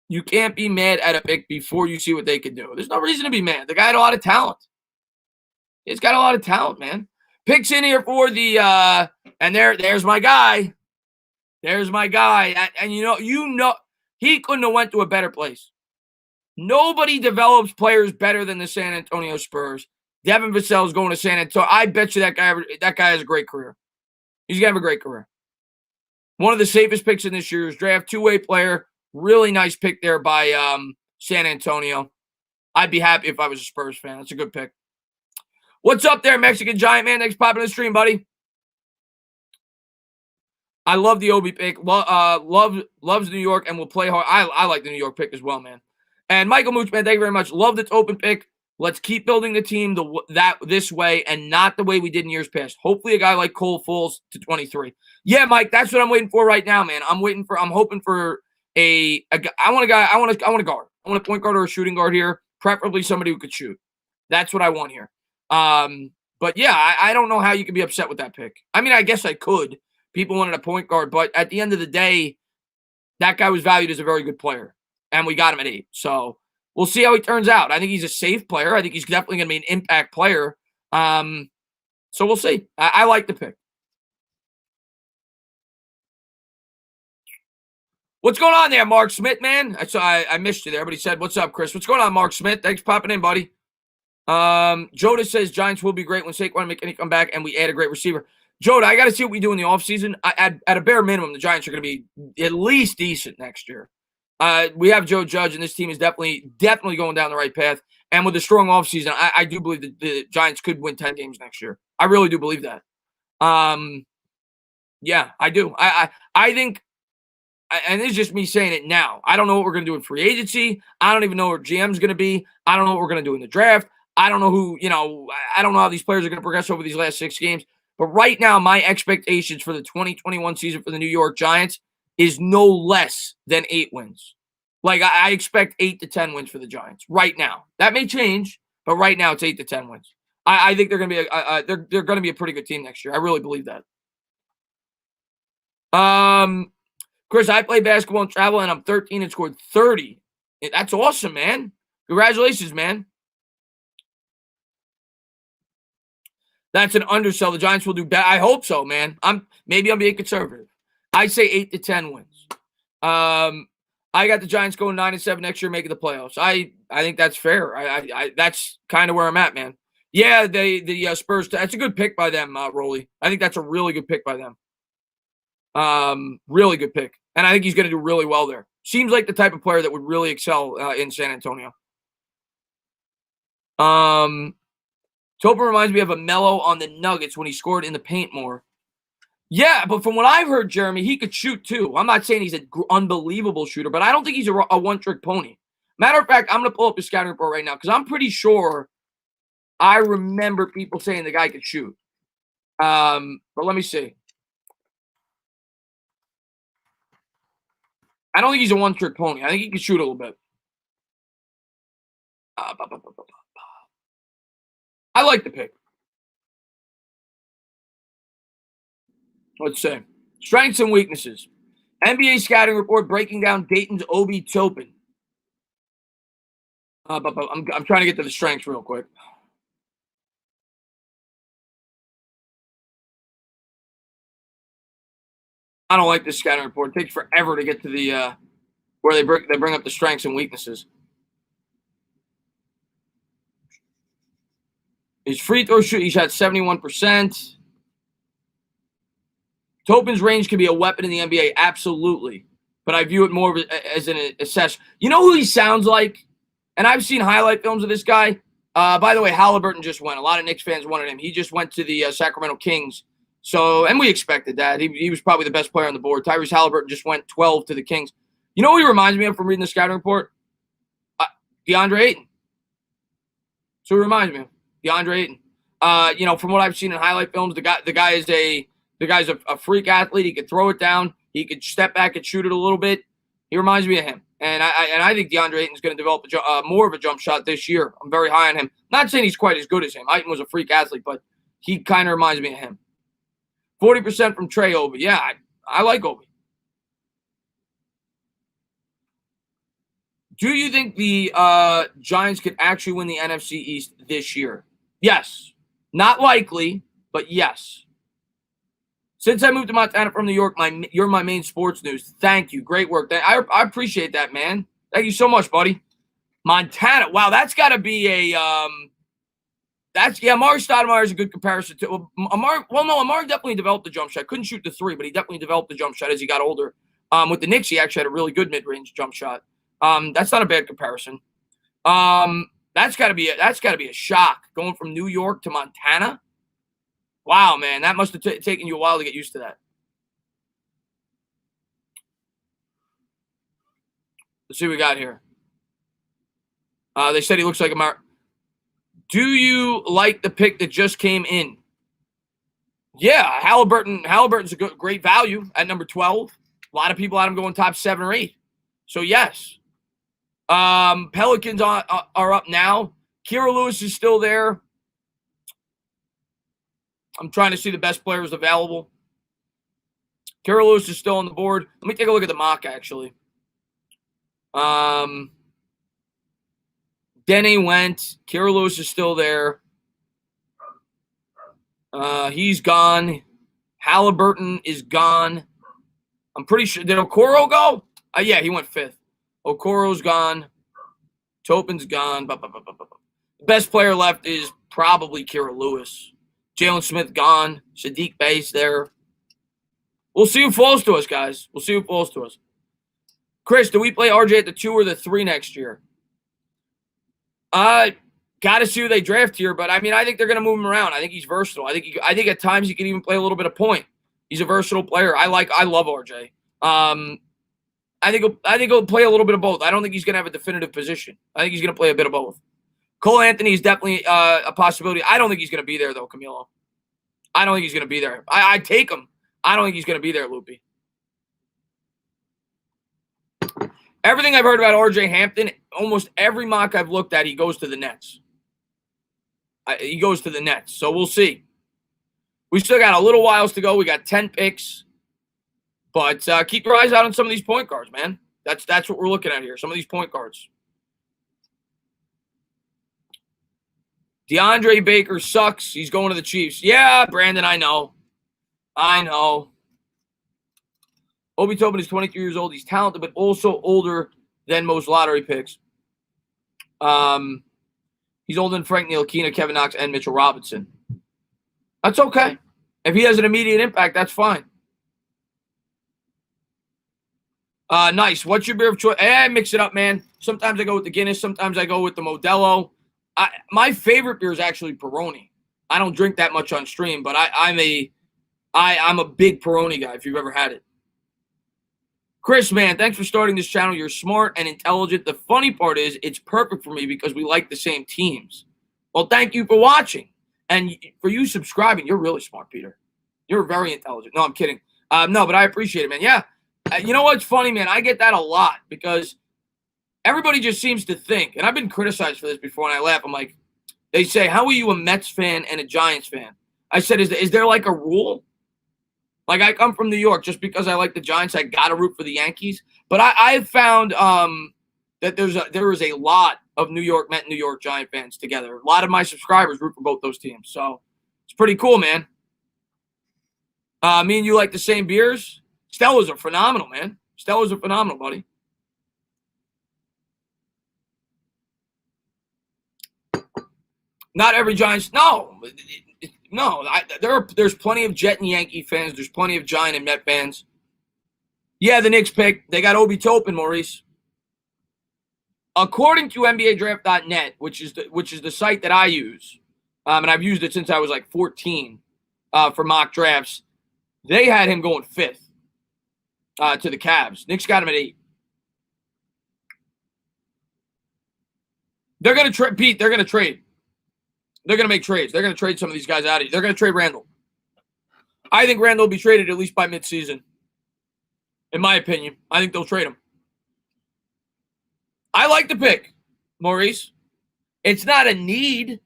You can't be mad at a pick before you see what they can do. There's no reason to be mad. The guy had a lot of talent. He's got a lot of talent, man. Picks in here for the and there's my guy. There's my guy. And you know he couldn't have went to a better place. Nobody develops players better than the San Antonio Spurs. Devin Vassell is going to San Antonio. I bet you that guy has a great career. He's going to have a great career. One of the safest picks in this year's draft, two-way player. Really nice pick there by San Antonio. I'd be happy if I was a Spurs fan. That's a good pick. What's up there, Mexican Giant Man? Thanks for popping in the stream, buddy. I love the Obi pick. Loves New York and will play hard. I like the New York pick as well, man. And Michael Mooch, man, thank you very much. Love the Toppin pick. Let's keep building the team this way and not the way we did in years past. Hopefully a guy like Cole falls to 23. Yeah, Mike, that's what I'm waiting for right now, man. I'm hoping for I want a guard. I want a point guard or a shooting guard here, preferably somebody who could shoot. That's what I want here. But yeah, I don't know how you could be upset with that pick. I mean, I guess I could. People wanted a point guard, but at the end of the day, that guy was valued as a very good player, and we got him at 8. So we'll see how he turns out. I think he's a safe player. I think he's definitely going to be an impact player. So we'll see. I like the pick. What's going on there, Mark Smith, man? I missed you there, but he said, what's up, Chris? What's going on, Mark Smith? Thanks for popping in, buddy. Joda says Giants will be great when Saquon and McKinney come back and we add a great receiver. Joda, I got to see what we do in the offseason. At a bare minimum, the Giants are going to be at least decent next year. We have Joe Judge, and this team is definitely going down the right path. And with a strong offseason, I do believe that the Giants could win 10 games next year. I really do believe that. Yeah, I do. I think and this is just me saying it now. I don't know what we're going to do in free agency. I don't even know where GM's going to be. I don't know what we're going to do in the draft. I don't know who, I don't know how these players are going to progress over these last 6 games. But right now, my expectations for the 2021 season for the New York Giants is no less than 8 wins. Like, I expect 8 to 10 wins for the Giants right now. That may change, but right now it's 8 to 10 wins. I think they're going to be they're going to be a pretty good team next year. I really believe that. Chris, I play basketball and travel, and I'm 13 and scored 30. That's awesome, man. Congratulations, man. That's an undersell. The Giants will do better. I hope so, man. Maybe I'm being conservative. I say 8 to 10 wins. I got the Giants going 9-7 next year, making the playoffs. I think that's fair. That's kind of where I'm at, man. Yeah, the Spurs. That's a good pick by them, Rolly. I think that's a really good pick by them. Really good pick. And I think he's going to do really well there. Seems like the type of player that would really excel in San Antonio. Toppin reminds me of a Melo on the Nuggets when he scored in the paint more. Yeah, but from what I've heard, Jeremy, he could shoot too. I'm not saying he's an unbelievable shooter, but I don't think he's a one-trick pony. Matter of fact, I'm going to pull up the scouting report right now because I'm pretty sure I remember people saying the guy could shoot. But let me see. I don't think he's a one-trick pony. I think he can shoot a little bit. I like the pick. Let's see. Strengths and weaknesses. NBA scouting report breaking down Dayton's Obi Toppin. I'm trying to get to the strengths real quick. I don't like this scouting report. It takes forever to get to the where they bring up the strengths and weaknesses. His free throw shoot, he shot 71%. Toppin's range can be a weapon in the NBA, absolutely. But I view it more as an assess. You know who he sounds like? And I've seen highlight films of this guy. By the way, Halliburton just went. A lot of Knicks fans wanted him. He just went to the Sacramento Kings. So, and we expected that. He was probably the best player on the board. Tyrese Halliburton just went 12 to the Kings. You know who he reminds me of from reading the scouting report? DeAndre Ayton. So he reminds me of DeAndre Ayton. From what I've seen in highlight films, the guy is a freak athlete. He could throw it down. He could step back and shoot it a little bit. He reminds me of him. And I think DeAndre Ayton's going to develop more of a jump shot this year. I'm very high on him. Not saying he's quite as good as him. Ayton was a freak athlete, but he kind of reminds me of him. 40% from Trey Obi. Yeah, I like Obi. Do you think the Giants could actually win the NFC East this year? Yes. Not likely, but yes. Since I moved to Montana from New York, you're my main sports news. Thank you. Great work. I appreciate that, man. Thank you so much, buddy. Montana. Wow, that's got to be a Amari Stoudemire is a good comparison to Amari definitely developed the jump shot. Couldn't shoot the three, but he definitely developed the jump shot as he got older. With the Knicks, he actually had a really good mid-range jump shot. That's not a bad comparison. That's got to be a shock going from New York to Montana. Wow, man, that must have taken you a while to get used to that. Let's see what we got here. They said he looks like Amari. Do you like the pick that just came in? Yeah, Halliburton's a great value at number 12. A lot of people had him going top 7 or 8. So, yes. Pelicans are up now. Kira Lewis is still there. I'm trying to see the best players available. Kira Lewis is still on the board. Let me take a look at the mock, actually. Denny went. Kira Lewis is still there. He's gone. Halliburton is gone. I'm pretty sure. Did Okoro go? Yeah, he went 5th. Okoro's gone. Toppin's gone. The best player left is probably Kira Lewis. Jalen Smith gone. Sadiq Bey's there. We'll see who falls to us, guys. We'll see who falls to us. Chris, do we play RJ at the 2 or the 3 next year? Got to see who they draft here, but I think they're going to move him around. I think he's versatile. I think at times he can even play a little bit of point. He's a versatile player. I love RJ. I think he'll play a little bit of both. I don't think he's going to have a definitive position. I think he's going to play a bit of both. Cole Anthony is definitely a possibility. I don't think he's going to be there, though, Camilo. I don't think he's going to be there. I'd take him. I don't think he's going to be there, Loopy. Everything I've heard about RJ Hampton, almost every mock I've looked at, he goes to the Nets. He goes to the Nets. So we'll see. We still got a little whiles to go. We got 10 picks. But keep your eyes out on some of these point guards, man. That's what we're looking at here. Some of these point guards. DeAndre Baker sucks. He's going to the Chiefs. Yeah, Brandon, I know. Obi Toppin is 23 years old. He's talented, but also older than most lottery picks. He's older than Frank Ntilikina, Kevin Knox, and Mitchell Robinson. That's okay. If he has an immediate impact, that's fine. Nice. What's your beer of choice? I mix it up, man. Sometimes I go with the Guinness. Sometimes I go with the Modelo. My favorite beer is actually Peroni. I don't drink that much on stream, but I'm a big Peroni guy if you've ever had it. Chris, man, thanks for starting this channel. You're smart and intelligent. The funny part is it's perfect for me because we like the same teams. Well, thank you for watching. And for you subscribing, you're really smart, Peter. You're very intelligent. No, I'm kidding. No, but I appreciate it, man. Yeah. You know what's funny, man? I get that a lot because everybody just seems to think, and I've been criticized for this before, and I laugh. I'm like, they say, how are you a Mets fan and a Giants fan? I said, is there like a rule? Like, I come from New York. Just because I like the Giants, I got to root for the Yankees. But I've found that there is a lot of New York Met and New York Giant fans together. A lot of my subscribers root for both those teams. So it's pretty cool, man. Me and you like the same beers? Stella's are phenomenal, man. Stella's are phenomenal, buddy. Not every Giants. No. There's plenty of Jet and Yankee fans. There's plenty of Giant and Met fans. Yeah, the Knicks pick. They got Obi Toppin, Maurice. According to NBADraft.net, which is the site that I use, and I've used it since I was like 14 for mock drafts, they had him going 5th to the Cavs. Knicks got him at 8. They're going to trade, Pete. They're going to trade. They're going to make trades. They're going to trade some of these guys out of here. They're going to trade Randall. I think Randall will be traded at least by midseason. In my opinion, I think they'll trade him. I like the pick, Maurice. It's not a need.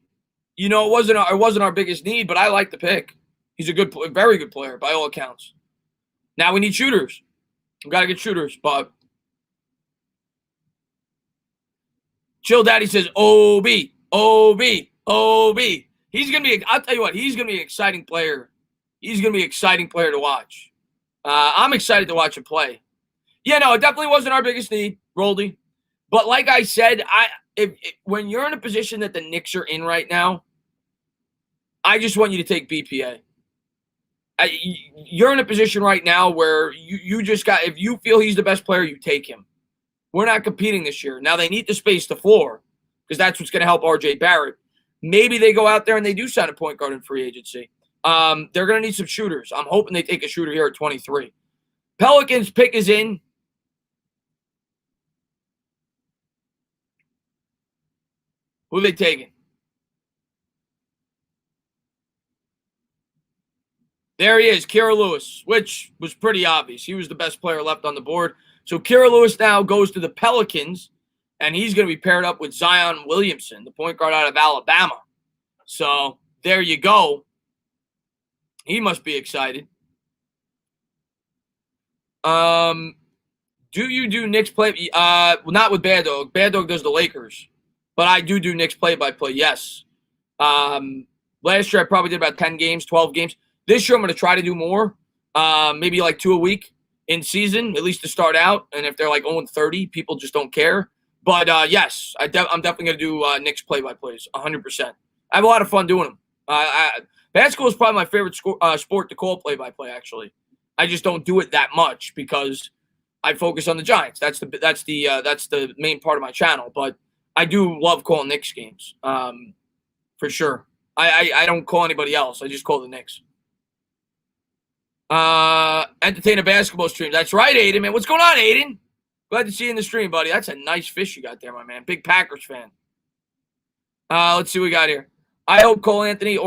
You know, it wasn't our biggest need, but I like the pick. He's a very good player by all accounts. Now we need shooters. We've got to get shooters, but Chill Daddy says, OB. He's going to be, I'll tell you what, he's going to be an exciting player. He's going to be an exciting player to watch. I'm excited to watch him play. Yeah, no, it definitely wasn't our biggest need, Roldy. But like I said, when you're in a position that the Knicks are in right now, I just want you to take BPA. You're in a position right now where you just got, if you feel he's the best player, you take him. We're not competing this year. Now, they need to space the floor because that's what's going to help RJ Barrett. Maybe they go out there and they do sign a point guard in free agency. They're going to need some shooters. I'm hoping they take a shooter here at 23. Pelicans pick is in. Who are they taking? There he is, Kira Lewis, which was pretty obvious. He was the best player left on the board. So Kira Lewis now goes to the Pelicans, and he's going to be paired up with Zion Williamson, the point guard out of Alabama. So there you go. He must be excited. Do you do Knicks play? Not with Bad Dog. Bad Dog does the Lakers. But I do Knicks play-by-play, yes. Last year I probably did about 10 games, 12 games. This year I'm going to try to do more, maybe like 2 a week in season, at least to start out. And if they're like 0-30, people just don't care. But, yes, I'm definitely going to do Knicks play-by-plays, 100%. I have a lot of fun doing them. Basketball is probably my favorite sport to call play-by-play, actually. I just don't do it that much because I focus on the Giants. That's the main part of my channel. But I do love calling Knicks games, for sure. I don't call anybody else. I just call the Knicks. Entertain a basketball stream. That's right, Aiden, man. What's going on, Aiden? Glad to see you in the stream, buddy. That's a nice fish you got there, my man. Big Packers fan. Let's see what we got here. I hope Cole Anthony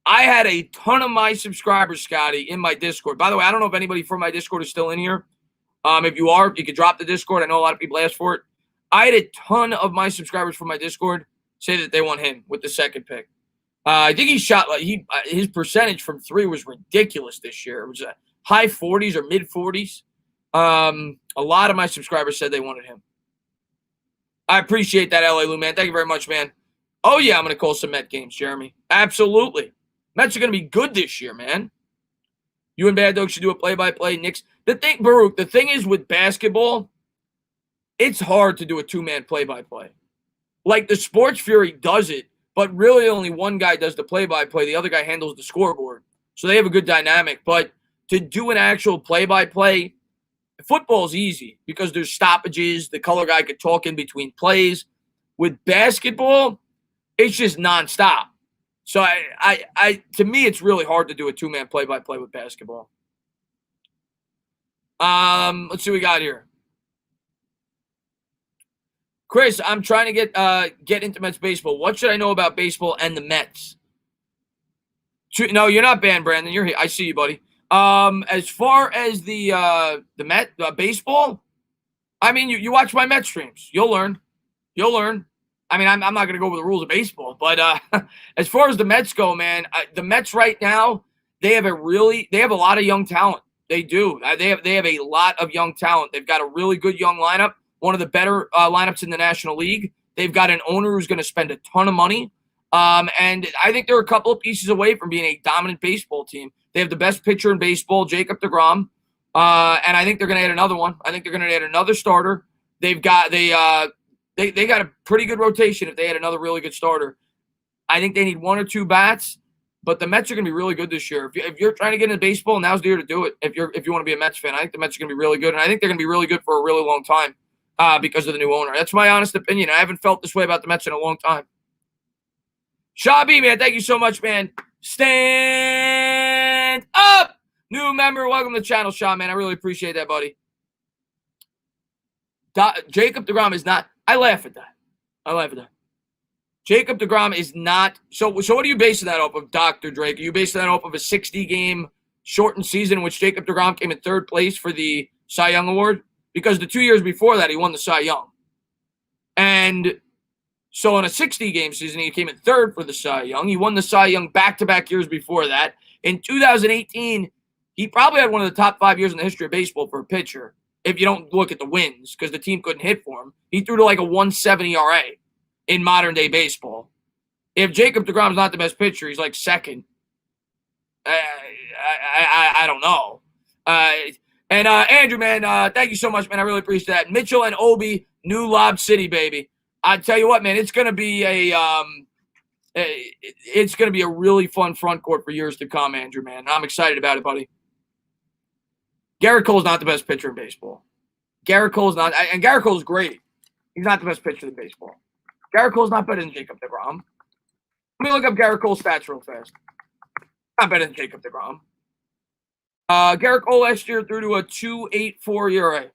I had a ton of my subscribers, Scotty, in my Discord. By the way, I don't know if anybody from my Discord is still in here. If you are, you could drop the Discord. I know a lot of people asked for it. I had a ton of my subscribers from my Discord say that they want him with the second pick. I think he shot his percentage from three was ridiculous this year. It was high 40s or mid 40s. A lot of my subscribers said they wanted him. I appreciate that, LA Lou, man. Thank you very much, man. Oh, yeah, I'm going to call some Met games, Jeremy. Absolutely. Mets are going to be good this year, man. You and Bad Dog should do a play-by-play. Knicks. Baruch, the thing is with basketball, it's hard to do a two-man play-by-play. Like the Sports Fury does it, but really only one guy does the play-by-play. The other guy handles the scoreboard. So they have a good dynamic. But to do an actual play-by-play, football's easy because there's stoppages. The color guy could talk in between plays. With basketball, it's just nonstop. So to me, it's really hard to do a two-man play-by-play with basketball. Let's see what we got here. Chris, I'm trying to get into Mets baseball. What should I know about baseball and the Mets? No, you're not banned, Brandon. You're here. I see you, buddy. As far as the Met baseball, I mean, you watch my Met streams. You'll learn. I mean, I'm not going to go over the rules of baseball, but as far as the Mets go, man, the Mets right now, they have a lot of young talent. They do. They have a lot of young talent. They've got a really good young lineup, one of the better lineups in the National League. They've got an owner who's going to spend a ton of money. And I think they're a couple of pieces away from being a dominant baseball team. They have the best pitcher in baseball, Jacob deGrom. And I think they're going to add another one. I think they're going to add another starter. They got a pretty good rotation if they had another really good starter. I think they need one or two bats, but the Mets are going to be really good this year. If you're trying to get into baseball, now's the year to do it. If you want to be a Mets fan, I think the Mets are going to be really good, and I think they're going to be really good for a really long time because of the new owner. That's my honest opinion. I haven't felt this way about the Mets in a long time. Shabi, man, thank you so much, man. Stand up! New member, welcome to the channel, Shaw, man. I really appreciate that, buddy. Jacob deGrom is not. I laugh at that. Jacob deGrom is not. So what are you basing that off of, Dr. Drake? Are you basing that off of a 60-game shortened season in which Jacob deGrom came in third place for the Cy Young Award? Because the 2 years before that, he won the Cy Young. And so in a 60-game season, he came in third for the Cy Young. He won the Cy Young back-to-back years before that. In 2018, he probably had one of the top 5 years in the history of baseball for a pitcher, if you don't look at the wins, because the team couldn't hit for him. He threw to like a 1.70 ERA in modern-day baseball. If Jacob deGrom's not the best pitcher, he's like second. I don't know. And Andrew, man, thank you so much, man. I really appreciate that. Mitchell and Obi, new Lob City, baby. I tell you what, man, it's gonna be a really fun front court for years to come, Andrew, man. I'm excited about it, buddy. Garrett Cole's not the best pitcher in baseball. Garrett Cole's not, and Garrett Cole's great. He's not the best pitcher in baseball. Garrett Cole's not better than Jacob deGrom. Let me look up Garrett Cole's stats real fast. Not better than Jacob deGrom. Garrett Cole last year threw to a 2.84 ERA.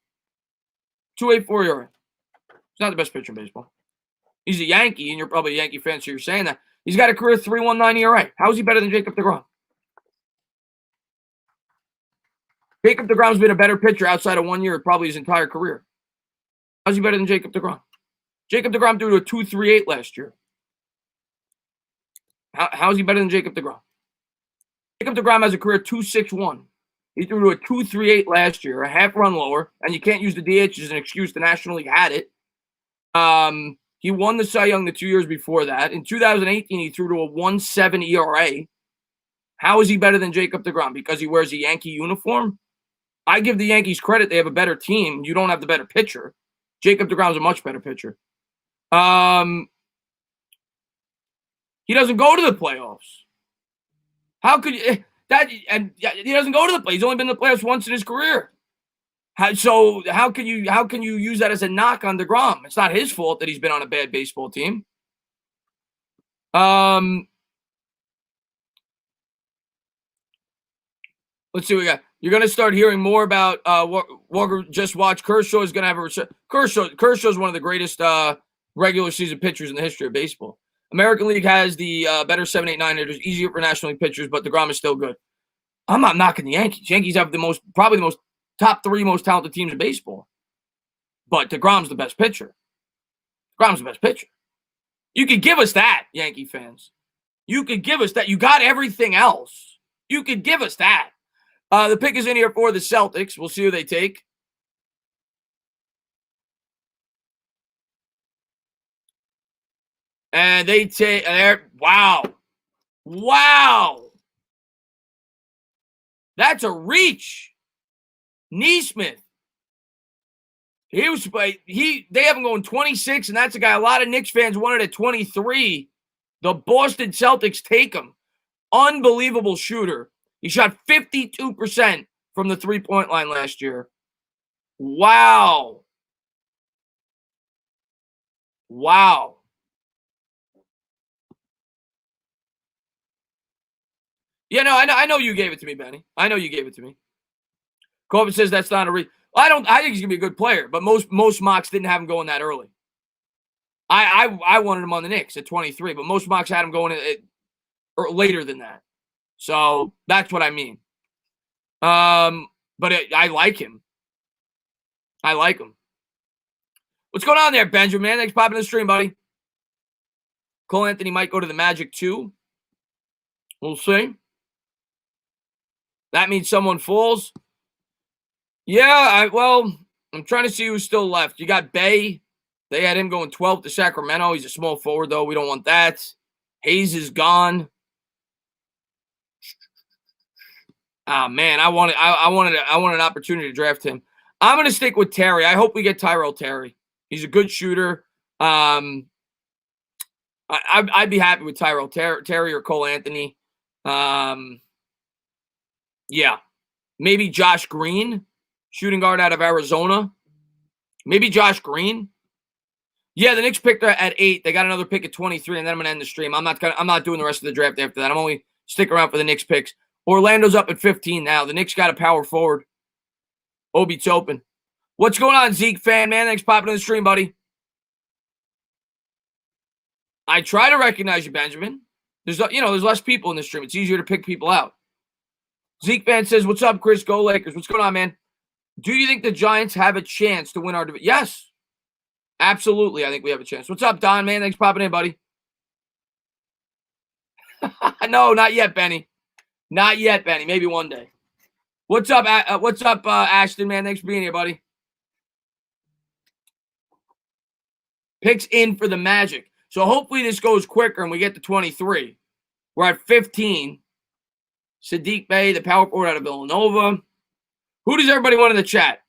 2.84 ERA. He's not the best pitcher in baseball. He's a Yankee, and you're probably a Yankee fan, so you're saying that. He's got a career 3.19 ERA. How is he better than Jacob deGrom? Jacob deGrom's been a better pitcher outside of 1 year probably his entire career. How's he better than Jacob deGrom? Jacob deGrom threw to a 2.38 last year. How is he better than Jacob deGrom? Jacob deGrom has a career 2.61. He threw to a 2.38 last year, a half run lower, and you can't use the DH as an excuse. The National League had it. He won the Cy Young the 2 years before that. In 2018, he threw to a 1.7 ERA. How is he better than Jacob deGrom? Because he wears a Yankee uniform? I give the Yankees credit. They have a better team. You don't have the better pitcher. Jacob deGrom's a much better pitcher. He doesn't go to the playoffs. How could you he doesn't go to the playoffs? He's only been in the playoffs once in his career. So how can you use that as a knock on deGrom? It's not his fault that he's been on a bad baseball team. Let's see what we got. You're going to start hearing more about Walker, just watch. Kershaw is going to have a Kershaw is one of the greatest regular season pitchers in the history of baseball. American League has the better 7, 8, 9 hitters, easier for National League pitchers, but DeGrom is still good. I'm not knocking the Yankees. Yankees have probably the most top 3 most talented teams in baseball. But DeGrom's the best pitcher. DeGrom's the best pitcher. You could give us that, Yankee fans. You could give us that. You got everything else. You could give us that. The pick is in here for the Celtics. We'll see who they take. And they take wow. Wow. That's a reach. Neesmith. They have him going 26, and that's a guy a lot of Knicks fans wanted at 23. The Boston Celtics take him. Unbelievable shooter. He shot 52% from the three-point line last year. Wow. Wow. Yeah, no, I know you gave it to me, Benny. I know you gave it to me. Corbin says that's not a reach. I think he's gonna be a good player, but most mocks didn't have him going that early. I wanted him on the Knicks at 23, but most mocks had him going later than that. So that's what I mean. But I like him. I like him. What's going on there, Benjamin? Man, thanks for popping in the stream, buddy. Cole Anthony might go to the Magic too. We'll see. That means someone falls. Yeah, I'm trying to see who's still left. You got Bay. They had him going 12 to Sacramento. He's a small forward, though. We don't want that. Hayes is gone. Ah, man, I wanted an opportunity to draft him. I'm going to stick with Terry. I hope we get Tyrell Terry. He's a good shooter. I'd be happy with Tyrell Terry or Cole Anthony. Yeah. Maybe Josh Green, shooting guard out of Arizona. Maybe Josh Green. Yeah, the Knicks picked at 8. They got another pick at 23, and then I'm gonna end the stream. I'm not doing the rest of the draft after that. I'm only sticking around for the Knicks picks. Orlando's up at 15 now. The Knicks got a power forward. Obi Toppin. What's going on, Zeke fan, man? Thanks for popping in the stream, buddy. I try to recognize you, Benjamin. There's less people in the stream. It's easier to pick people out. Zeke fan says, "What's up, Chris? Go Lakers." What's going on, man? Do you think the Giants have a chance to win our division? Yes. Absolutely, I think we have a chance. What's up, Don, man? Thanks for popping in, buddy. No, not yet, Benny. Not yet, Benny. Maybe one day. What's up, Ashton, man? Thanks for being here, buddy. Picks in for the Magic. So hopefully this goes quicker and we get to 23. We're at 15. Sadiq Bey, the power forward out of Villanova. Who does everybody want in the chat?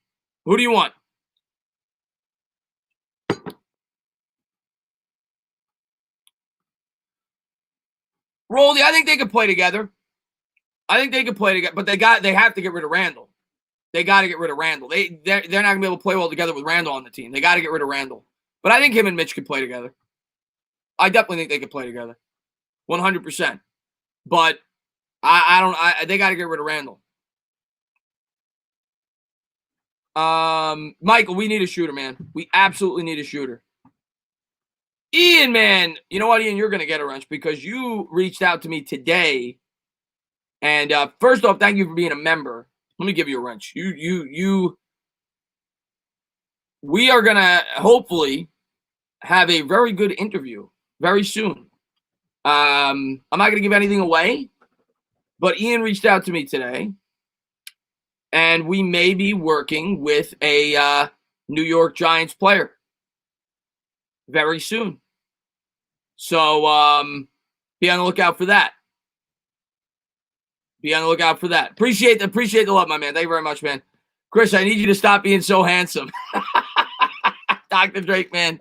Who do you want? Roldy, I think they could play together. But they have to get rid of Randall. They got to get rid of Randall. They're not going to be able to play well together with Randall on the team. They got to get rid of Randall. But I think him and Mitch could play together. I definitely think they could play together. 100%. But they got to get rid of Randall. Michael, we need a shooter, man. We absolutely need a shooter. Ian, man, you know what, Ian? You're going to get a wrench because you reached out to me today. And first off, thank you for being a member. Let me give you a wrench. We are going to hopefully have a very good interview very soon. I'm not going to give anything away, but Ian reached out to me today. And we may be working with a New York Giants player very soon. So be on the lookout for that. Be on the lookout for that. Appreciate the love, my man. Thank you very much, man. Chris, I need you to stop being so handsome. Dr. Drake, man.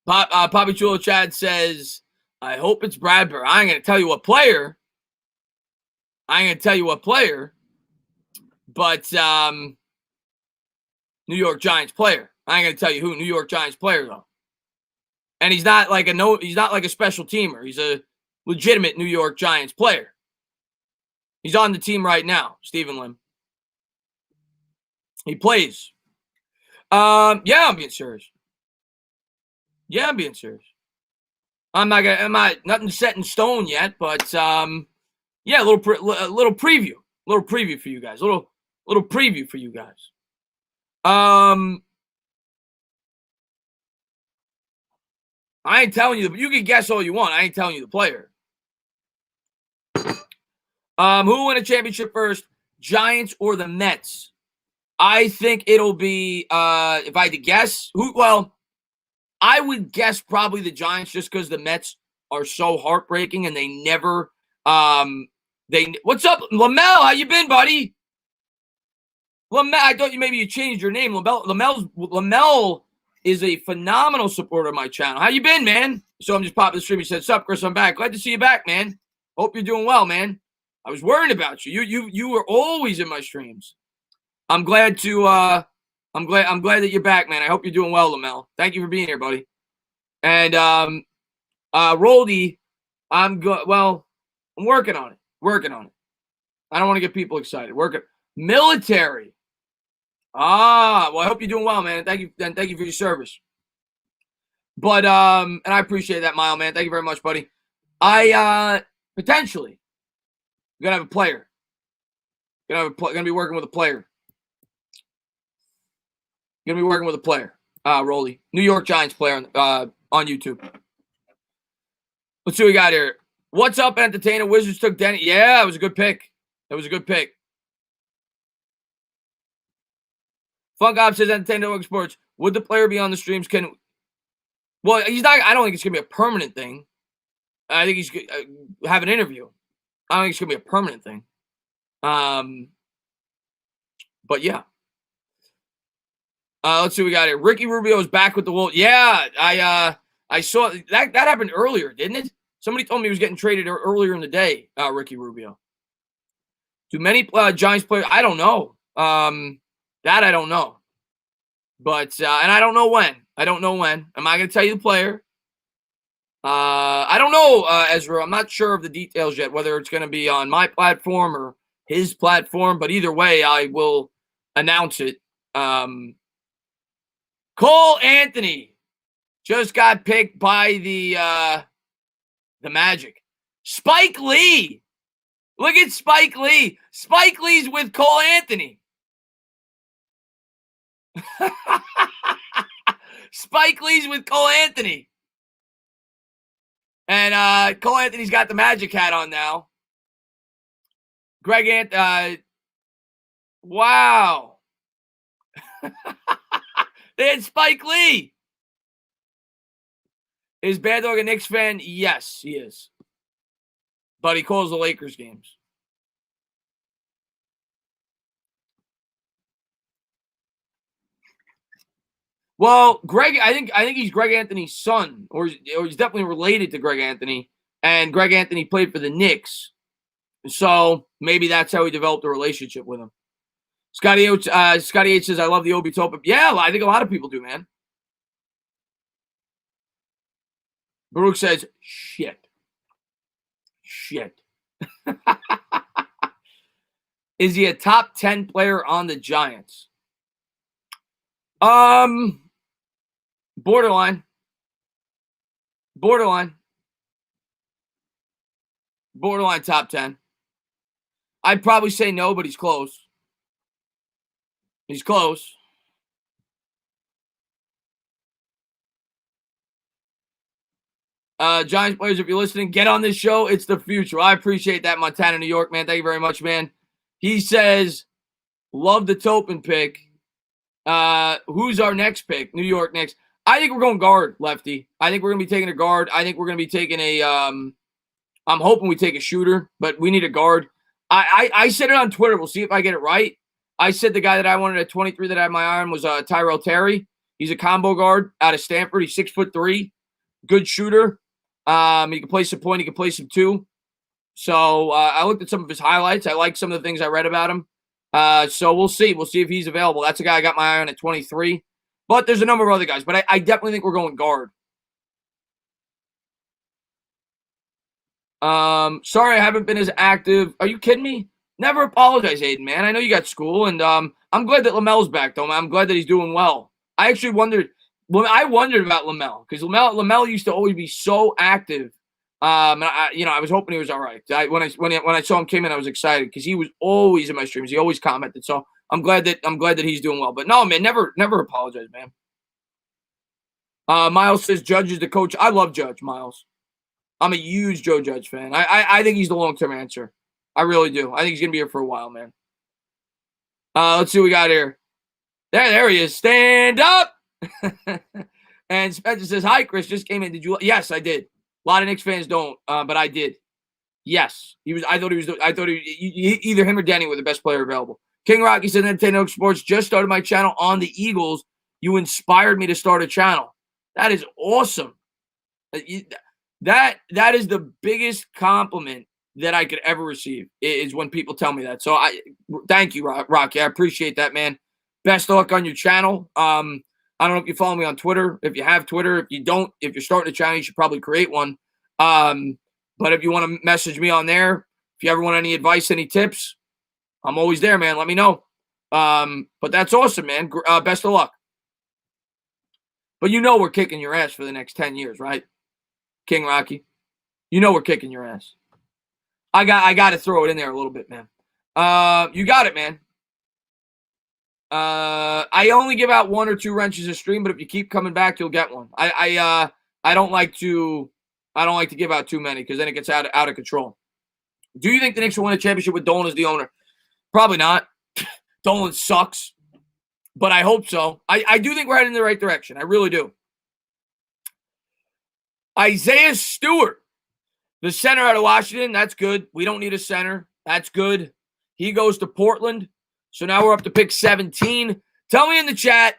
Poppy Chulo Chad says, I hope it's Bradbury. I ain't going to tell you what player. But New York Giants player. I ain't going to tell you who. New York Giants player, though. And he's not like a special teamer. He's a legitimate New York Giants player. He's on the team right now, Stephen Lim. He plays. Yeah, I'm being serious. Yeah, I'm being serious. I'm not nothing set in stone yet, but yeah, a little preview. A little preview for you guys. A little preview for you guys. I ain't telling you. You can guess all you want. I ain't telling you the player. Who will win a championship first, Giants or the Mets? I think it'll be, if I had to guess, I would guess probably the Giants just because the Mets are so heartbreaking and they never, what's up, Lamel? How you been, buddy? Lamel, I thought you changed your name. Lamel is a phenomenal supporter of my channel. How you been, man? So I'm just popping the stream. He said, "Sup, Chris? I'm back. Glad to see you back, man. Hope you're doing well, man. I was worried about you. You were always in my streams. I'm glad that you're back, man. I hope you're doing well, Lamel. Thank you for being here, buddy. And Roldy, I'm working on it. I don't want to get people excited. Military. Well, I hope you're doing well, man. Thank you for your service. But and I appreciate that, Mile, man. Thank you very much, buddy. I potentially gonna have a player. Gonna be working with a player. Rolly. New York Giants player on YouTube. Let's see what we got here. What's up, Entertainer? Wizards took Denny. Yeah, it was a good pick. Funk Op says Entertainer Sports. Would the player be on the streams? Well, he's not. I don't think it's gonna be a permanent thing. I think he's have an interview. I don't think it's gonna be a permanent thing. But yeah. Let's see what we got here. Ricky Rubio is back with the Wolves. Yeah, I saw that happened earlier, didn't it? Somebody told me he was getting traded earlier in the day, Ricky Rubio. Do many Giants players? I don't know. That I don't know. But and I don't know when. I'm not going to tell you the player. I don't know, Ezra. I'm not sure of the details yet, whether it's going to be on my platform or his platform. But either way, I will announce it. Cole Anthony just got picked by the Magic. Spike Lee. Look at Spike Lee. Spike Lee's with Cole Anthony. Spike Lee's with Cole Anthony. And Cole Anthony's got the Magic hat on now. Wow. They had Spike Lee. Is Bad Dog a Knicks fan? Yes, he is. But he calls the Lakers games. Well, Greg, I think he's Greg Anthony's son, or he's definitely related to Greg Anthony. And Greg Anthony played for the Knicks. So maybe that's how he developed a relationship with him. Scotty H says, I love the Obi Toppin. Yeah, I think a lot of people do, man. Baruch says, shit. Is he a top 10 player on the Giants? Borderline top 10. I'd probably say no, but he's close. Giants players, if you're listening, get on this show. It's the future. I appreciate that, Montana, New York, man. Thank you very much, man. He says, love the Toppin pick. Who's our next pick? New York Knicks. I think we're going guard, Lefty. I think we're going to be taking a guard. I think we're going to be taking a I'm hoping we take a shooter, but we need a guard. I said it on Twitter. We'll see if I get it right. I said the guy that I wanted at 23 that I had my eye on was Tyrell Terry. He's a combo guard out of Stanford. He's 6'3", good shooter. He can play some point. He can play some two. So I looked at some of his highlights. I like some of the things I read about him. So we'll see. We'll see if he's available. That's a guy I got my eye on at 23. But there's a number of other guys. But I definitely think we're going guard. Sorry I haven't been as active. Are you kidding me? Never apologize, Aiden, man. I know you got school, and I'm glad that Lamelo's back, though. I'm glad that he's doing well. I actually wondered about Lamelo because Lamelo used to always be so active. And I was hoping he was all right. When I saw him came in, I was excited because he was always in my streams. He always commented. So I'm glad that he's doing well. But no, man, never apologize, man. Miles says Judge is the coach. I love Judge, Miles. I'm a huge Joe Judge fan. I think he's the long-term answer. I really do. I think he's going to be here for a while, man. Let's see what we got here. There he is. Stand up. And Spencer says, hi, Chris. Just came in. Did you? Yes, I did. A lot of Knicks fans don't, but I did. Yes. I thought either him or Danny were the best player available. King Rocky said, Nintendo Sports just started my channel on the Eagles. You inspired me to start a channel. That is awesome. That is the biggest compliment that I could ever receive is when people tell me that. So thank you, Rocky. I appreciate that, man. Best of luck on your channel. I don't know if you follow me on Twitter. If you have Twitter, if you don't, if you're starting a channel, you should probably create one. But if you want to message me on there, if you ever want any advice, any tips, I'm always there, man. Let me know. But that's awesome, man. Best of luck. But you know we're kicking your ass for the next 10 years, right? King Rocky. You know we're kicking your ass. I got to throw it in there a little bit, man. You got it, man. I only give out 1 or 2 wrenches a stream, but if you keep coming back, you'll get one. I don't like to give out too many because then it gets out of control. Do you think the Knicks will win a championship with Dolan as the owner? Probably not. Dolan sucks, but I hope so. I do think we're heading in the right direction. I really do. Isaiah Stewart, the center out of Washington. That's good. We don't need a center. That's good. He goes to Portland. So now we're up to pick 17. Tell me in the chat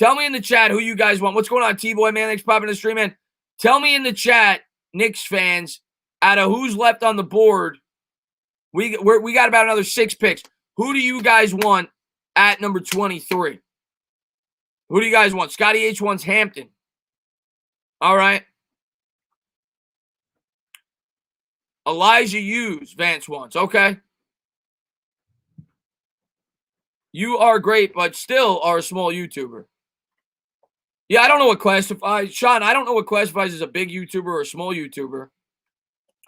who you guys want. What's going on, T-Boy, man? Thanks for popping in the stream, man. Tell me in the chat, Knicks fans, out of who's left on the board. We got about another 6 picks. Who do you guys want at number 23? Who do you guys want? Scotty H wants Hampton. All right. Elijah Hughes, Vance wants. Okay. You are great, but still are a small YouTuber. Yeah, I don't know what classifies. Sean, I don't know what classifies as a big YouTuber or a small YouTuber.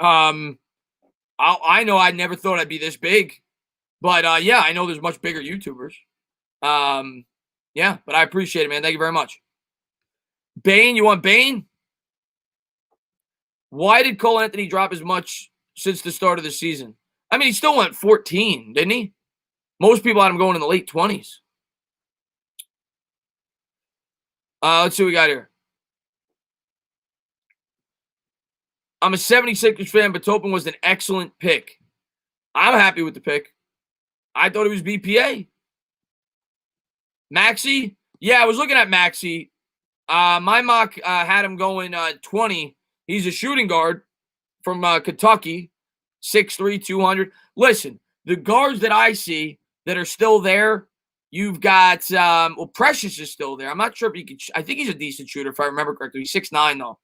I know I never thought I'd be this big. But, yeah, I know there's much bigger YouTubers. Yeah, but I appreciate it, man. Thank you very much. Bane, you want Bane? Why did Cole Anthony drop as much since the start of the season? I mean, he still went 14, didn't he? Most people had him going in the late 20s. Let's see what we got here. I'm a 76ers fan, but Toppin was an excellent pick. I'm happy with the pick. I thought it was BPA. Maxey? Yeah, I was looking at Maxey. My mock had him going 20. He's a shooting guard from Kentucky, 6'3", 200. Listen, the guards that I see that are still there, you've got, Precious is still there. I'm not sure if he could, I think he's a decent shooter if I remember correctly. He's 6'9", though.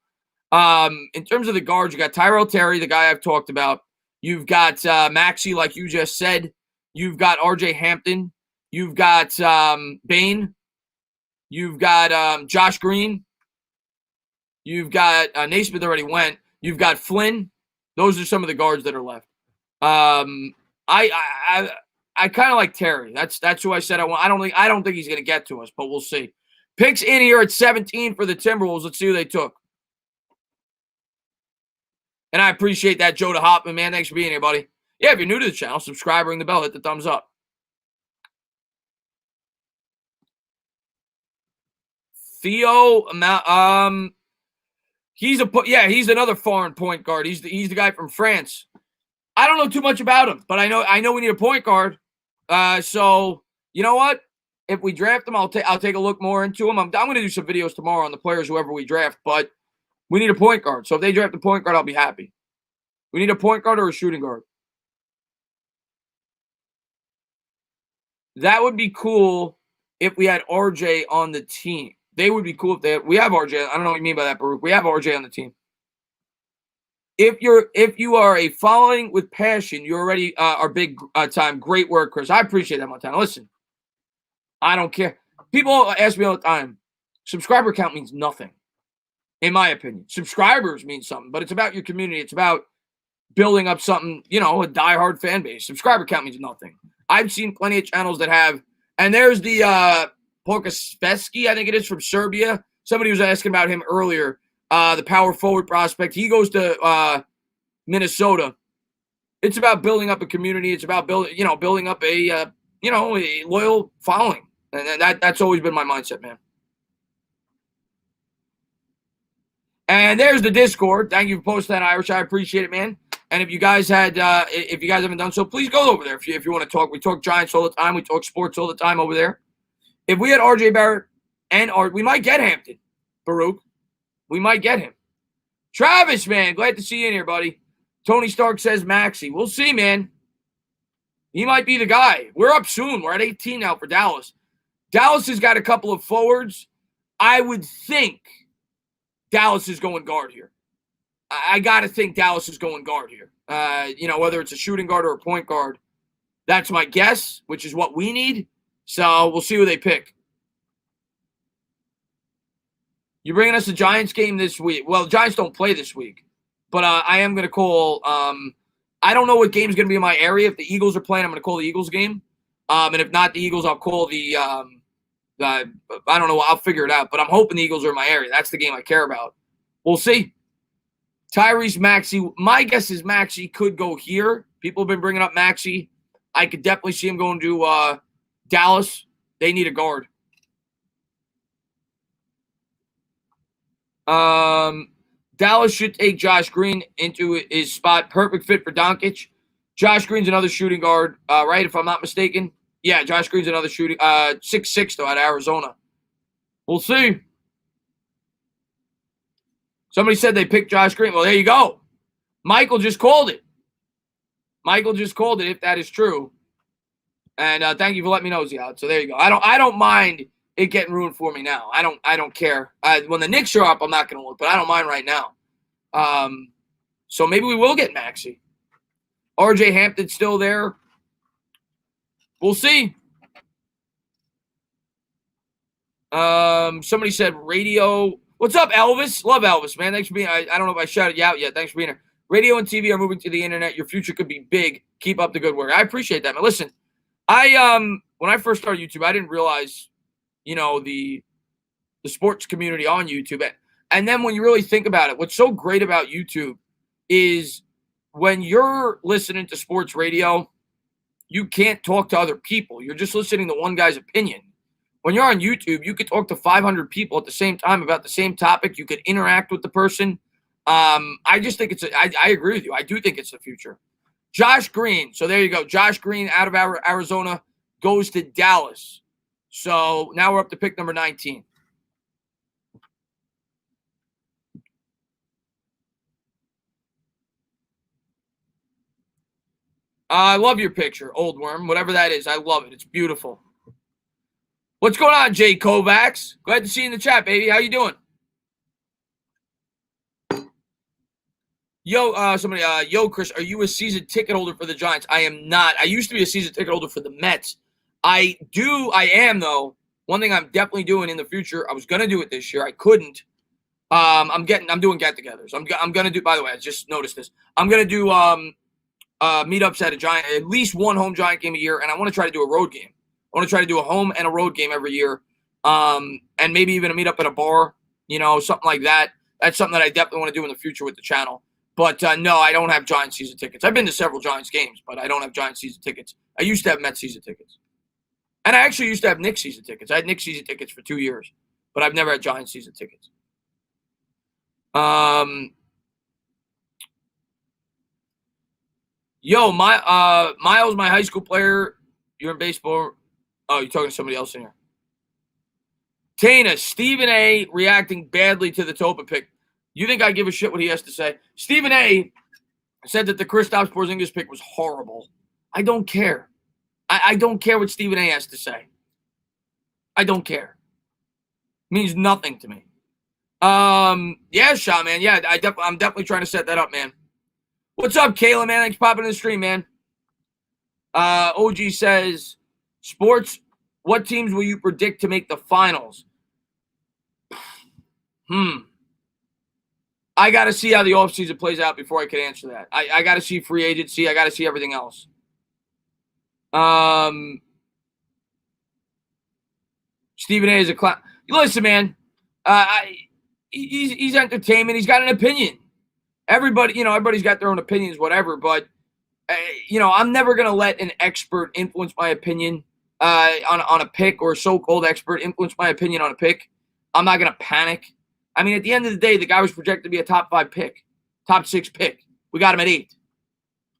In terms of the guards, you got Tyrell Terry, the guy I've talked about. You've got Maxey, like you just said. You've got RJ Hampton. You've got Bane. You've got Josh Green. You've got Naismith already went. You've got Flynn. Those are some of the guards that are left. I kind of like Terry. That's who I said I want. I don't think he's going to get to us, but we'll see. Picks in here at 17 for the Timberwolves. Let's see who they took. And I appreciate that, Joe DeHopman, man. Thanks for being here, buddy. Yeah, if you're new to the channel, subscribe, ring the bell, hit the thumbs up. Theo, he's another foreign point guard. He's the guy from France. I don't know too much about him, but I know we need a point guard. So you know what? If we draft him, I'll take a look more into him. I'm going to do some videos tomorrow on the players, whoever we draft, but we need a point guard. So if they draft a point guard, I'll be happy. We need a point guard or a shooting guard. That would be cool if we had RJ on the team. They would be cool if we have RJ. I don't know what you mean by that, Baruch. We have RJ on the team. if you are a following with passion, you already are big time. Great work, Chris. I appreciate that, Montana. Listen, I don't care. People ask me all the time, subscriber count means nothing, in my opinion. Subscribers mean something, but it's about your community. It's about building up something, a diehard fan base. Subscriber count means nothing. I've seen plenty of channels that have, and there's the Porkaspeski, I think it is, from Serbia. Somebody was asking about him earlier, the power forward prospect. He goes to Minnesota. It's about building up a community. It's about building up a loyal following. And that's always been my mindset, man. And there's the Discord. Thank you for posting that, Irish. I appreciate it, man. And if you guys haven't done so, please go over there if you want to talk. We talk Giants all the time. We talk sports all the time over there. If we had RJ Barrett we might get Hampton, Baruch. We might get him. Travis, man, glad to see you in here, buddy. Tony Stark says Maxey. We'll see, man. He might be the guy. We're up soon. We're at 18 now for Dallas. Dallas has got a couple of forwards. I would think Dallas is going guard here. I got to think Dallas is going guard here. Whether it's a shooting guard or a point guard. That's my guess, which is what we need. So we'll see who they pick. You're bringing us a Giants game this week. Well, the Giants don't play this week. But I am going to call I don't know what game's going to be in my area. If the Eagles are playing, I'm going to call the Eagles game. And if not the Eagles, I'll call the I don't know. I'll figure it out. But I'm hoping the Eagles are in my area. That's the game I care about. We'll see. Tyrese Maxey. My guess is Maxey could go here. People have been bringing up Maxey. I could definitely see him going to Dallas. They need a guard. Dallas should take Josh Green into his spot. Perfect fit for Doncic. Josh Green's another shooting guard, right? If I'm not mistaken. Yeah, Josh Green's another shooting. 6'6", though, out of Arizona. We'll see. Somebody said they picked Josh Green. Well, there you go. Michael just called it. If that is true. And thank you for letting me know, Ziad. So there you go. I don't mind it getting ruined for me now. I don't care. When the Knicks are up, I'm not going to look, but I don't mind right now. So maybe we will get Maxey. RJ Hampton's still there. We'll see. Somebody said radio. What's up, Elvis? Love Elvis, man. Thanks for being. I don't know if I shouted you out yet. Thanks for being here. Radio and TV are moving to the internet. Your future could be big. Keep up the good work. I appreciate that, man. Listen, when I first started YouTube, I didn't realize, the sports community on YouTube. And then when you really think about it, what's so great about YouTube is when you're listening to sports radio, you can't talk to other people. You're just listening to one guy's opinion. When you're on YouTube, you could talk to 500 people at the same time about the same topic. You could interact with the person. I just think I agree with you. I do think it's the future. Josh Green. So there you go. Josh Green out of Arizona goes to Dallas. So now we're up to pick number 19. I love your picture, Old Worm. Whatever that is, I love it. It's beautiful. What's going on, Jay Kovacs? Glad to see you in the chat, baby. How you doing? Yo, Chris, are you a season ticket holder for the Giants? I am not. I used to be a season ticket holder for the Mets. I am, though. One thing I'm definitely doing in the future, I was going to do it this year. I couldn't. I'm doing get-togethers. I'm going to do, by the way, I just noticed this. I'm going to do meetups at least one home Giant game a year, and I want to try to do a road game. I want to try to do a home and a road game every year, and maybe even a meetup at a bar, something like that. That's something that I definitely want to do in the future with the channel. But no, I don't have Giants season tickets. I've been to several Giants games, but I don't have Giants season tickets. I used to have Mets season tickets. And I actually used to have Knicks season tickets. I had Knicks season tickets for 2 years, but I've never had Giants season tickets. Miles, my high school player. You're in baseball. Oh, you're talking to somebody else in here. Tana, Stephen A. reacting badly to the Toppin pick. You think I give a shit what he has to say? Stephen A. said that the Kristaps Porzingis pick was horrible. I don't care. I don't care what Stephen A. has to say. I don't care. It means nothing to me. Yeah, Shaw, man. Yeah, I'm definitely trying to set that up, man. What's up, Kayla, man? Thanks for popping in the stream, man. OG says, sports, what teams will you predict to make the finals? I got to see how the offseason plays out before I can answer that. I got to see free agency. I got to see everything else. Stephen A is a clown. Listen, man, he's entertainment. He's got an opinion. Everybody's got their own opinions, whatever. But I'm never gonna let an expert influence my opinion on a pick, or a so-called expert influence my opinion on a pick. I'm not gonna panic. I mean, at the end of the day, the guy was projected to be a top 5 pick, top 6 pick. We got him at 8.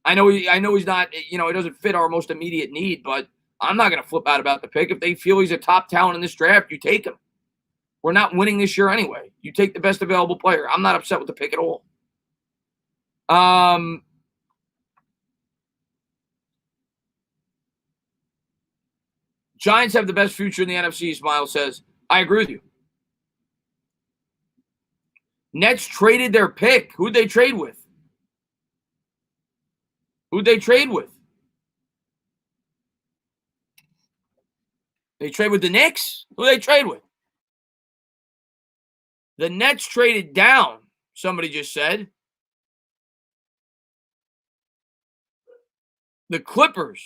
I know he's not. He doesn't fit our most immediate need, but I'm not going to flip out about the pick. If they feel he's a top talent in this draft, you take him. We're not winning this year anyway. You take the best available player. I'm not upset with the pick at all. Giants have the best future in the NFC, Smile says. I agree with you. Nets traded their pick. Who'd they trade with? They trade with the Knicks? Who they trade with? The Nets traded down, somebody just said. The Clippers.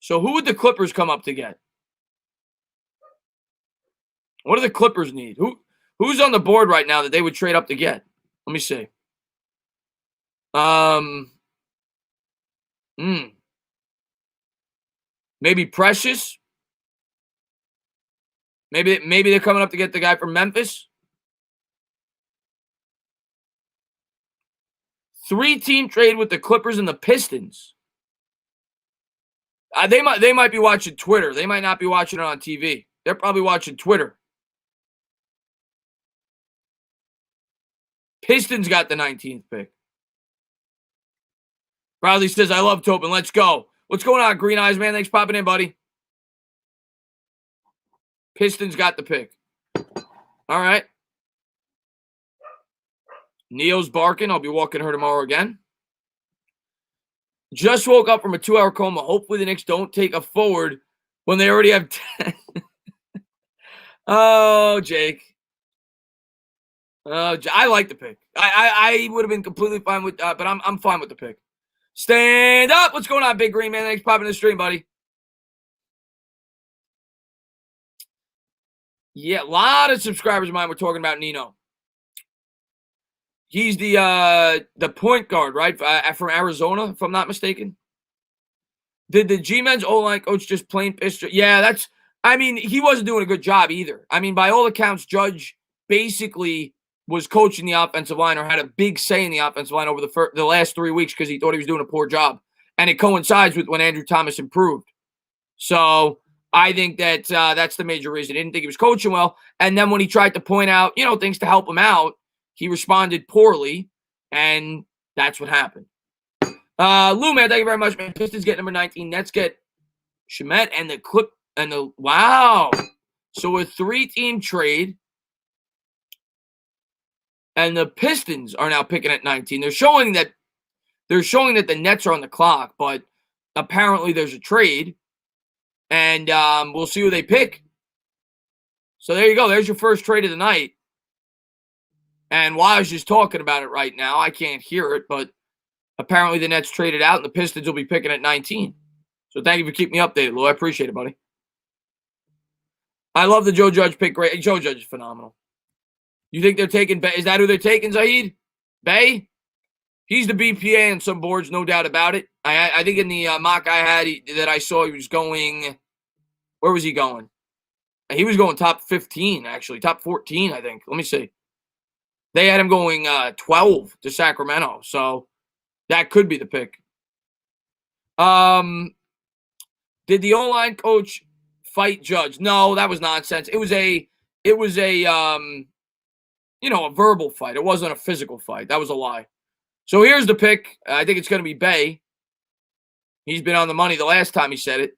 So who would the Clippers come up to get? What do the Clippers need? Who's on the board right now that they would trade up to get? Let me see. Maybe Precious. Maybe they're coming up to get the guy from Memphis. 3-team trade with the Clippers and the Pistons. They might be watching Twitter. They might not be watching it on TV. They're probably watching Twitter. Pistons got the 19th pick. Bradley says, I love Toppin. Let's go. What's going on, Green Eyes, man? Thanks for popping in, buddy. Pistons got the pick. All right. Neo's barking. I'll be walking her tomorrow again. Just woke up from a 2-hour coma. Hopefully the Knicks don't take a forward when they already have 10. Oh, Jake. I like the pick. I would have been completely fine with but I'm fine with the pick. Stand up. What's going on, Big Green Man? Thanks for popping in the stream, buddy. Yeah, a lot of subscribers of mine were talking about Nino. He's the point guard, right? From Arizona, if I'm not mistaken. Did the G-Men's O-line coach just plain piss? Yeah, he wasn't doing a good job either. I mean, by all accounts, Judge basically was coaching the offensive line, or had a big say in the offensive line over the last 3 weeks, because he thought he was doing a poor job. And it coincides with when Andrew Thomas improved. So I think that that's the major reason. He didn't think he was coaching well. And then when he tried to point out, things to help him out, he responded poorly, and that's what happened. Lou, man, thank you very much, man. Pistons get number 19. Nets get Shemet and the wow. So a 3-team trade, and the Pistons are now picking at 19. They're showing that the Nets are on the clock, but apparently there's a trade, and we'll see who they pick. So there you go. There's your first trade of the night. And Waj is talking about it right now. I can't hear it, but apparently the Nets traded out, and the Pistons will be picking at 19. So thank you for keeping me updated, Lou. I appreciate it, buddy. I love the Joe Judge pick. Great. Joe Judge is phenomenal. You think they're taking Bay? Is that who they're taking, Zahid? Bay? He's the BPA on some boards, no doubt about it. I think in the mock I had that I saw, he was going – where was he going? He was going top 15, actually. Top 14, I think. Let me see. They had him going 12 to Sacramento, so that could be the pick. Did the O-line coach fight Judge? No, that was nonsense. It was a verbal fight. It wasn't a physical fight. That was a lie. So here's the pick. I think it's going to be Bay. He's been on the money the last time he said it.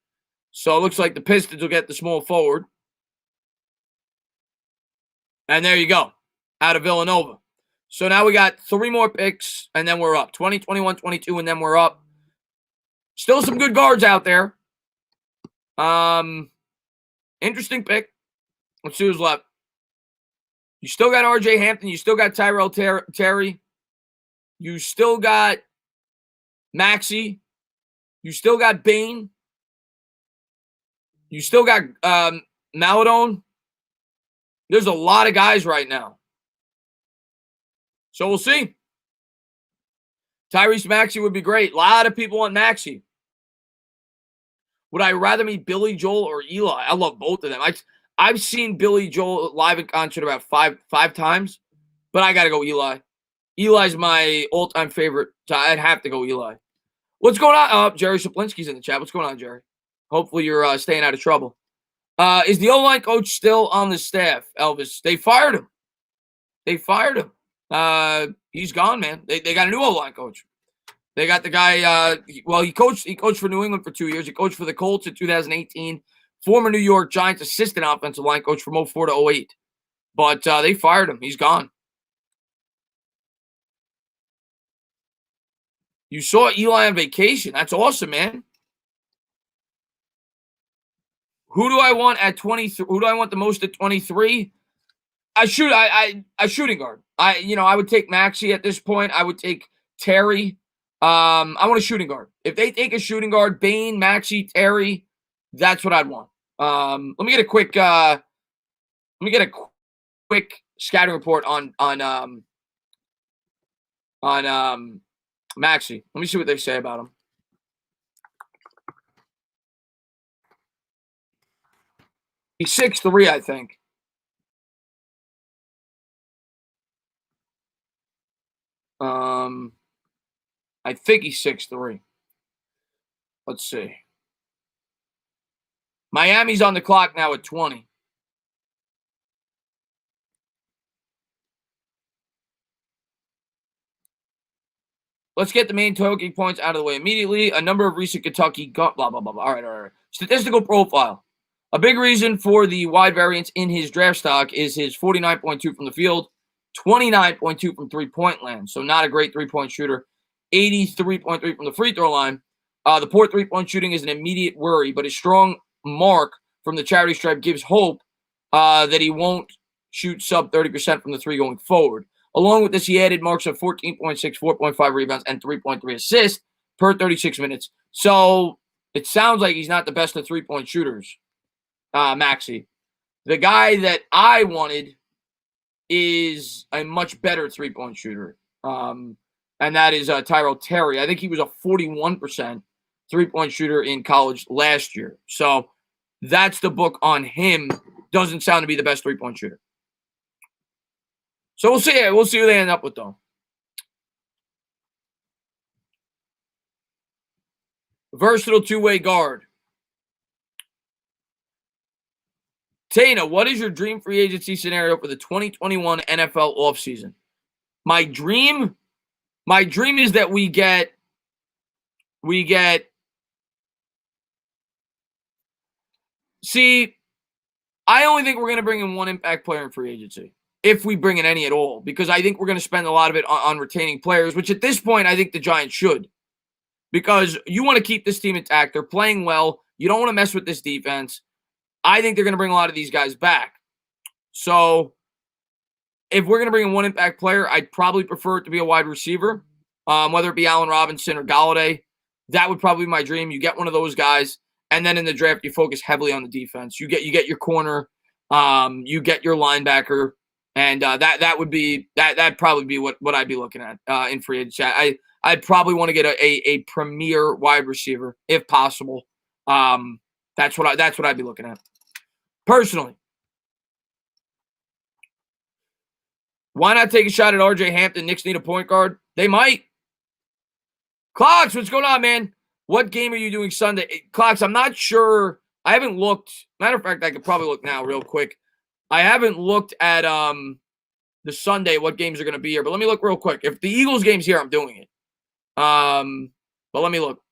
So it looks like the Pistons will get the small forward. And there you go. Out of Villanova. So now we got 3 more picks, and then we're up. 20, 21, 22, and then we're up. Still some good guards out there. Interesting pick. Let's see who's left. You still got R.J. Hampton. You still got Tyrell Terry. You still got Maxey. You still got Bane. You still got Maladone. There's a lot of guys right now. So we'll see. Tyrese Maxey would be great. A lot of people want Maxey. Would I rather meet Billy Joel or Eli? I love both of them. I've seen Billy Joel live in concert about five times, but I got to go Eli. Eli's my all-time favorite. So I'd have to go Eli. What's going on? Jerry Saplinski's in the chat. What's going on, Jerry? Hopefully you're staying out of trouble. Is the O-line coach still on the staff, Elvis? They fired him. He's gone, man. They got a new O-line coach. They got the guy, he coached for New England for 2 years. He coached for the Colts in 2018. Former New York Giants assistant offensive line coach from 04 to 08. But they fired him. He's gone. You saw Eli on vacation. That's awesome, man. Who do I want at 23? Who do I want the most at 23? A shooting guard. I would take Maxey at this point. I would take Terry. I want a shooting guard. If they take a shooting guard, Bane, Maxey, Terry, that's what I'd want. Let me get a quick scouting report on Maxey. Let me see what they say about him. He's 6'3", I think. I think he's 6'3". Let's see. Miami's on the clock now at 20. Let's get the main talking points out of the way immediately. A number of recent Kentucky blah, blah, blah, blah. All right. Statistical profile. A big reason for the wide variance in his draft stock is his 49.2 from the field, 29.2 from three-point land. So not a great three-point shooter. 83.3 from the free throw line. The poor three-point shooting is an immediate worry, but his strong mark from the charity stripe gives hope that he won't shoot sub 30% from the three going forward. Along with this, he added marks of 14.6, 4.5 rebounds, and 3.3 assists per 36 minutes. So it sounds like he's not the best of three-point shooters, Maxey. The guy that I wanted is a much better three-point shooter, and that is Tyrell Terry. I think he was a 41% three-point shooter in college last year. So that's the book on him. Doesn't sound to be the best three-point shooter. So we'll see. We'll see who they end up with, though. Versatile two-way guard. Tana, what is your dream free agency scenario for the 2021 NFL offseason? My dream is that we get see, I only think we're going to bring in one impact player in free agency, if we bring in any at all, because I think we're going to spend a lot of it on retaining players, which at this point I think the Giants should, because you want to keep this team intact. They're playing well. You don't want to mess with this defense. I think they're going to bring a lot of these guys back. So if we're going to bring in one impact player, I'd probably prefer it to be a wide receiver, whether it be Allen Robinson or Galladay. That would probably be my dream. You get one of those guys, and then in the draft, you focus heavily on the defense. You get your corner, you get your linebacker, and that'd probably be what I'd be looking at in free agency. I'd probably want to get a premier wide receiver if possible. That's what I'd be looking at personally. Why not take a shot at R.J. Hampton? Knicks need a point guard. They might. Clocks, what's going on, man? What game are you doing Sunday? Clocks, I'm not sure. I haven't looked. Matter of fact, I could probably look now real quick. I haven't looked at the Sunday, what games are going to be here. But let me look real quick. If the Eagles game's here, I'm doing it. But let me look.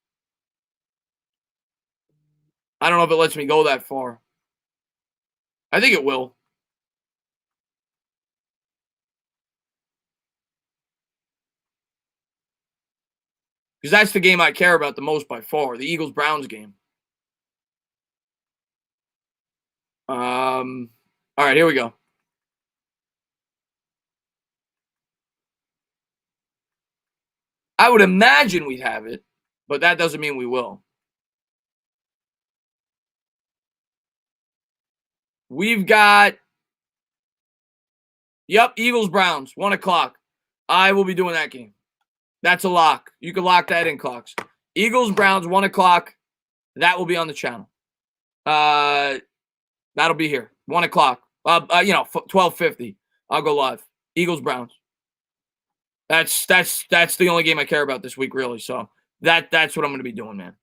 I don't know if it lets me go that far. I think it will. because that's the game I care about the most by far, the Eagles-Browns game. All right, here we go. I would imagine we'd have it, but that doesn't mean we will. We've got, yep, Eagles-Browns, 1 o'clock. I will be doing that game. That's a lock. You can lock that in, Clocks. Eagles-Browns, 1 o'clock. That will be on the channel. That'll be here, 1 o'clock. 12:50. I'll go live. Eagles-Browns. That's the only game I care about this week, really. So that's what I'm going to be doing, man.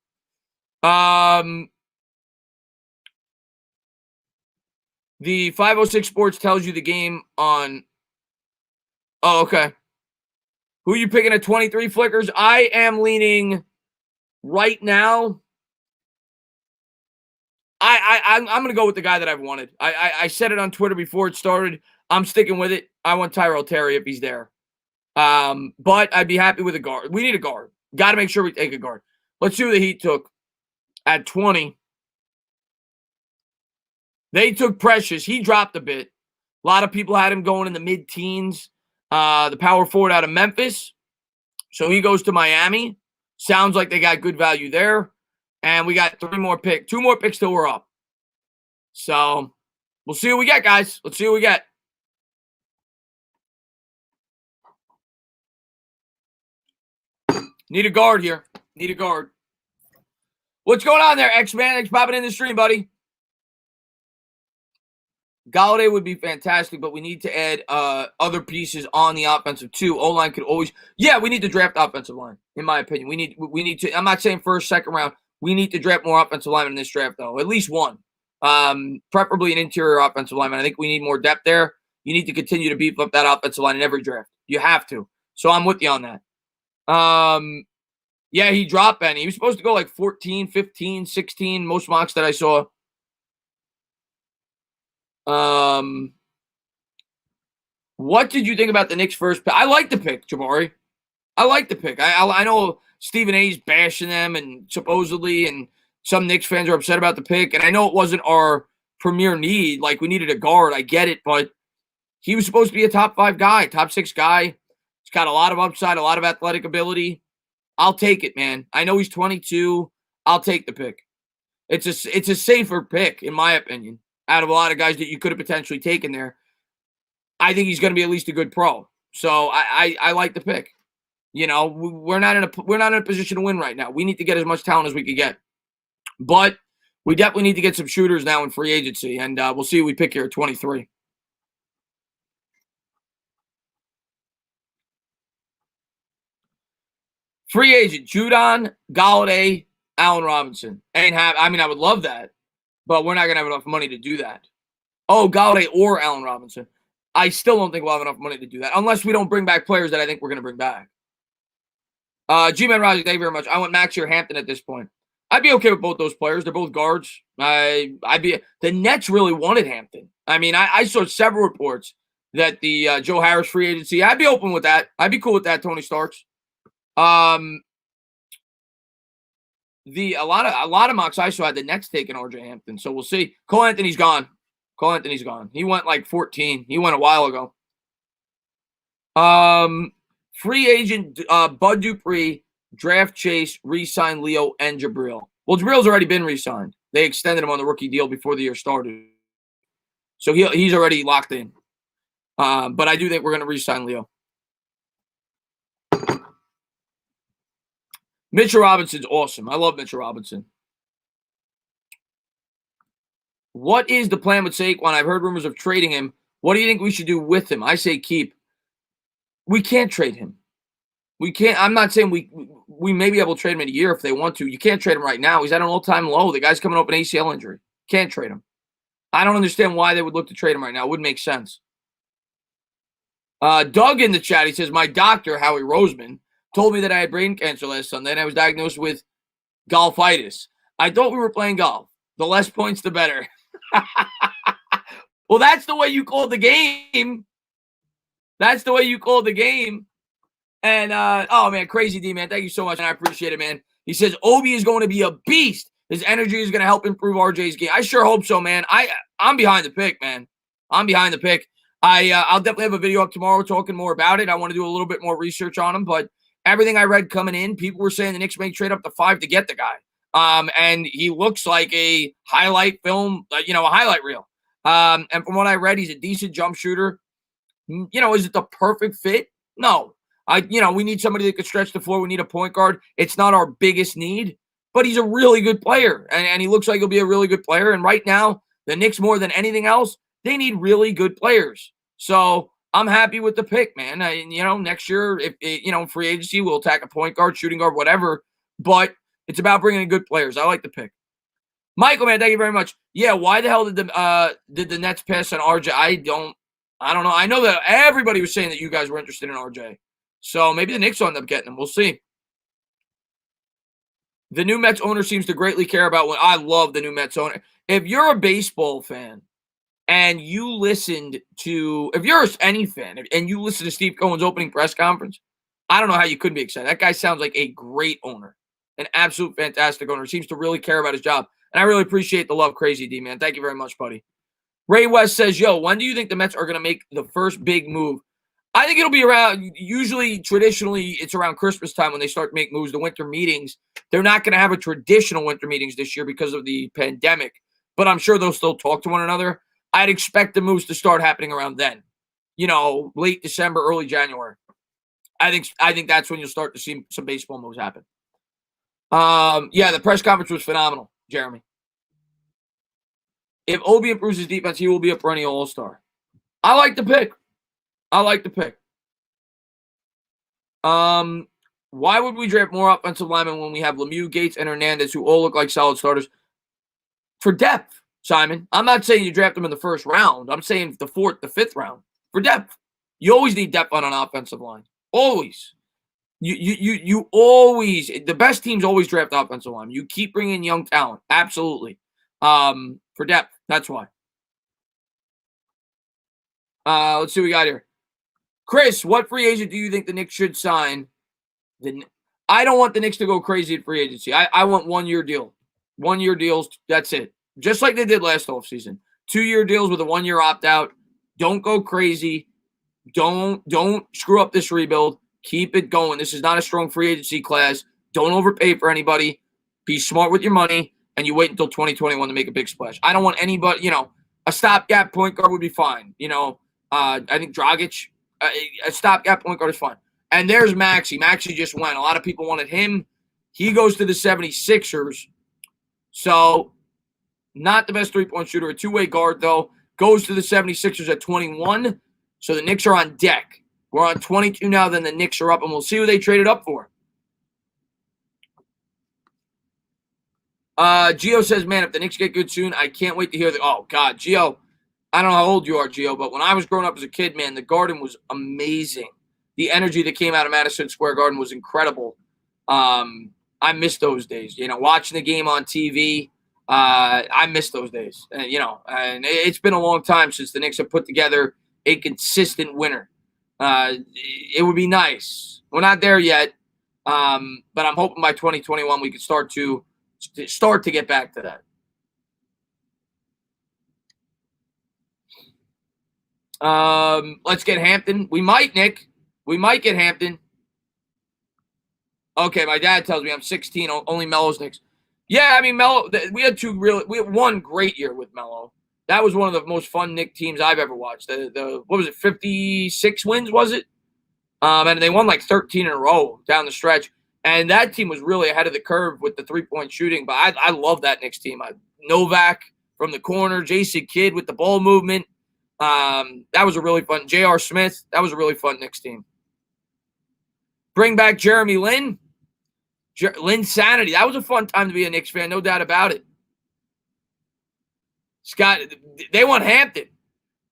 The 506 Sports tells you the game on. Oh, okay. Who are you picking at 23 flickers? I am leaning right now. I'm going to go with the guy that I've wanted. I said it on Twitter before it started. I'm sticking with it. I want Tyrell Terry if he's there. But I'd be happy with a guard. We need a guard. Got to make sure we take a guard. Let's see who the Heat took at 20. They took Precious. He dropped a bit. A lot of people had him going in the mid-teens. The power forward out of Memphis. So he goes to Miami. Sounds like they got good value there. And we got 2 more picks till we're up. So we'll see what we get, guys. Let's see what we get. Need a guard here. Need a guard. What's going on there, X-Man? Thanks for popping in the stream, buddy. Galladay would be fantastic, but we need to add other pieces on the offensive too. O-line could always, we need to draft offensive line, in my opinion. We need to. I'm not saying first, second round. We need to draft more offensive linemen in this draft, though. At least one, preferably an interior offensive lineman. I think we need more depth there. You need to continue to beef up that offensive line in every draft. You have to. So I'm with you on that. He dropped Benny. He was supposed to go like 14, 15, 16, most mocks that I saw. What did you think about the Knicks' first pick? I like the pick, Jabari. I like the pick. I know Stephen A's bashing them and supposedly, and some Knicks fans are upset about the pick. And I know it wasn't our premier need. Like, we needed a guard. I get it, but he was supposed to be a top 5 guy, top 6 guy. He's got a lot of upside, a lot of athletic ability. I'll take it, man. I know he's 22. I'll take the pick. It's a safer pick, in my opinion, out of a lot of guys that you could have potentially taken there. I think he's going to be at least a good pro. So I like the pick. You know, we're not in a position to win right now. We need to get as much talent as we can get. But we definitely need to get some shooters now in free agency, and we'll see who we pick here at 23. Free agent, Judon, Galladay, Allen Robinson. I would love that, but we're not going to have enough money to do that. Oh, Galladay or Allen Robinson. I still don't think we'll have enough money to do that, unless we don't bring back players that I think we're going to bring back. G-Man Roger, thank you very much. I want Maxey or Hampton at this point. I'd be okay with both those players. They're both guards. The Nets really wanted Hampton. I mean, I saw several reports that the Joe Harris free agency. I'd be open with that. I'd be cool with that, Tony Starks. A lot of mocks I saw had the Nets taking RJ Hampton, so we'll see. Cole Anthony's gone. He went like 14. He went a while ago. Free agent Bud Dupree, draft Chase, re-sign Leo and Jabril. Well, Jabril's already been re-signed. They extended him on the rookie deal before the year started, so he's already locked in. But I do think we're going to re-sign Leo. Mitchell Robinson's awesome. I love Mitchell Robinson. What is the plan with Saquon? I've heard rumors of trading him. What do you think we should do with him? I say keep. We can't trade him. We can't. I'm not saying we may be able to trade him in a year if they want to. You can't trade him right now. He's at an all-time low. The guy's coming up an ACL injury. Can't trade him. I don't understand why they would look to trade him right now. It wouldn't make sense. Doug in the chat, he says, my doctor, Howie Roseman, told me that I had brain cancer last Sunday and I was diagnosed with golfitis. I thought we were playing golf. The less points, the better. Well, that's the way you call the game. That's the way you call the game. And, oh, man, Crazy D, man, thank you so much, and I appreciate it, man. He says, Obi is going to be a beast. His energy is going to help improve RJ's game. I sure hope so, man. I'm behind the pick, man. I'm behind the pick. I'll definitely have a video up tomorrow talking more about it. I want to do a little bit more research on him, but everything I read coming in, people were saying the Knicks may trade up to 5 to get the guy. And he looks like a highlight film, a highlight reel. And from what I read, he's a decent jump shooter. Is it the perfect fit? No. We need somebody that could stretch the floor. We need a point guard. It's not our biggest need, but he's a really good player, and he looks like he'll be a really good player. And right now, the Knicks, more than anything else, they need really good players. So I'm happy with the pick, man. Next year, if free agency, we'll attack a point guard, shooting guard, whatever. But it's about bringing in good players. I like the pick. Michael, man, thank you very much. Yeah, why the hell did the Nets pass on RJ? I don't know. I know that everybody was saying that you guys were interested in RJ. So maybe the Knicks will end up getting him. We'll see. The new Mets owner seems to greatly care about what I love the new Mets owner. If you're a baseball fan and you listened to, if you're any fan and you listen to Steve Cohen's opening press conference, I don't know how you couldn't be excited. That guy sounds like a great owner, an absolute fantastic owner. Seems to really care about his job. And I really appreciate the love, Crazy D, man. Thank you very much, buddy. Ray West says, yo, when do you think the Mets are going to make the first big move? I think it'll be around, traditionally, it's around Christmas time when they start to make moves, the winter meetings. They're not going to have a traditional winter meetings this year because of the pandemic, but I'm sure they'll still talk to one another. I'd expect the moves to start happening around then, late December, early January. I think that's when you'll start to see some baseball moves happen. Yeah, the press conference was phenomenal, Jeremy. If Obi improves his defense, he will be a perennial all-star. I like the pick. Why would we draft more offensive linemen when we have Lemieux, Gates, and Hernandez, who all look like solid starters? For depth, Simon. I'm not saying you draft them in the first round. I'm saying the fourth, the fifth round. For depth. You always need depth on an offensive line. Always. You always, the best teams always draft offensive line. You keep bringing in young talent. Absolutely. For depth. That's why. Let's see what we got here. Chris, what free agent do you think the Knicks should sign? I don't want the Knicks to go crazy at free agency. I want 1-year deal. 1-year deals, that's it. Just like they did last offseason. 2-year deals with a 1-year opt-out. Don't go crazy. Don't screw up this rebuild. Keep it going. This is not a strong free agency class. Don't overpay for anybody. Be smart with your money, and you wait until 2021 to make a big splash. I don't want anybody, a stopgap point guard would be fine. I think Dragic, a stopgap point guard is fine. And there's Maxey. Maxey just went. A lot of people wanted him. He goes to the 76ers. So, not the best three-point shooter. A two-way guard, though. Goes to the 76ers at 21. So, the Knicks are on deck. We're on 22 now. Then the Knicks are up, and we'll see who they traded up for. Gio says, man, if the Knicks get good soon, I can't wait to hear oh, God, Gio. I don't know how old you are, Gio, but when I was growing up as a kid, man, the Garden was amazing. The energy that came out of Madison Square Garden was incredible. I miss those days. Watching the game on TV, I miss those days. And it's been a long time since the Knicks have put together a consistent winner. It would be nice. We're not there yet, but I'm hoping by 2021 we can start to get back to that. Let's get Hampton. We might, Nick. We might get Hampton. Okay, my dad tells me I'm 16. Only Melo's Knicks. Yeah, I mean Melo. We had one great year with Melo. That was one of the most fun Knicks teams I've ever watched. The what was it? 56 wins was it? And they won like 13 in a row down the stretch. And that team was really ahead of the curve with the 3-point shooting. But I love that Knicks team. Novak from the corner, Jason Kidd with the ball movement. That was a really fun. J.R. Smith, that was a really fun Knicks team. Bring back Jeremy Lin. Lin Sanity. That was a fun time to be a Knicks fan, no doubt about it. Scott, they want Hampton.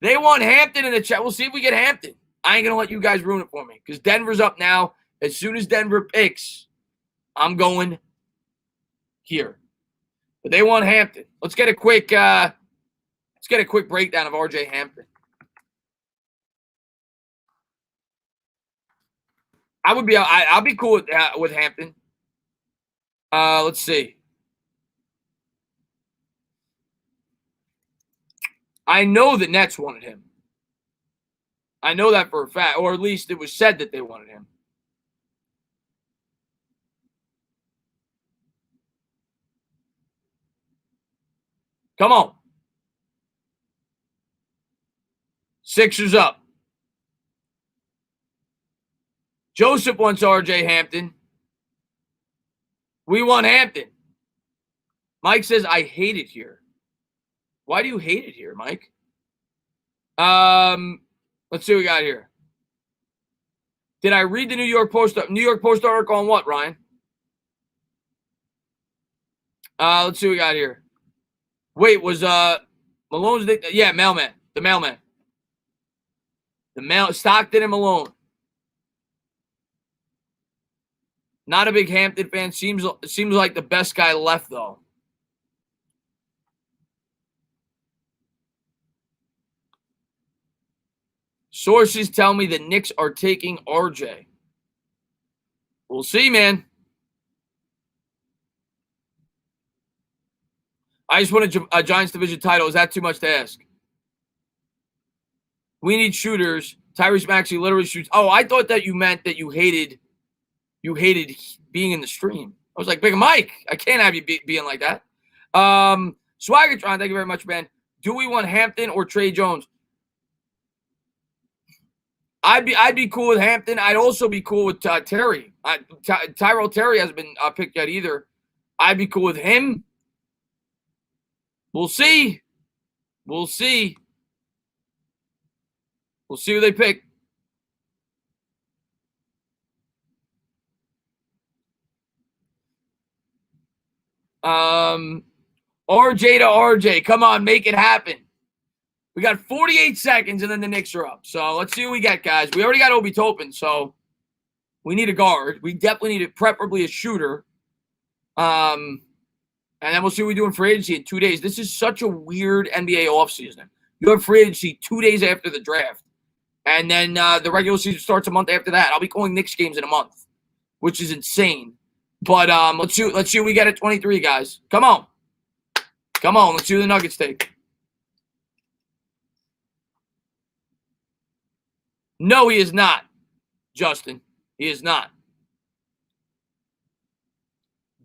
They want Hampton in the chat. We'll see if we get Hampton. I ain't going to let you guys ruin it for me because Denver's up now. As soon as Denver picks, I'm going here. But they want Hampton. Let's get a quick breakdown of RJ Hampton. I'll be cool with Hampton. Let's see. I know the Nets wanted him. I know that for a fact, or at least it was said that they wanted him. Come on. Sixers up. Joseph wants RJ Hampton. We want Hampton. Mike says, I hate it here. Why do you hate it here, Mike? Let's see what we got here. Did I read the New York Post article on what, Ryan? Let's see what we got here. Wait, was Malone's yeah, mailman. The mailman. Stockton and Malone. Not a big Hampton fan. Seems like the best guy left, though. Sources tell me the Knicks are taking RJ. We'll see, man. I just want a Giants division title. Is that too much to ask? We need shooters. Tyrese Maxey literally shoots. Oh, I thought that you meant that you hated being in the stream. I was like, Big Mike, I can't have you being like that. Swaggertron, thank you very much, man. Do we want Hampton or Trey Jones? I'd be cool with Hampton. I'd also be cool with Terry. Tyrell Terry hasn't been picked yet either. I'd be cool with him. We'll see. We'll see. We'll see who they pick. RJ to RJ. Come on, make it happen. We got 48 seconds, and then the Knicks are up. So let's see what we get, guys. We already got Obi Toppin, so we need a guard. We definitely need preferably a shooter. And then we'll see what we do in free agency in 2 days. This is such a weird NBA offseason. You have free agency 2 days after the draft. And then the regular season starts a month after that. I'll be calling Knicks games in a month, which is insane. But let's see what we get at 23, guys. Come on. Come on. Let's see who the Nuggets take. No, he is not, Justin. He is not.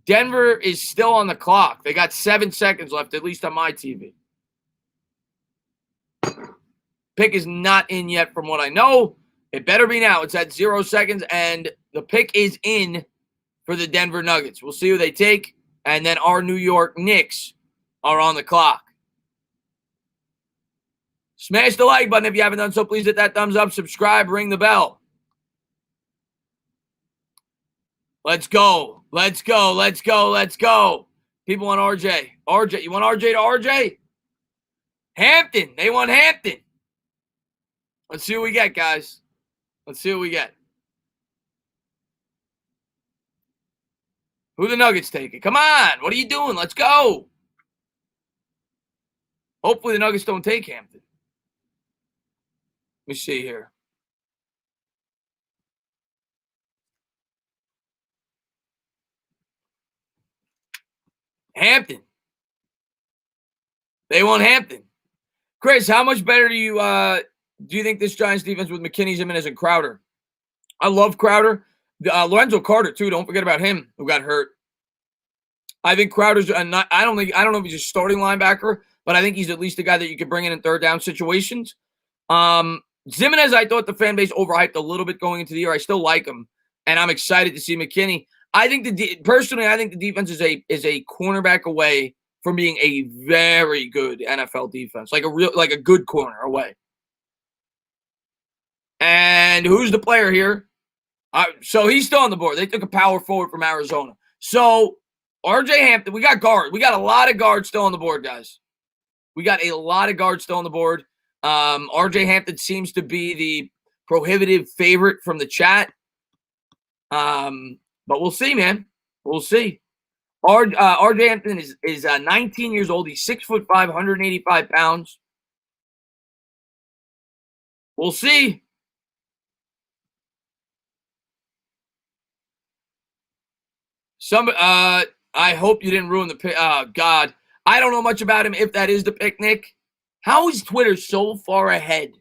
Denver is still on the clock. They got 7 seconds left, at least on my TV. Pick is not in yet from what I know. It better be now. It's at 0 seconds, and the pick is in for the Denver Nuggets. We'll see who they take, and then our New York Knicks are on the clock. Smash the like button if you haven't done so. Please hit that thumbs up, subscribe, ring the bell. Let's go. Let's go. Let's go. Let's go. People want RJ. RJ. You want RJ to RJ? Hampton. They want Hampton. Let's see what we get, guys. Let's see what we get. Who the Nuggets taking? Come on. What are you doing? Let's go. Hopefully the Nuggets don't take Hampton. Let me see here. Hampton. They want Hampton. Chris, how much better do you think this Giants defense with McKinney, Jimenez, and Crowder? I love Crowder. Lorenzo Carter too. Don't forget about him, who got hurt. I think Crowder's not. I don't know if he's a starting linebacker, but I think he's at least a guy that you can bring in third down situations. Jimenez, I thought the fan base overhyped a little bit going into the year. I still like him, and I'm excited to see McKinney. I think personally, I think the defense is a cornerback away from being a very good NFL defense, like a good corner away. And who's the player here? So he's still on the board. They took a power forward from Arizona. So RJ Hampton, we got guard. We got a lot of guards still on the board, guys. We got a lot of guards still on the board. RJ Hampton seems to be the prohibitive favorite from the chat. But we'll see, man. We'll see. RJ Hampton is 19 years old. He's 6'5", 185 pounds. We'll see. I hope you didn't ruin the pick. Oh, God. I don't know much about him if that is the picnic. How is Twitter so far ahead?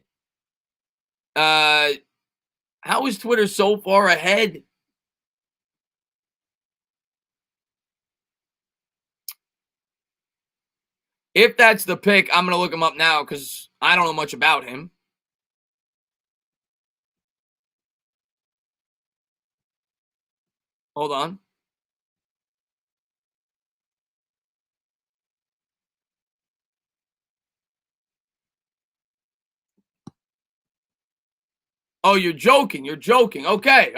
How is Twitter so far ahead? If that's the pick, I'm going to look him up now because I don't know much about him. Hold on. Oh, you're joking. You're joking. Okay.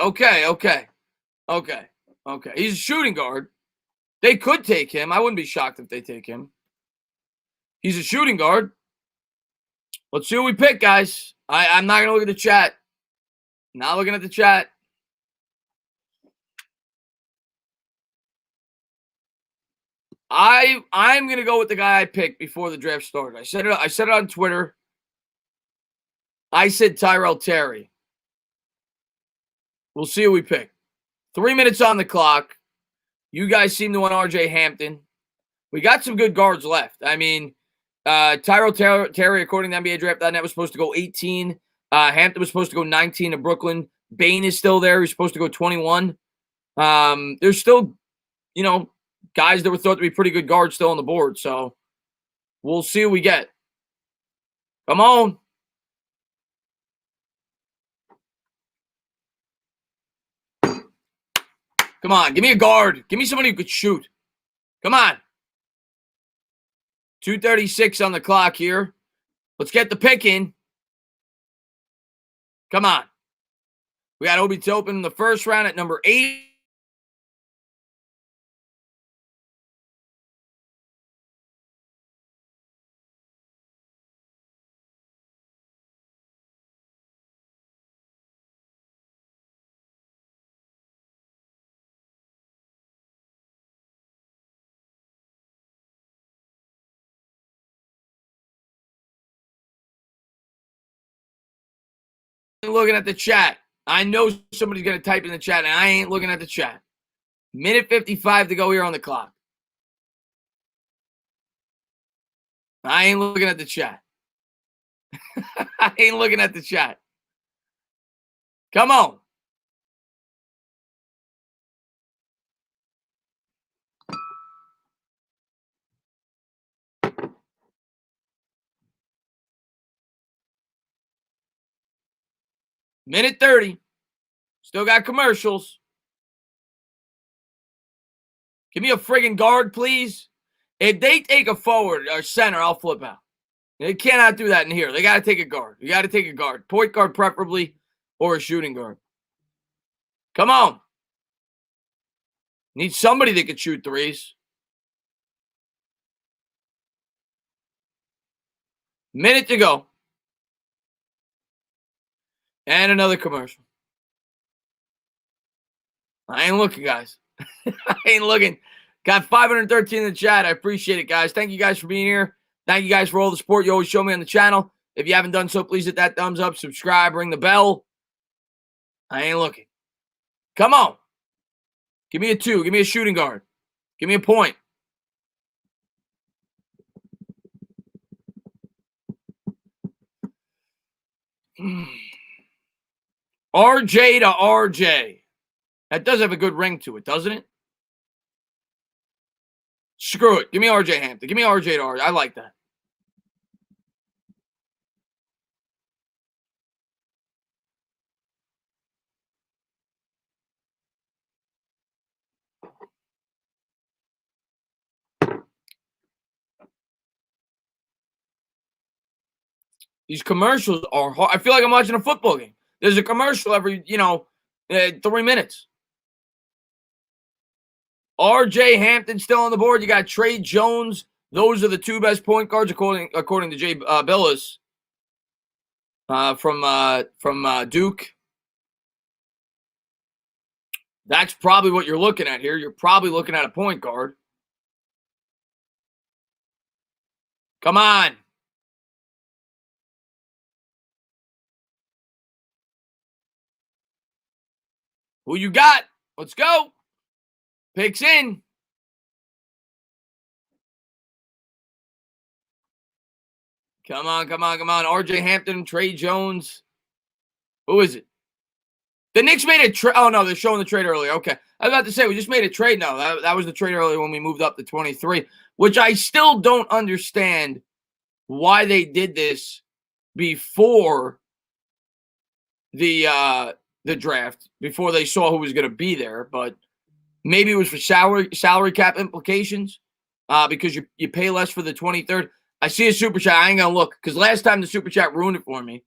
He's a shooting guard. They could take him. I wouldn't be shocked if they take him. He's a shooting guard. Let's see what we pick, guys. I'm not going to look at the chat. Not looking at the chat. I'm going to go with the guy I picked before the draft started. I said it on Twitter. I said Tyrell Terry. We'll see who we pick. 3 minutes on the clock. You guys seem to want RJ Hampton. We got some good guards left. I mean, Tyrell Terry, according to NBA was supposed to go 18. Hampton was supposed to go 19 to Brooklyn. Bane is still there. He's supposed to go 21. There's still, guys that were thought to be pretty good guards still on the board. So we'll see what we get. Come on. Come on. Give me a guard. Give me somebody who could shoot. Come on. 2:36 on the clock here. Let's get the pick in. Come on. We got Obi Toppin in the first round at number 8. Looking at the chat. I know somebody's going to type in the chat, and I ain't looking at the chat. Minute 55 to go here on the clock. I ain't looking at the chat. I ain't looking at the chat. Come on. Minute 30. Still got commercials. Give me a friggin' guard, please. If they take a forward or center, I'll flip out. They cannot do that in here. They got to take a guard. You got to take a guard. Point guard preferably, or a shooting guard. Come on. Need somebody that could shoot threes. Minute to go. And another commercial. I ain't looking, guys. I ain't looking. Got 513 in the chat. I appreciate it, guys. Thank you guys for being here. Thank you guys for all the support you always show me on the channel. If you haven't done so, please hit that thumbs up, subscribe, ring the bell. I ain't looking. Come on. Give me a 2. Give me a shooting guard. Give me a point. RJ to RJ. That does have a good ring to it, doesn't it? Screw it. Give me RJ Hampton. Give me RJ to RJ. I like that. These commercials are hard. I feel like I'm watching a football game. There's a commercial every, 3 minutes. RJ Hampton still on the board. You got Trey Jones. Those are the 2 best point guards according to Jay Billis from Duke. That's probably what you're looking at here. You're probably looking at a point guard. Come on. Who you got? Let's go. Picks in. Come on. RJ Hampton, Trey Jones. Who is it? The Knicks made a trade. Oh, no, they're showing the trade earlier. Okay. I was about to say, we just made a trade. No, that was the trade earlier when we moved up to 23, which I still don't understand why they did this before the draft, before they saw who was going to be there. But maybe it was for salary cap implications because you pay less for the 23rd. I see a super chat. I ain't going to look because last time the super chat ruined it for me.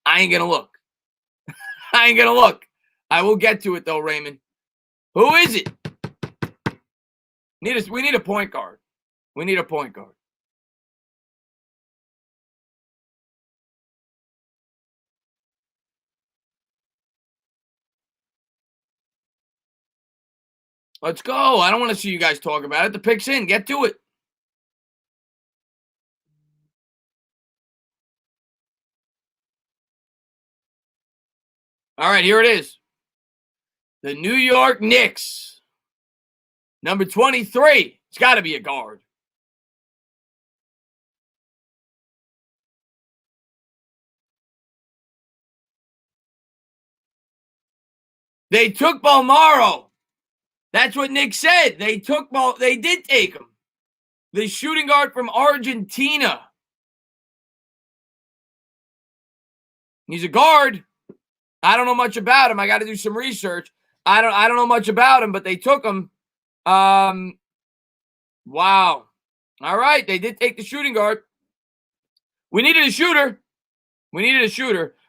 I ain't going to look. I ain't going to look. I will get to it, though, Raymond. Who is it? We need a point guard. We need a point guard. Let's go. I don't want to see you guys talk about it. The pick's in. Get to it. All right, here it is. The New York Knicks. Number 23. It's got to be a guard. They took Balmaro. That's what Nick said. They did take him. The shooting guard from Argentina. He's a guard. I don't know much about him. I got to do some research. I don't know much about him, but they took him. Wow. All right, they did take the shooting guard. We needed a shooter.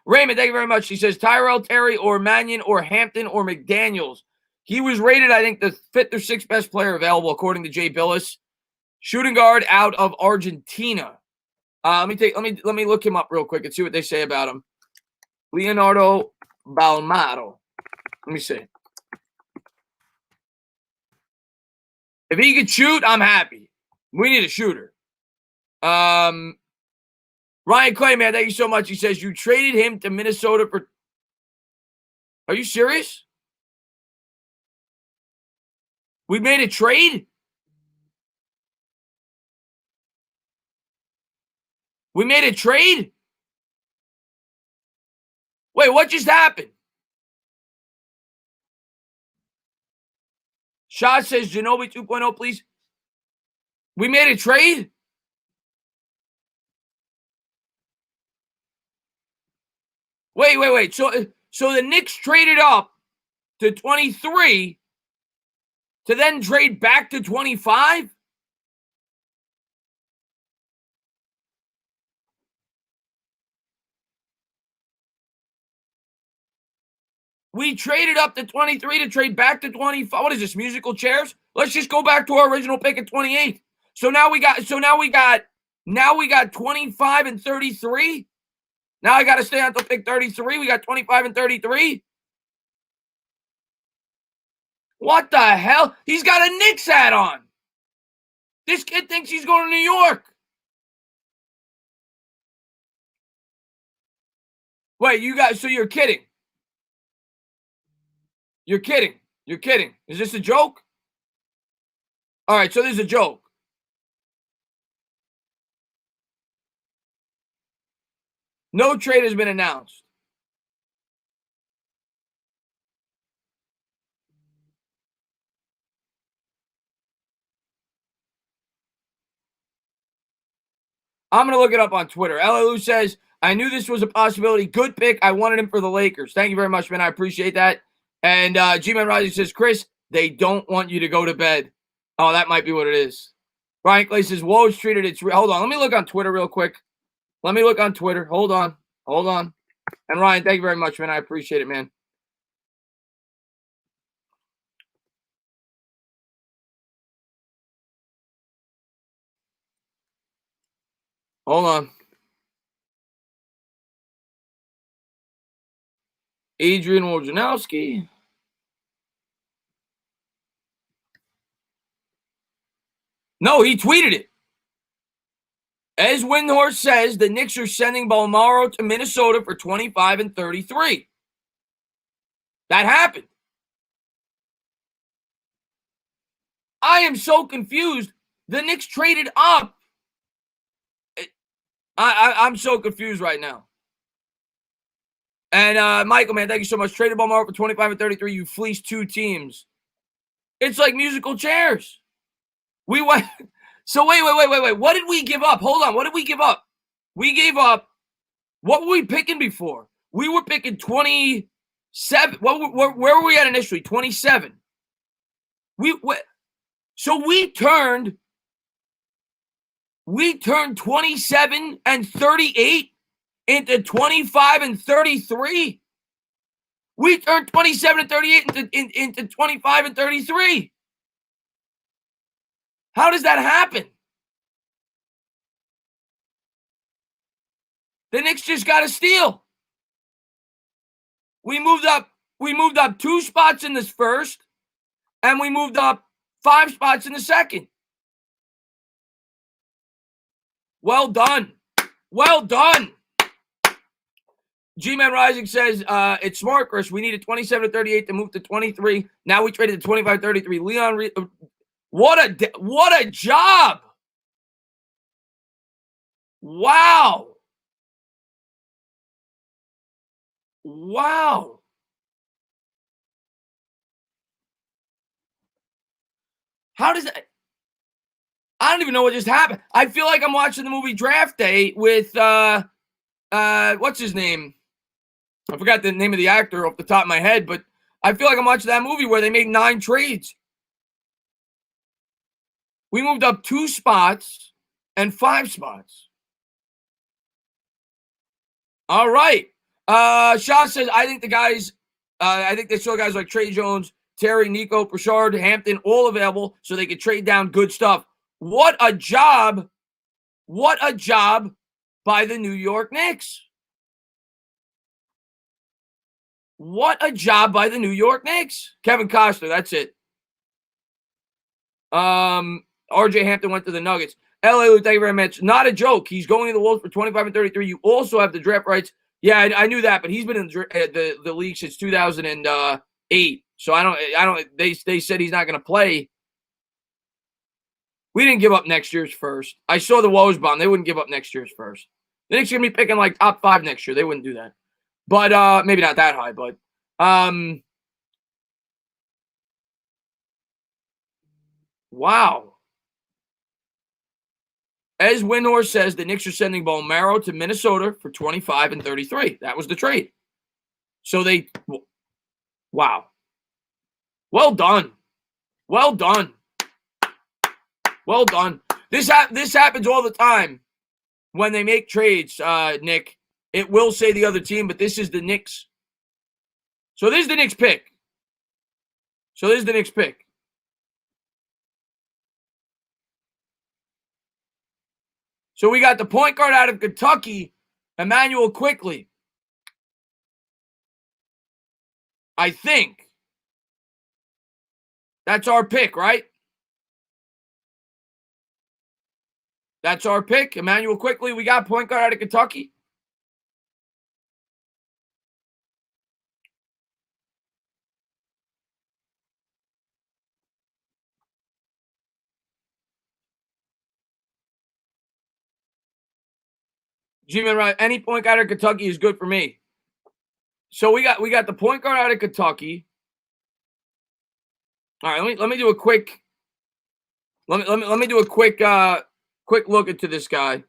Raymond, thank you very much. He says Tyrell Terry or Mannion or Hampton or McDaniels. He was rated, I think, the 5th or 6th best player available, according to Jay Billis. Shooting guard out of Argentina. Let me look him up real quick and see what they say about him. Leonardo Balmaro. Let me see. If he could shoot, I'm happy. We need a shooter. Ryan Clay, man, thank you so much. He says you traded him to Minnesota for. Are you serious? We made a trade? We made a trade? Wait, what just happened? Shaw says Ginobili 2.0, please. We made a trade? Wait. So the Knicks traded up to 23 to then trade back to 25? We traded up to 23 to trade back to 25. What is this, musical chairs? Let's just go back to our original pick at 28. So now we got 25 and 33. Now I got to stay until pick 33. We got 25 and 33. What the hell? He's got a Knicks hat on. This kid thinks he's going to New York. Wait, so you're kidding. You're kidding. Is this a joke? All right, so this is a joke. No trade has been announced. I'm going to look it up on Twitter. LLU says, I knew this was a possibility. Good pick. I wanted him for the Lakers. Thank you very much, man. I appreciate that. And G-Man Rising says, Chris, they don't want you to go to bed. Oh, that might be what it is. Ryan Clay says, Woj treated it. Hold on. Let me look on Twitter real quick. Hold on. And Ryan, thank you very much, man. I appreciate it, man. Hold on. Adrian Wojnarowski. No, he tweeted it. As Windhorst says, the Knicks are sending Balmaro to Minnesota for 25 and 33. That happened. I am so confused. The Knicks traded up. I'm so confused right now. And Michael, man, thank you so much. Traded ball mark for 25 and 33. You fleeced 2 teams. It's like musical chairs. We went. So wait. What did we give up? Hold on. What did we give up? We gave up. What were we picking before? We were picking 27. Where were we at initially? 27. So we turned 27 and 38 into 25 and 33. We turned 27 and 38 into 25 and 33. How does that happen? The Knicks just got a steal. We moved up 2 spots in this first, and we moved up 5 spots in the second. Well done. Well done. G-Man Rising says, it's smart, Chris. We needed 27 to 38 to move to 23. Now we traded to 25 33. Leon, what a job. Wow. Wow. How does that? I don't even know what just happened. I feel like I'm watching the movie Draft Day with what's his name? I forgot the name of the actor off the top of my head, but I feel like I'm watching that movie where they made 9 trades. We moved up 2 spots and 5 spots. All right. Shaw says, I think they saw guys like Trey Jones, Terry, Nico, Pritchard, Hampton, all available so they could trade down good stuff. What a job. What a job by the New York Knicks. What a job by the New York Knicks. Kevin Costner, that's it. RJ Hampton went to the Nuggets. LA, thank you very much. Not a joke. He's going to the Wolves for 25 and 33. You also have the draft rights. Yeah, I knew that, but he's been in the league since 2008. So I don't. They said he's not going to play. We didn't give up next year's first. I saw the Woes bomb. They wouldn't give up next year's first. The Knicks are going to be picking like top 5 next year. They wouldn't do that. But maybe not that high, but wow. As Windhorse says, the Knicks are sending Bolmaro to Minnesota for 25 and 33. That was the trade. So wow. Well done. Well done. Well done. This happens all the time when they make trades, Nick. It will say the other team, but this is the Knicks. So this is the Knicks pick. So we got the point guard out of Kentucky, Emmanuel Quickly. I think. That's our pick, right? That's our pick. Emmanuel Quickly. We got point guard out of Kentucky. G-Man, right? Any point guard out of Kentucky is good for me. So we got the point guard out of Kentucky. All right, let me do a quick. Let me do a quick look into this guy.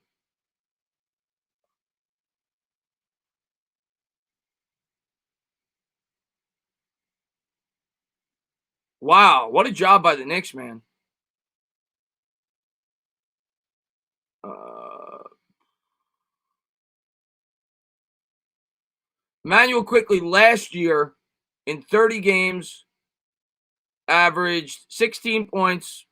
Wow, what a job by the Knicks, man. Emmanuel Quickly last year in 30 games averaged 16 points,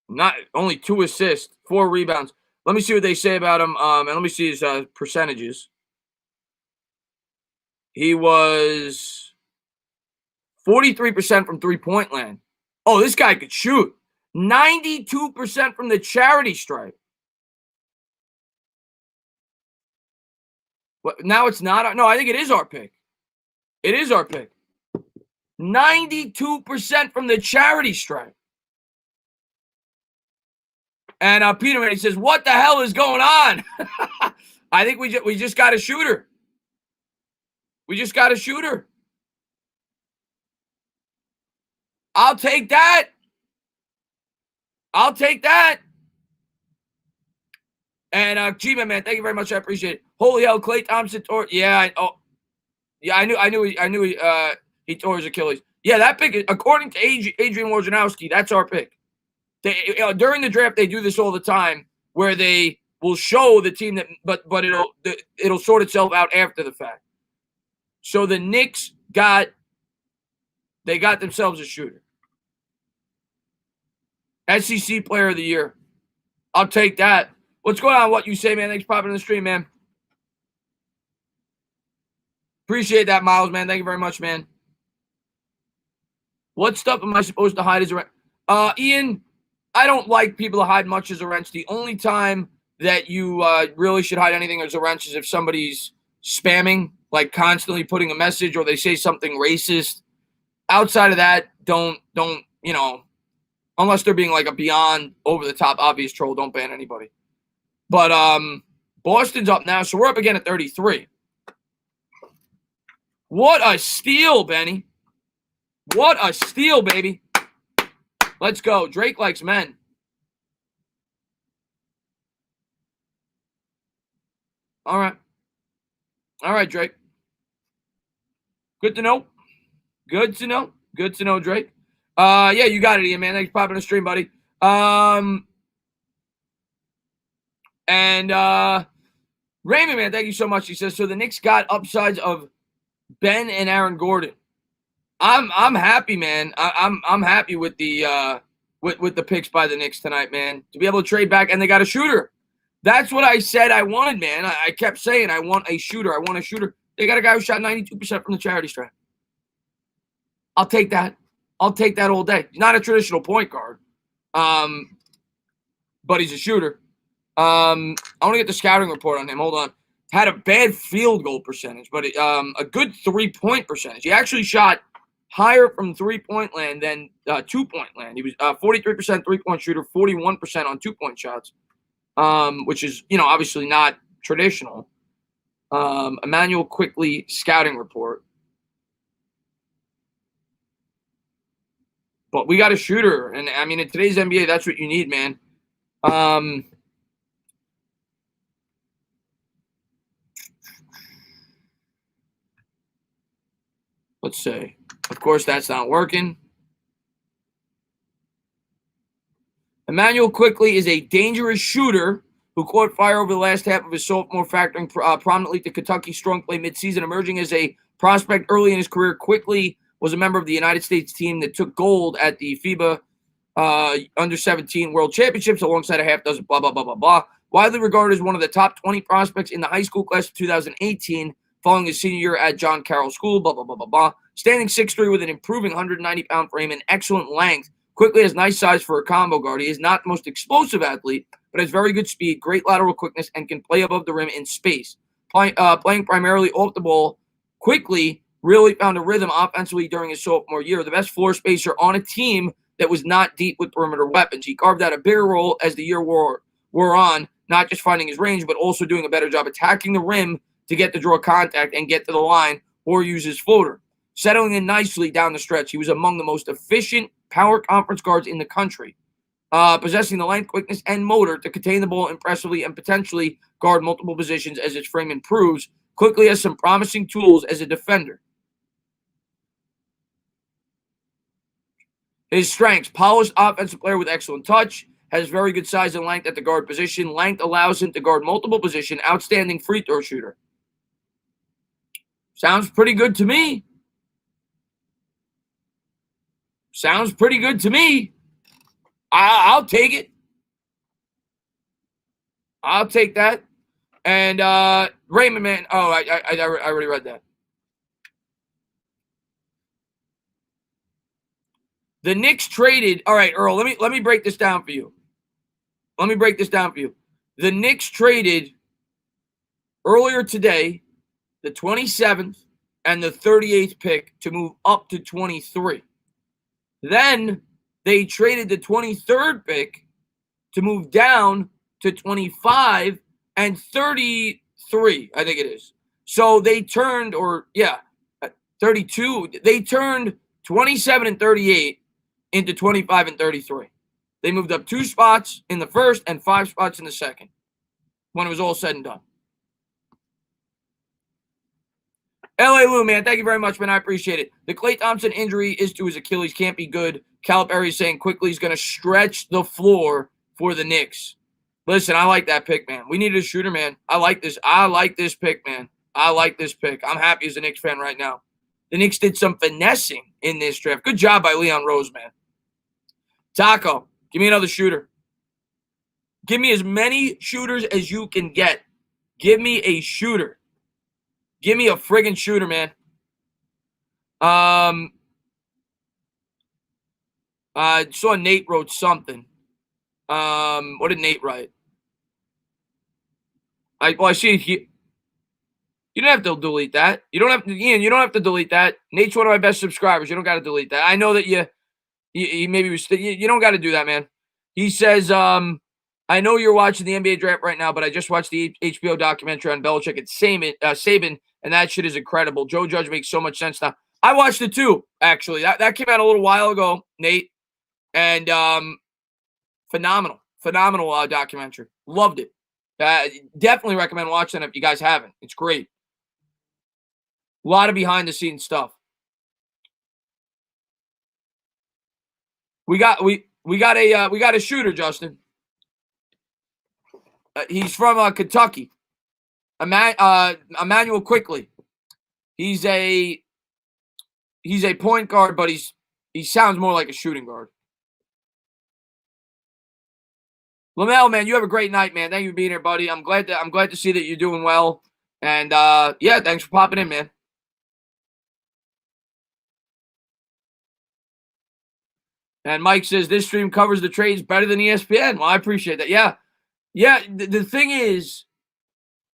not only 2 assists, 4 rebounds. Let me see what they say about him, and let me see his percentages. He was 43% from three-point land. Oh, this guy could shoot. 92% from the charity stripe. What, now it's not? No, I think it is our pick. It is our pick. 92% from the charity stripe. And Peterman, he says, what the hell is going on? I think we just got a shooter. We just got a shooter. I'll take that. I'll take that. And G-Man, man, thank you very much. I appreciate it. Holy hell, Klay Thompson tore. Yeah, I knew he tore his Achilles. Yeah, that pick, according to Adrian Wojnarowski, that's our pick. During the draft, they do this all the time, where they will show the team that, but it'll sort itself out after the fact. So the Knicks got themselves a shooter. SEC Player of the Year. I'll take that. What's going on? What you say, man? Thanks for popping in the stream, man. Appreciate that, Miles, man. Thank you very much, man. What stuff am I supposed to hide as a wrench? Ian, I don't like people to hide much as a wrench. The only time that you really should hide anything as a wrench is if somebody's spamming, like constantly putting a message, or they say something racist. Outside of that, don't unless they're being like a beyond over-the-top obvious troll, don't ban anybody. But Boston's up now, so we're up again at 33. What a steal, Benny. What a steal, baby. Let's go. Drake likes men. All right. All right, Drake. Good to know. Good to know. Good to know, Drake. Yeah, you got it, Ian, man. Thanks for popping the stream, buddy. Raymond, man, thank you so much. He says, so the Knicks got upsides of Ben and Aaron Gordon. I'm happy, man. I'm happy with the picks by the Knicks tonight, man. To be able to trade back, and they got a shooter. That's what I said I wanted, man. I kept saying I want a shooter. I want a shooter. They got a guy who shot 92% from the charity stripe. I'll take that. I'll take that all day. He's not a traditional point guard, but he's a shooter. I want to get the scouting report on him. Hold on. Had a bad field goal percentage, but a good 3-point percentage. He actually shot higher from 3-point land than 2-point land. He was 43% 3-point shooter, 41% on 2-point shots, which is, obviously not traditional. Emmanuel Quickly scouting report. But we got a shooter, and I mean, in today's NBA, that's what you need, man. Let's see. Of course, that's not working. Emmanuel Quickly is a dangerous shooter who caught fire over the last half of his sophomore, factoring prominently to Kentucky's strong play midseason. Emerging as a prospect early in his career, Quickly was a member of the United States team that took gold at the FIBA Under-17 World Championships alongside a half dozen blah, blah, blah, blah, blah. Widely regarded as one of the top 20 prospects in the high school class of 2018, following his senior year at John Carroll School, blah, blah, blah, blah, blah. Standing 6'3" with an improving 190-pound frame and excellent length. Quickly has nice size for a combo guard. He is not the most explosive athlete, but has very good speed, great lateral quickness, and can play above the rim in space. Playing primarily off the ball, Quickly really found a rhythm offensively during his sophomore year. The best floor spacer on a team that was not deep with perimeter weapons. He carved out a bigger role as the year wore on, not just finding his range, but also doing a better job attacking the rim to get to draw contact and get to the line or use his floater. Settling in nicely down the stretch, he was among the most efficient power conference guards in the country, possessing the length, quickness, and motor to contain the ball impressively and potentially guard multiple positions as his frame improves. Quickly has some promising tools as a defender. His strengths: polished offensive player with excellent touch, has very good size and length at the guard position. Length allows him to guard multiple positions. Outstanding free throw shooter. Sounds pretty good to me. Sounds pretty good to me. I'll take it. I'll take that. And Raymond, man. Oh, I already read that. The Knicks traded. All right, Earl. Let me break this down for you. The Knicks traded earlier today the 27th and the 38th pick to move up to 23. Then they traded the 23rd pick to move down to 25 and 33, I think it is. So they turned, 32. They turned 27 and 38 into 25 and 33. They moved up 2 spots in the first and 5 spots in the second when it was all said and done. L.A. Lou, man, thank you very much, man. I appreciate it. The Klay Thompson injury is to his Achilles. Can't be good. Calipari is saying quickly he's going to stretch the floor for the Knicks. Listen, I like that pick, man. We needed a shooter, man. I like this. I like this pick, man. I like this pick. I'm happy as a Knicks fan right now. The Knicks did some finessing in this draft. Good job by Leon Rose, man. Taco, give me another shooter. Give me as many shooters as you can get. Give me a shooter. Give me a friggin' shooter, man. I saw Nate wrote something. What did Nate write? I see he. You don't have to delete that. You don't have to, Ian. You don't have to delete that. Nate's one of my best subscribers. You don't got to delete that. I know that you maybe was. You don't got to do that, man. He says, I know you're watching the NBA draft right now, but I just watched the HBO documentary on Belichick and Saban, and that shit is incredible. Joe Judge makes so much sense now. I watched it too, actually. That came out a little while ago, Nate, and phenomenal documentary. Loved it. Definitely recommend watching it if you guys haven't. It's great. A lot of behind the scenes stuff. We got a shooter, Justin. He's from Kentucky. Emmanuel Quickly. He's a point guard, but he sounds more like a shooting guard. Lamelo, man, you have a great night, man. Thank you for being here, buddy. I'm glad to see that you're doing well. And yeah, thanks for popping in, man. And Mike says this stream covers the trades better than ESPN. Well, I appreciate that. Yeah. The thing is,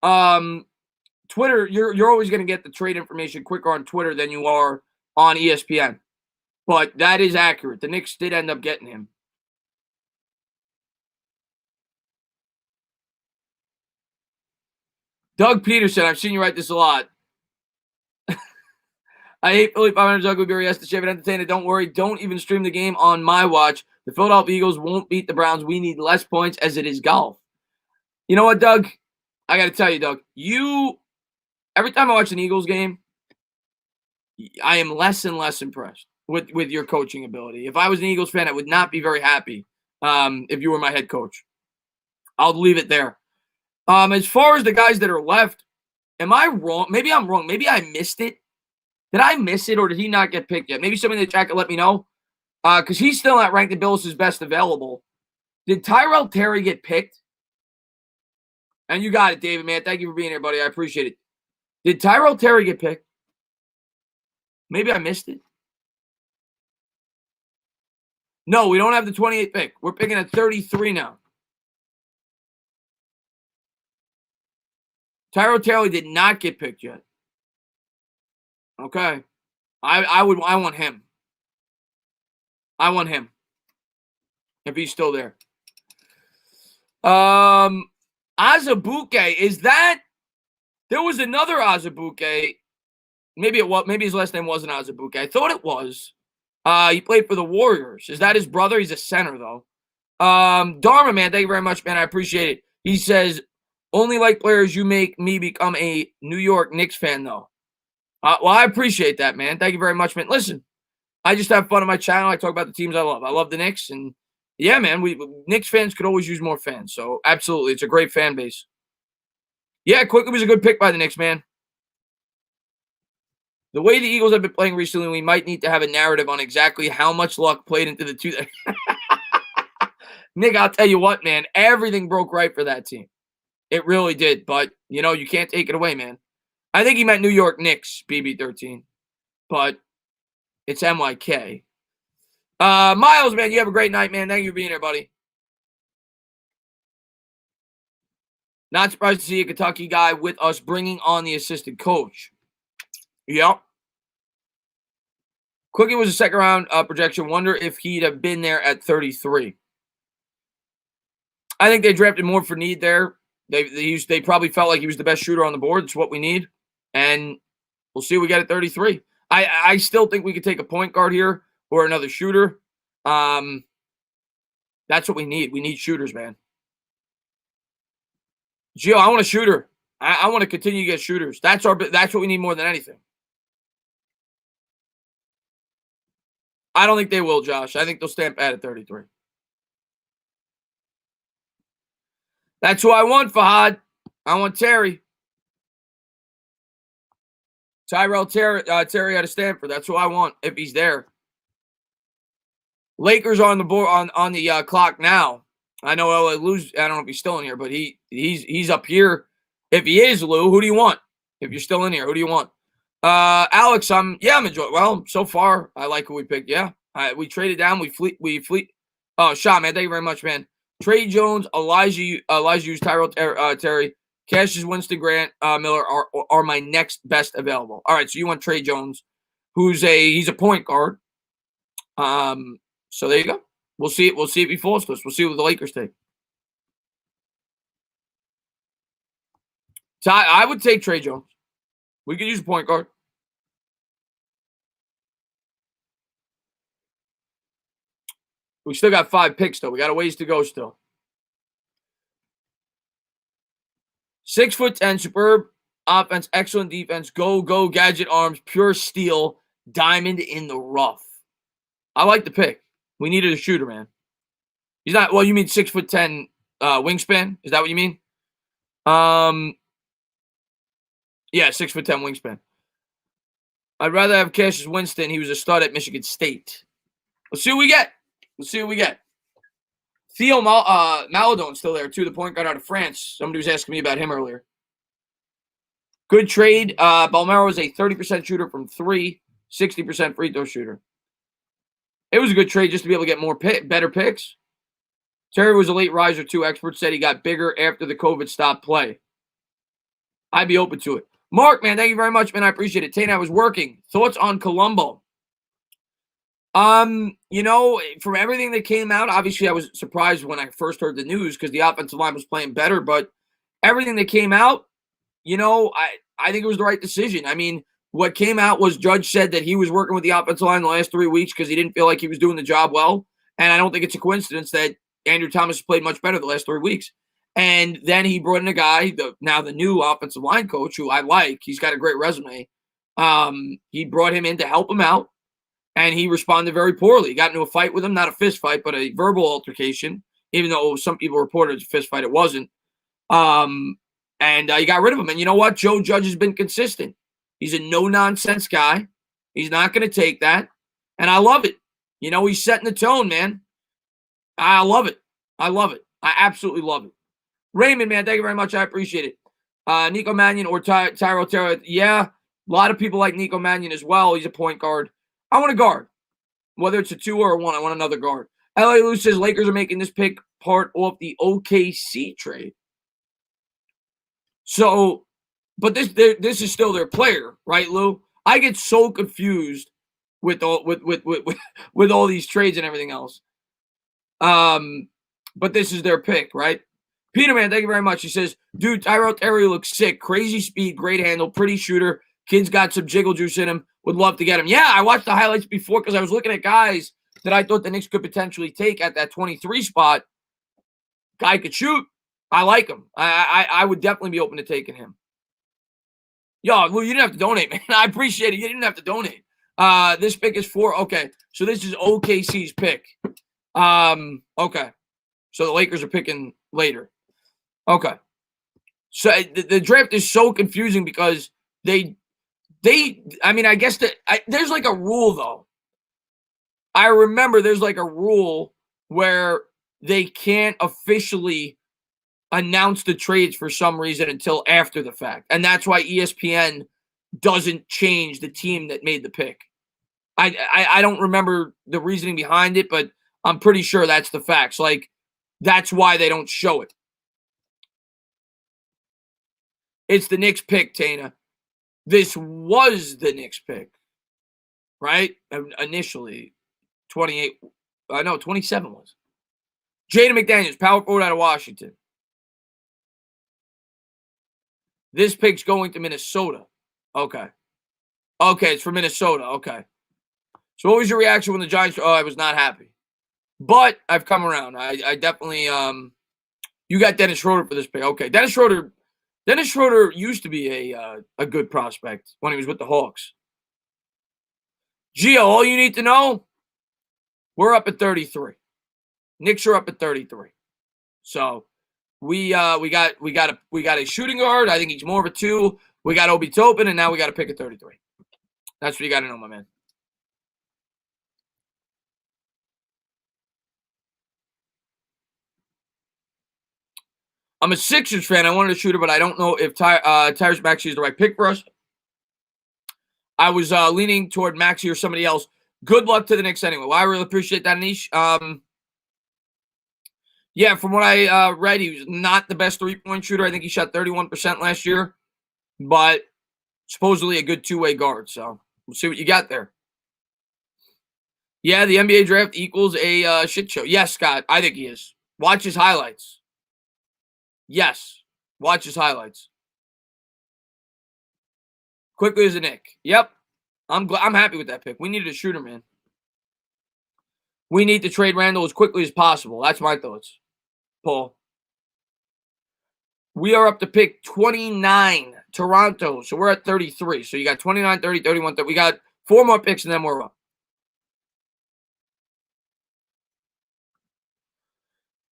Twitter, you're always going to get the trade information quicker on Twitter than you are on ESPN. But that is accurate. The Knicks did end up getting him. Doug Peterson, I've seen you write this a lot. I hate Philly 500 Doug would be yes to shave and entertain it. Don't worry. Don't even stream the game on my watch. The Philadelphia Eagles won't beat the Browns. We need less points as it is golf. You know what, Doug? I got to tell you, Doug, every time I watch an Eagles game, I am less and less impressed with your coaching ability. If I was an Eagles fan, I would not be very happy if you were my head coach. I'll leave it there. As far as the guys that are left, am I wrong? Maybe I'm wrong. Maybe I missed it. Did I miss it, or did he not get picked yet? Maybe somebody in the chat can let me know. Because he's still not ranked in Bills' best available. Did Tyrell Terry get picked? And you got it, David, man. Thank you for being here, buddy. I appreciate it. Did Tyrell Terry get picked? Maybe I missed it. No, we don't have the 28th pick. We're picking at 33 now. Tyrell Terry did not get picked yet. Okay. I want him. I want him. If he's still there. Azubuike, is that there was another Azubuike. Maybe his last name wasn't Azubuike. I thought it was. He played for the Warriors. Is that his brother? He's a center, though. Dharma, man, thank you very much, man. I appreciate it. He says, only like players you make me become a New York Knicks fan, though. Well, I appreciate that, man. Thank you very much, man. Listen, I just have fun on my channel. I talk about the teams I love. I love the Knicks, and yeah, man, Knicks fans could always use more fans. So absolutely, it's a great fan base. Yeah, Quickly was a good pick by the Knicks, man. The way the Eagles have been playing recently, we might need to have a narrative on exactly how much luck played into the two. Nick, I'll tell you what, man, everything broke right for that team. It really did, but you can't take it away, man. I think he meant New York Knicks, BB13, but it's NYK. Miles, man, you have a great night, man. Thank you for being here, buddy. Not surprised to see a Kentucky guy with us bringing on the assistant coach. Yep. Quickie was a second-round projection. Wonder if he'd have been there at 33. I think they drafted more for need there. They probably felt like he was the best shooter on the board. It's what we need. And we'll see what we get at 33. I still think we could take a point guard here or another shooter. That's what we need. We need shooters, man. Gio, I want a shooter. I want to continue to get shooters. That's what we need more than anything. I don't think they will, Josh. I think they'll stamp at 33. That's who I want, Fahad. I want Terry. Tyrell Terry out of Stanford. That's who I want if he's there. Lakers on the board on the clock now. I know LA Lou's. I don't know if he's still in here, but he's up here. If he is, Lou, who do you want? If you're still in here, who do you want? Alex, I'm enjoying. Well, so far I like who we picked. Yeah, we traded down. We fleet. Oh, Sean, man, thank you very much, man. Trey Jones, Elijah Hughes, Tyrell Terry, Cassius Winston, Grant Miller are my next best available. All right, so you want Trey Jones, he's a point guard. So there you go. We'll see if he falls to us. We'll see what the Lakers take. So I would take Trey Jones. We could use a point guard. We still got 5 picks, though. We got a ways to go still. 6'10", superb offense, excellent defense, go, gadget arms, pure steel, diamond in the rough. I like the pick. We needed a shooter, man. He's not. Well, you mean 6'10" wingspan? Is that what you mean? Yeah, 6'10" wingspan. I'd rather have Cassius Winston. He was a stud at Michigan State. Let's see what we get. Theo Maladon's still there, too, the point guard out of France. Somebody was asking me about him earlier. Good trade. Balmero is a 30% shooter from 3, 60% free throw shooter. It was a good trade just to be able to get better picks. Terry was a late riser, too. Experts said he got bigger after the COVID stopped play. I'd be open to it. Mark, man, thank you very much, man. I appreciate it. Tane, I was working. Thoughts on Colombo? From everything that came out, obviously I was surprised when I first heard the news because the offensive line was playing better, but everything that came out, I think it was the right decision. I mean, what came out was Judge said that he was working with the offensive line the last 3 weeks because he didn't feel like he was doing the job well, and I don't think it's a coincidence that Andrew Thomas played much better the last 3 weeks. And then he brought in a guy, the new offensive line coach, who I like. He's got a great resume. He brought him in to help him out, and he responded very poorly. He got into a fight with him, not a fist fight, but a verbal altercation, even though some people reported it was a fist fight. It wasn't. And he got rid of him. And you know what? Joe Judge has been consistent. He's a no-nonsense guy. He's not going to take that. And I love it. He's setting the tone, man. I love it. I absolutely love it. Raymond, man, thank you very much. I appreciate it. Nico Mannion or Tyrell Terry. Yeah, a lot of people like Nico Mannion as well. He's a point guard. I want a guard. Whether it's a 2 or a 1, I want another guard. LA Lou says Lakers are making this pick part of the OKC trade. So, but this is still their player, right, Lou? I get so confused with all these trades and everything else. But this is their pick, right? Peterman, thank you very much. He says, dude, Tyrell Terry looks sick. Crazy speed, great handle, pretty shooter. Kid's got some jiggle juice in him. Would love to get him. Yeah, I watched the highlights before because I was looking at guys that I thought the Knicks could potentially take at that 23 spot. Guy could shoot. I like him. I would definitely be open to taking him. Yo, Lou, you didn't have to donate, man. I appreciate it. You didn't have to donate. This pick is okay. So this is OKC's pick. Okay. So the Lakers are picking later. Okay. So the draft is so confusing because I guess there's like a rule, though. I remember there's like a rule where they can't officially announce the trades for some reason until after the fact. And that's why ESPN doesn't change the team that made the pick. I don't remember the reasoning behind it, but I'm pretty sure that's the facts. Like, that's why they don't show it. It's the Knicks pick, Tana. This was the Knicks pick, right? Initially, 27 was. Jaden McDaniels, power forward out of Washington. This pick's going to Minnesota. Okay. Okay, it's for Minnesota. Okay. So what was your reaction when the Giants? Oh, I was not happy. But I've come around. I definitely you got Dennis Schroeder for this pick. Okay. Dennis Schroeder used to be a good prospect when he was with the Hawks. Gio, all you need to know, we're up at 33. Knicks are up at 33. So we got a shooting guard. I think he's more of a 2. We got Obi Toppin, and now we got a pick at 33. That's what you got to know, my man. I'm a Sixers fan. I wanted a shooter, but I don't know if Tyrese Maxey is the right pick for us. I was leaning toward Maxey or somebody else. Good luck to the Knicks anyway. Well, I really appreciate that, Anish. Yeah, from what I read, he was not the best three-point shooter. I think he shot 31% last year, but supposedly a good two-way guard. So we'll see what you got there. Yeah, the NBA draft equals a shit show. Yes, Scott, I think he is. Watch his highlights. Yes, watch his highlights. Quickly as a Knick. Yep, I'm happy with that pick. We needed a shooter, man. We need to trade Randall as quickly as possible. That's my thoughts, Paul. We are up to pick 29, Toronto. So we're at 33. So you got 29, 30, 31, 30. We got 4 more picks, and then we're up.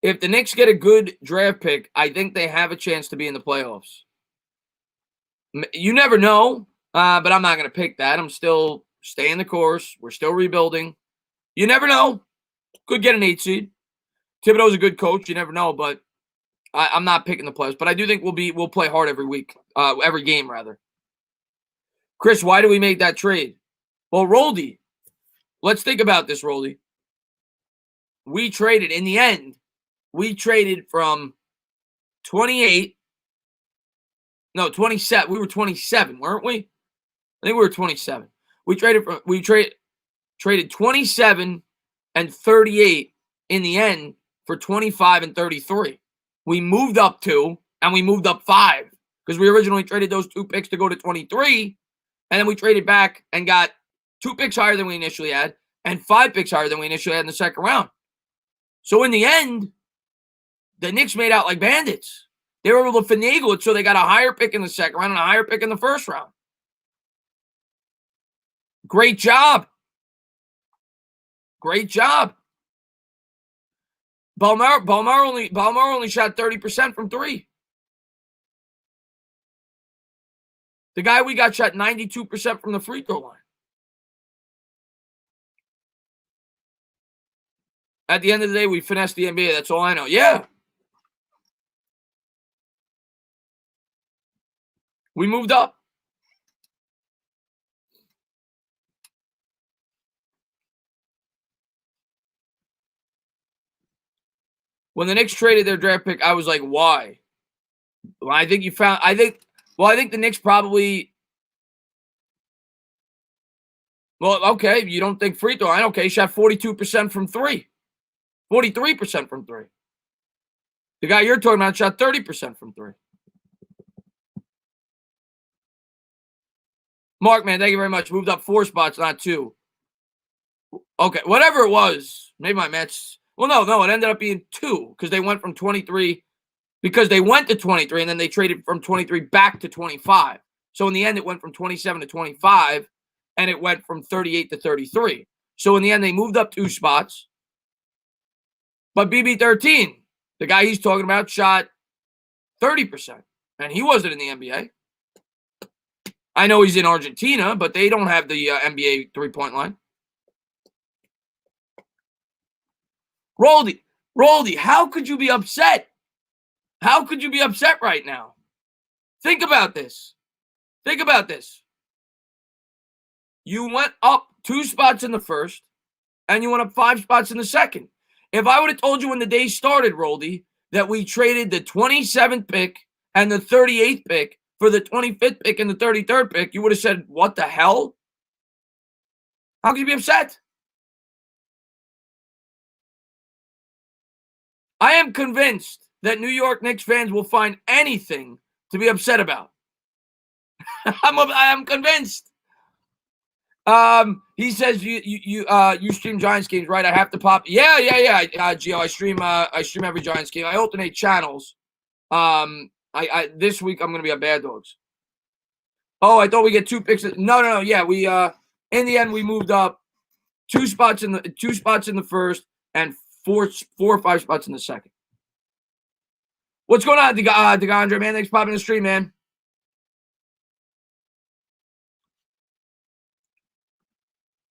If the Knicks get a good draft pick, I think they have a chance to be in the playoffs. You never know, but I'm not going to pick that. I'm still staying the course. We're still rebuilding. You never know. Could get an 8 seed. Thibodeau's a good coach. You never know, but I'm not picking the playoffs. But I do think we'll play hard every week, every game rather. Chris, why do we make that trade? Well, Roldy, let's think about this, Roldy. We traded in the end. We traded from 28. No, 27. We were 27, weren't we? I think we were 27. We traded 27 and 38 in the end for 25 and 33. We moved up 2 and we moved up 5 because we originally traded those 2 picks to go to 23, and then we traded back and got 2 picks higher than we initially had and 5 picks higher than we initially had in the second round. So in the end, the Knicks made out like bandits. They were able to finagle it so they got a higher pick in the second round and a higher pick in the first round. Great job. Great job. Ballmer only shot 30% from 3. The guy we got shot 92% from the free throw line. At the end of the day, we finessed the NBA. That's all I know. Yeah. We moved up. When the Knicks traded their draft pick, I was like, why? Well, I think the Knicks probably. Well, okay, you don't think free throw line. Okay, he shot 42% from 3. 43% from 3. The guy you're talking about shot 30% from 3. Mark, man, thank you very much. Moved up 4 spots, not 2. Okay, whatever it was. Maybe my match. Well, no, it ended up being 2 because they went from 23 because they went to 23 and then they traded from 23 back to 25. So in the end, it went from 27 to 25 and it went from 38 to 33. So in the end, they moved up 2 spots. But BB13, the guy he's talking about, shot 30%, and he wasn't in the NBA. I know he's in Argentina, but they don't have the NBA three-point line. Roldy, how could you be upset? How could you be upset right now? Think about this. You went up 2 spots in the first, and you went up 5 spots in the second. If I would have told you when the day started, Roldy, that we traded the 27th pick and the 38th pick for the 25th pick and the 33rd pick, you would have said, what the hell? How could you be upset? I am convinced that New York Knicks fans will find anything to be upset about. I am convinced. He says you stream Giants games, right? I have to pop. Yeah. Gio, I stream every Giants game. I alternate channels. I this week I'm gonna be at Bad Dogs. Oh, I thought we get 2 picks. No. Yeah, we in the end we moved up 2 spots in the first and 4 or 5 spots in the second. What's going on, DeGandre, man? Thanks for popping the stream, man.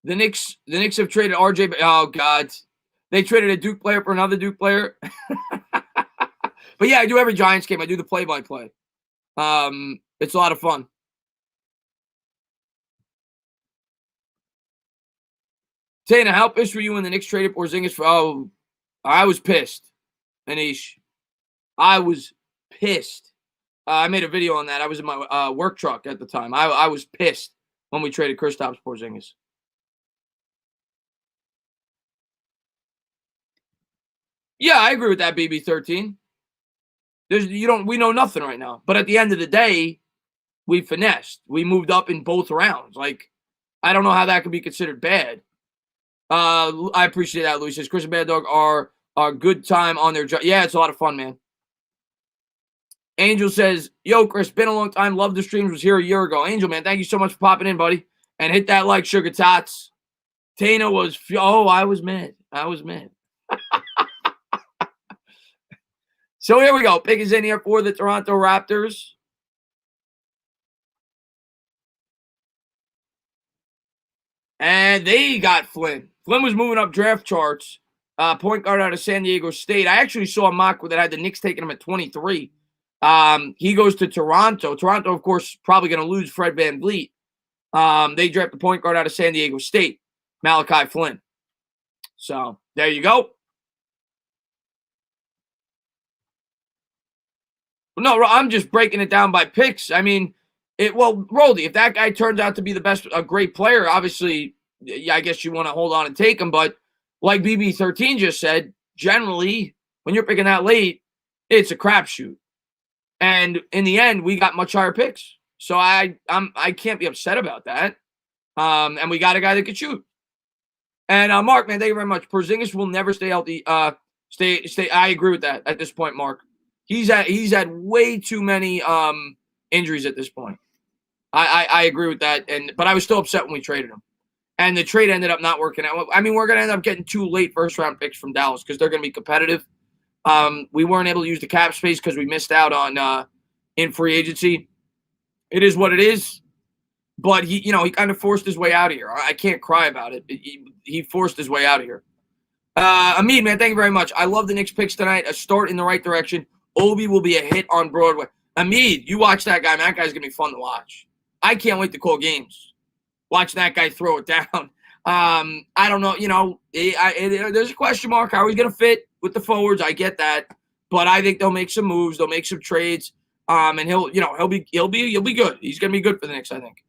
The Knicks have traded RJ. Oh God, they traded a Duke player for another Duke player. But yeah, I do every Giants game. I do the play-by-play. It's a lot of fun. Tana, how pissed were you when the Knicks traded Porzingis for? Oh, I was pissed, Anish. I was pissed. I made a video on that. I was in my work truck at the time. I was pissed when we traded Kristaps Porzingis. Yeah, I agree with that, BB13. We know nothing right now. But at the end of the day, we finessed. We moved up in both rounds. Like, I don't know how that could be considered bad. I appreciate that, Louis says. Chris and Bad Dog are a good time on their job. Yeah, it's a lot of fun, man. Angel says, yo, Chris, been a long time. Love the streams. Was here a year ago. Angel, man, thank you so much for popping in, buddy. And hit that like, Sugar Tots. Tana was, I was mad. So here we go. Pick is in here for the Toronto Raptors. And they got Flynn. Flynn was moving up draft charts. Point guard out of San Diego State. I actually saw a mock that had the Knicks taking him at 23. He goes to Toronto. Toronto, of course, probably going to lose Fred VanVleet. They draft the point guard out of San Diego State, Malachi Flynn. So there you go. No, I'm just breaking it down by picks. I mean, Roldy, if that guy turns out to be a great player, obviously, I guess you want to hold on and take him. But like BB13 just said, generally, when you're picking that late, it's a crapshoot. And in the end, we got much higher picks. So I can't be upset about that. And we got a guy that could shoot. And Mark, man, thank you very much. Porzingis will never stay healthy. Stay. I agree with that at this point, Mark. He's had way too many injuries at this point. I agree with that, but I was still upset when we traded him, and the trade ended up not working out. I mean, we're going to end up getting 2 late first-round picks from Dallas because they're going to be competitive. We weren't able to use the cap space because we missed out on in free agency. It is what it is, but he kind of forced his way out of here. I can't cry about it. He forced his way out of here. Amid, man, thank you very much. I love the Knicks picks tonight. A start in the right direction. Obi will be a hit on Broadway. Amid, you watch that guy, man. That guy's going to be fun to watch. I can't wait to call games. Watch that guy throw it down. I don't know. There's a question mark. How he's going to fit with the forwards. I get that. But I think they'll make some moves. They'll make some trades. And he'll be good. He's going to be good for the Knicks, I think.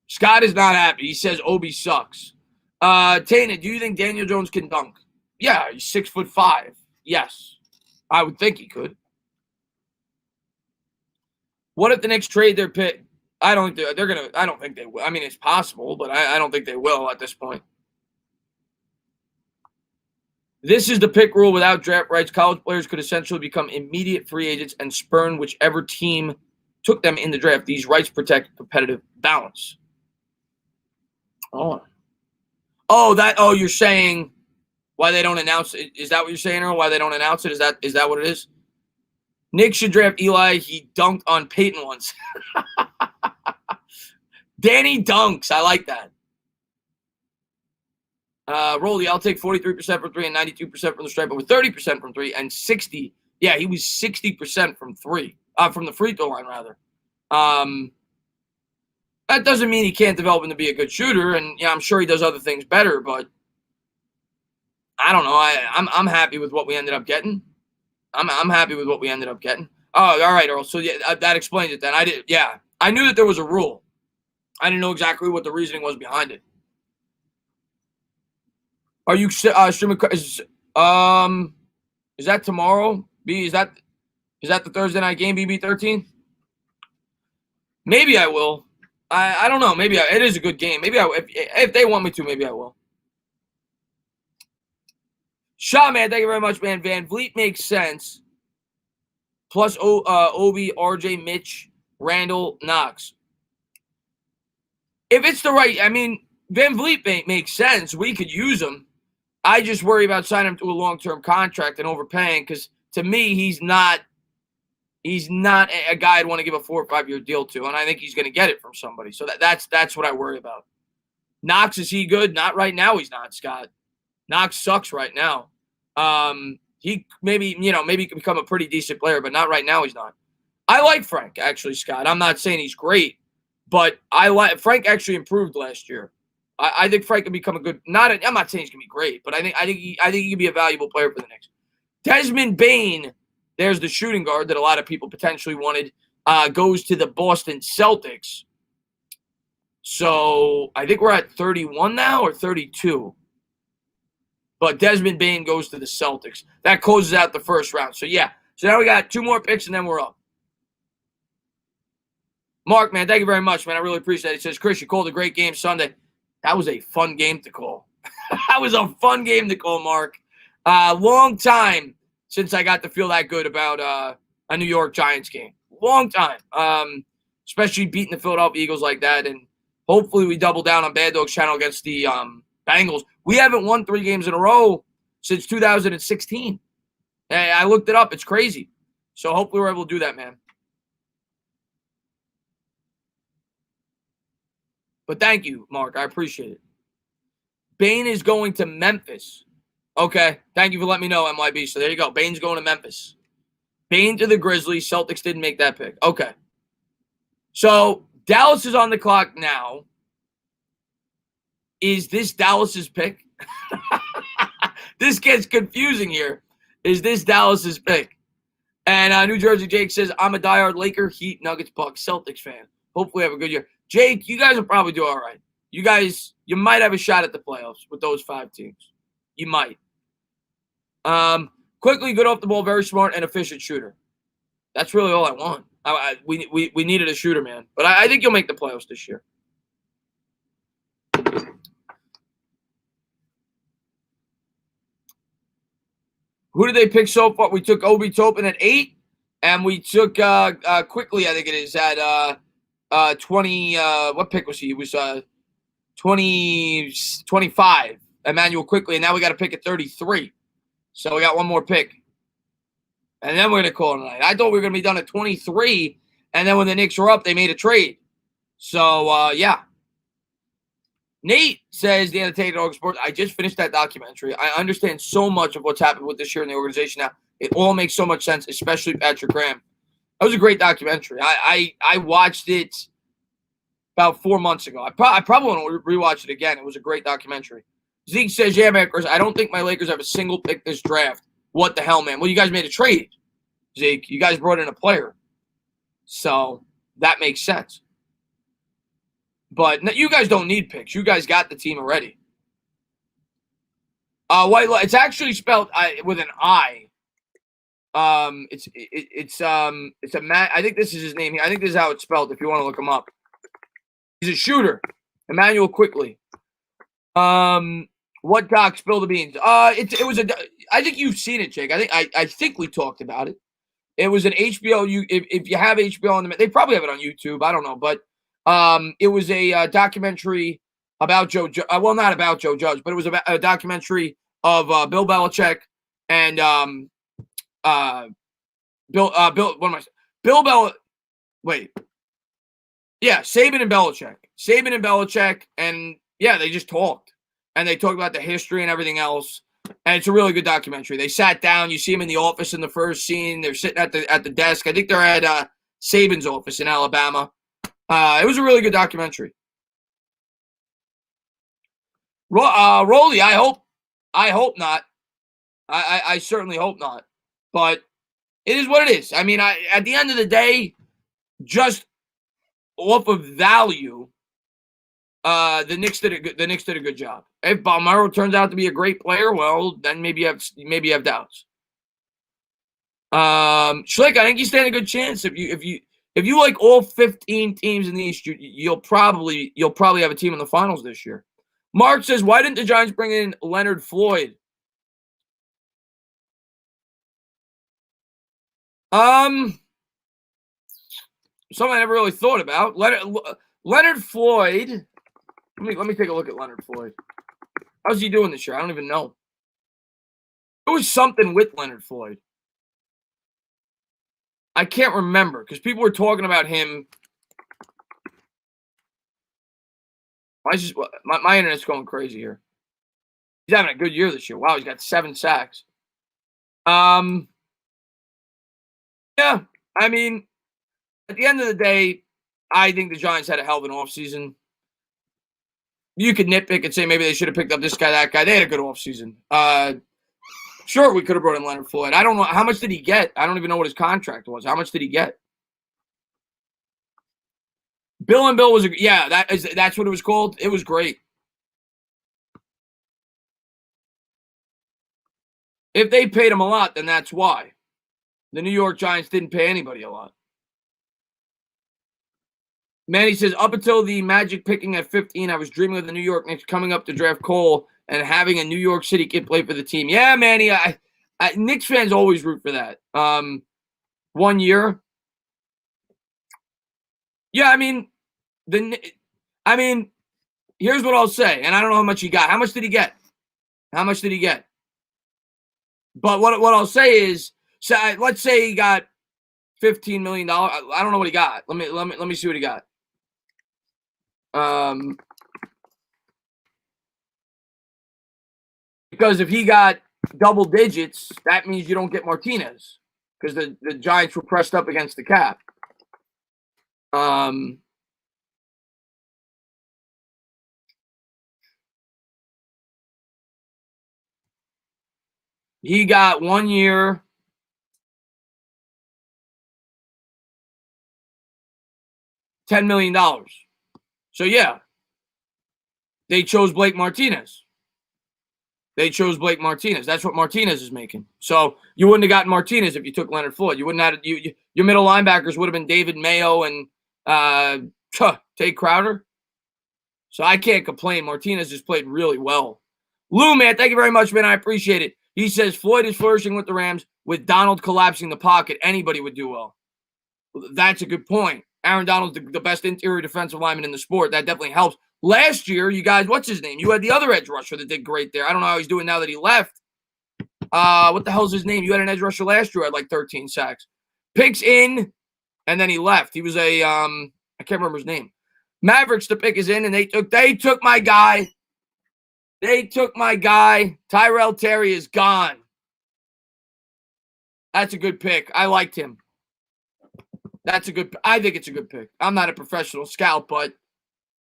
Scott is not happy. He says Obi sucks. Tana, do you think Daniel Jones can dunk? Yeah, he's 6'5". Yes, I would think he could. What if the Knicks trade their pick? I don't think they're gonna. I don't think they will. I mean, it's possible, but I don't think they will at this point. This is the pick rule without draft rights. College players could essentially become immediate free agents and spurn whichever team took them in the draft. These rights protect competitive balance. Oh, you're saying why they don't announce it? Is that what you're saying, or why they don't announce it? Is that what it is? Nick should draft Eli. He dunked on Peyton once. Danny dunks. I like that. Rolly, I'll take 43% from 3 and 92% from the stripe, but with 30% from 3 and 60. Yeah, he was 60% from 3. From the free throw line, rather. That doesn't mean he can't develop into be a good shooter, and I'm sure he does other things better, but I don't know. I'm happy with what we ended up getting. I'm happy with what we ended up getting. Oh, all right, Earl. So yeah, that explains it then. I knew that there was a rule. I didn't know exactly what the reasoning was behind it. Are you streaming? Is that tomorrow? B, is that the Thursday night game? BB13. Maybe I will. I don't know. Maybe it is a good game. Maybe if they want me to, maybe I will. Shaw, man, thank you very much, man. Van Vliet makes sense. Plus Obi, RJ, Mitch, Randall, Knox. If it's the right, I mean, Van Vliet makes sense. We could use him. I just worry about signing him to a long-term contract and overpaying because to me, he's not a guy I'd want to give a 4 or 5 year deal to, and I think he's going to get it from somebody. So that's what I worry about. Knox, is he good? Not right now. He's not, Scott. Knox sucks right now. He maybe can become a pretty decent player, but not right now. He's not. I like Frank, actually, Scott. I'm not saying he's great, but Frank actually improved last year. I think Frank can become a good. I'm not saying he's gonna be great, but I think he can be a valuable player for the Knicks. Desmond Bane, there's the shooting guard that a lot of people potentially wanted. Goes to the Boston Celtics. So I think we're at 31 now or 32. But Desmond Bane goes to the Celtics. That closes out the first round. So, yeah. So now we got 2 more picks, and then we're up. Mark, man, thank you very much, man. I really appreciate it. He says, Chris, you called a great game Sunday. That was a fun game to call. That was a fun game to call, Mark. Long time since I got to feel that good about a New York Giants game. Long time. Especially beating the Philadelphia Eagles like that. And hopefully we double down on Bad Dogs channel against the Bengals. We haven't won 3 games in a row since 2016. I looked it up. It's crazy. So hopefully we're able to do that, man. But thank you, Mark. I appreciate it. Bane is going to Memphis. Okay. Thank you for letting me know, MYB. So there you go. Bane's going to Memphis. Bane to the Grizzlies. Celtics didn't make that pick. Okay. So Dallas is on the clock now. Is this Dallas's pick? This gets confusing here. Is this Dallas's pick? And New Jersey Jake says, I'm a diehard Laker, Heat, Nuggets, Bucks, Celtics fan. Hopefully have a good year. Jake, you guys will probably do all right. You might have a shot at the playoffs with those 5 teams. You might. Quickly, good off the ball, very smart and efficient shooter. That's really all I want. We needed a shooter, man. But I think you'll make the playoffs this year. Who did they pick so far? We took Obi Toppin at 8, and we took quickly, I think it is, at 20. What pick was he? He was 25. Emmanuel quickly, and now we got a pick at 33. So we got one more pick. And then we're going to call it a night. I thought we were going to be done at 23, and then when the Knicks were up, they made a trade. So, yeah. Nate says, the Annotated Dog Sports, I just finished that documentary. I understand so much of what's happened with this year in the organization now. It all makes so much sense, especially Patrick Graham. That was a great documentary. I watched it about 4 months ago. I probably want to rewatch it again. It was a great documentary. Zeke says, yeah, man, Chris, I don't think my Lakers have a single pick this draft. What the hell, man? Well, you guys made a trade, Zeke. You guys brought in a player. So that makes sense. But you guys don't need picks. You guys got the team already. It's actually spelled with an I. It's a Matt. I think this is his name here. I think this is how it's spelled. If you want to look him up, he's a shooter. Emmanuel quickly. What doc? Spill the beans. It was a. I think you've seen it, Jake. I think we talked about it. It was an HBO. If you have HBO on they probably have it on YouTube. I don't know, but. It was a documentary about Joe. Well, not about Joe Judge, but it was a documentary of Bill Belichick and Bill. What am I saying? Bill Bel. Wait. Yeah, Saban and Belichick, and yeah, they just talked, and they talked about the history and everything else. And it's a really good documentary. They sat down. You see them in the office in the first scene. They're sitting at the desk. I think they're at Saban's office in Alabama. It was a really good documentary. Rolly, I hope not. I certainly hope not. But it is what it is. I mean, at the end of the day, just off of value, The Knicks did a good job. If Balmero turns out to be a great player, well, then maybe you have doubts. Schlick, I think you stand a good chance if you like all 15 teams in the East, you'll probably have a team in the finals this year. Mark says, why didn't the Giants bring in Leonard Floyd? Something I never really thought about. Leonard Floyd. Let me take a look at Leonard Floyd. How's he doing this year? I don't even know. There was something with Leonard Floyd. I can't remember because people were talking about him. My internet's going crazy here. He's having a good year this year. Wow, he's got 7 sacks. Yeah, I mean, at the end of the day, I think the Giants had a hell of an offseason. You could nitpick and say maybe they should have picked up this guy, that guy. They had a good offseason. Sure, we could have brought in Leonard Floyd. I don't know. How much did he get? I don't even know what his contract was. How much did he get? Bill and Bill was that's what it was called. It was great. If they paid him a lot, then that's why. The New York Giants didn't pay anybody a lot. Manny says, up until the Magic picking at 15, I was dreaming of the New York Knicks coming up to draft Cole and having a New York City kid play for the team. Yeah, Manny, Knicks fans always root for that. 1 year. Yeah, I mean, here's what I'll say, and I don't know how much he got. How much did he get? But what I'll say is, let's say he got $15 million. I don't know what he got. Let me see what he got. Because if he got double digits, that means you don't get Martinez because the Giants were pressed up against the cap. He got 1 year, $10 million. So, yeah, they chose Blake Martinez. That's what Martinez is making. So you wouldn't have gotten Martinez if you took Leonard Floyd. You wouldn't have your middle linebackers would have been David Mayo and Tate Crowder. So I can't complain. Martinez just played really well. Lou, man, thank you very much, man. I appreciate it. He says Floyd is flourishing with the Rams. With Donald collapsing the pocket, anybody would do well. That's a good point. Aaron Donald's the best interior defensive lineman in the sport. That definitely helps. Last year, you guys, what's his name? You had the other edge rusher that did great there. I don't know how he's doing now that he left. What the hell's his name? You had an edge rusher last year who had like 13 sacks. Picks in, and then he left. He was I can't remember his name. Mavericks, the pick is in, and they took my guy. Tyrell Terry is gone. That's a good pick. I liked him. I think it's a good pick. I'm not a professional scout, but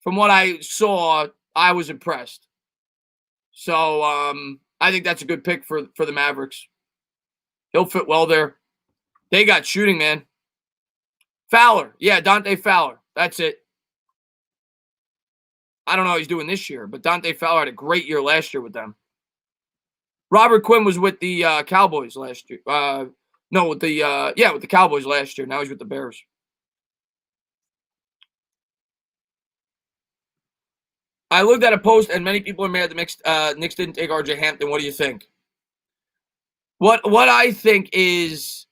from what I saw, I was impressed. So I think that's a good pick for the Mavericks. He'll fit well there. They got shooting, man. Fowler. Yeah, Dante Fowler. That's it. I don't know how he's doing this year, but Dante Fowler had a great year last year with them. Robert Quinn was with the Cowboys last year. With the Cowboys last year. Now he's with the Bears. I looked at a post, and many people are mad the Knicks didn't take R.J. Hampton. What do you think? What I think is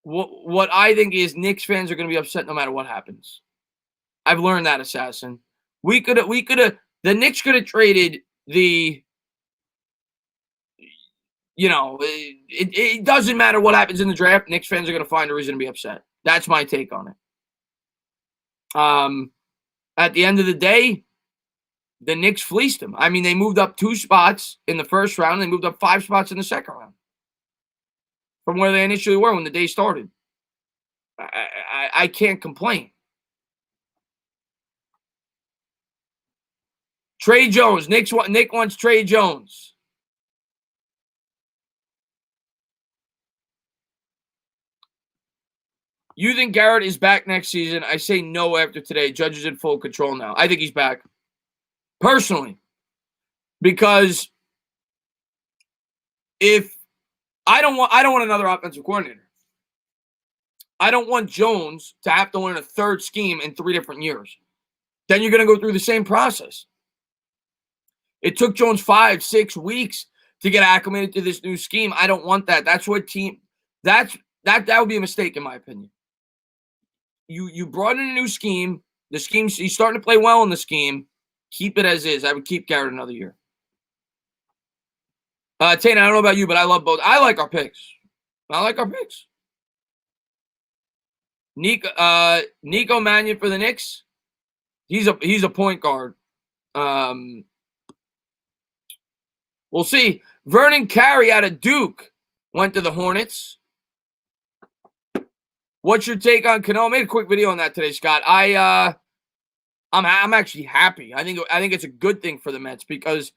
Knicks fans are going to be upset no matter what happens. I've learned that, Assassin. The Knicks could have traded the. It doesn't matter what happens in the draft. Knicks fans are going to find a reason to be upset. That's my take on it. At the end of the day, the Knicks fleeced them. I mean, they moved up 2 spots in the first round. And they moved up 5 spots in the second round from where they initially were when the day started. I can't complain. Trey Jones. Nick wants Trey Jones. You think Garrett is back next season? I say no after today. Judge is in full control now. I think he's back. personally, because if I don't want another offensive coordinator. I don't want Jones to have to learn a third scheme in 3 different years. Then you're going to go through the same process. It took Jones 5-6 weeks to get acclimated to this new scheme. I don't want that. That would be a mistake in my opinion. You brought in a new scheme. The scheme, he's starting to play well in the scheme. Keep it as is. I would keep Garrett another year. Tana, I don't know about you, but I love both. I like our picks. Nico Mannion for the Knicks. He's a point guard. We'll see. Vernon Carey out of Duke went to the Hornets. What's your take on Cano? I made a quick video on that today, Scott. I'm actually happy. I think it's a good thing for the Mets because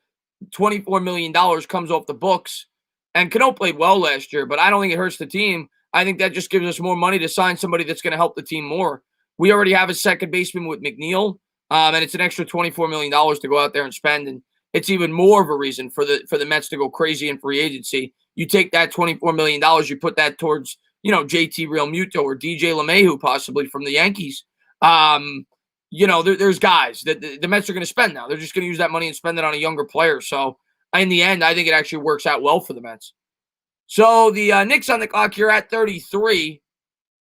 $24 million comes off the books. And Cano played well last year, but I don't think it hurts the team. I think that just gives us more money to sign somebody that's going to help the team more. We already have a second baseman with McNeil, and it's an extra $24 million to go out there and spend. And it's even more of a reason for the Mets to go crazy in free agency. You take that $24 million, you put that towards, JT Realmuto or DJ LeMahieu possibly from the Yankees. There's guys that the Mets are going to spend now. They're just going to use that money and spend it on a younger player. So in the end, I think it actually works out well for the Mets. So the Knicks on the clock here at 33.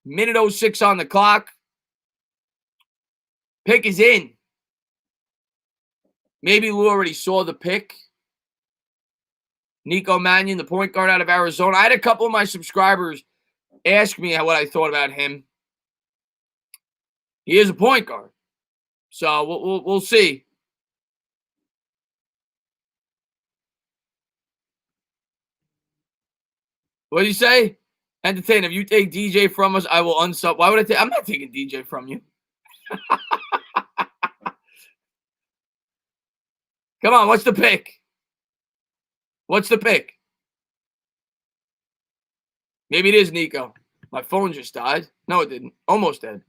Minute 06 on the clock. Pick is in. Maybe Lou already saw the pick. Nico Mannion, the point guard out of Arizona. I had a couple of my subscribers ask me what I thought about him. He is a point guard. So we'll see. What do you say? Entertain. If you take DJ from us, I will unsub. Why would I take? I'm not taking DJ from you. Come on, what's the pick? Maybe it is Nico. My phone just died. No, it didn't. Almost dead.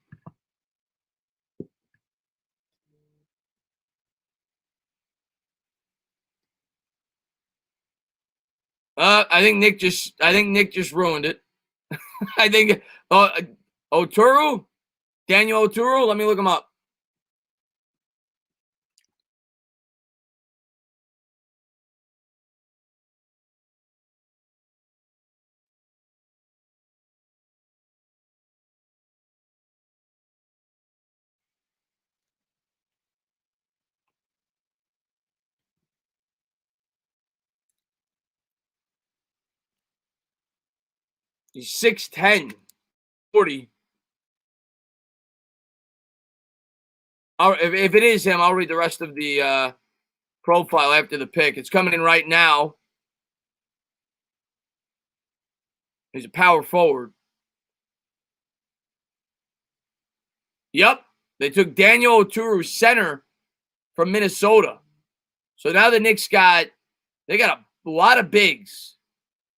I think Nick just ruined it. I think Oturu, Daniel Oturu. Let me look him up. He's 6'10", 40. If it is him, I'll read the rest of the profile after the pick. It's coming in right now. He's a power forward. Yep. They took Daniel Oturu, center from Minnesota. So now the Knicks got a lot of bigs.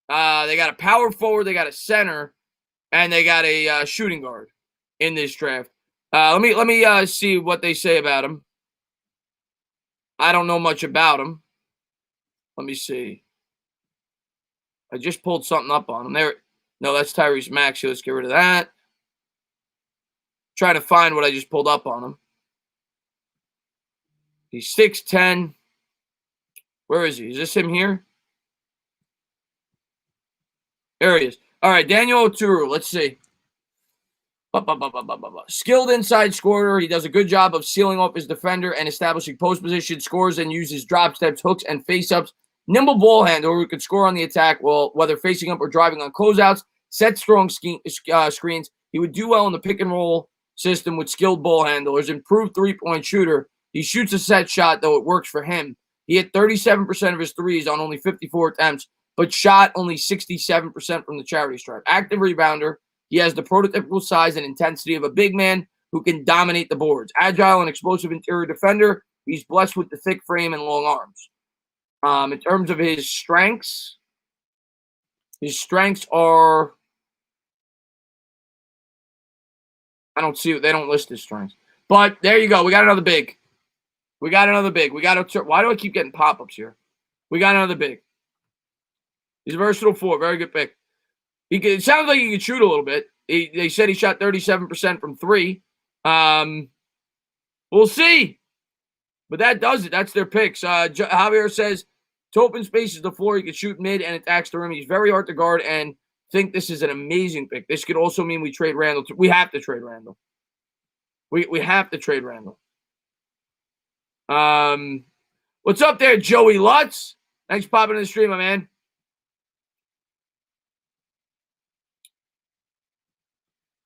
They got a power forward, they got a center, and they got a shooting guard in this draft. Let me see what they say about him. I don't know much about him. Let me see. I just pulled something up on him. No, that's Tyrese Maxey. Let's get rid of that. Try to find what I just pulled up on him. He's 6'10". Where is he? Is this him here? There he is. All right, Daniel Oturu. Let's see. Skilled inside scorer. He does a good job of sealing off his defender and establishing post position, scores and uses drop steps, hooks, and face-ups. Nimble ball handler who can score on the attack whether facing up or driving on closeouts. Set strong screens. He would do well in the pick and roll system with skilled ball handlers. Improved three-point shooter. He shoots a set shot, though it works for him. He hit 37% of his threes on only 54 attempts, but shot only 67% from the charity stripe. Active rebounder. He has the prototypical size and intensity of a big man who can dominate the boards. Agile and explosive interior defender. He's blessed with the thick frame and long arms. In terms of his strengths are, I don't see, they don't list his strengths. But there you go. We got another big. We got another big. We got a. Why do I keep getting pop-ups here? We got another big. He's a versatile 4. Very good pick. It sounds like he can shoot a little bit. They said he shot 37% from 3. We'll see. But that does it. That's their picks. Javier says, Toppin spaces the floor. He can shoot mid and attacks the rim. He's very hard to guard and think this is an amazing pick. This could also mean we trade Randall. We have to trade Randall. We have to trade Randall. What's up there, Joey Lutz? Thanks for popping in the stream, my man.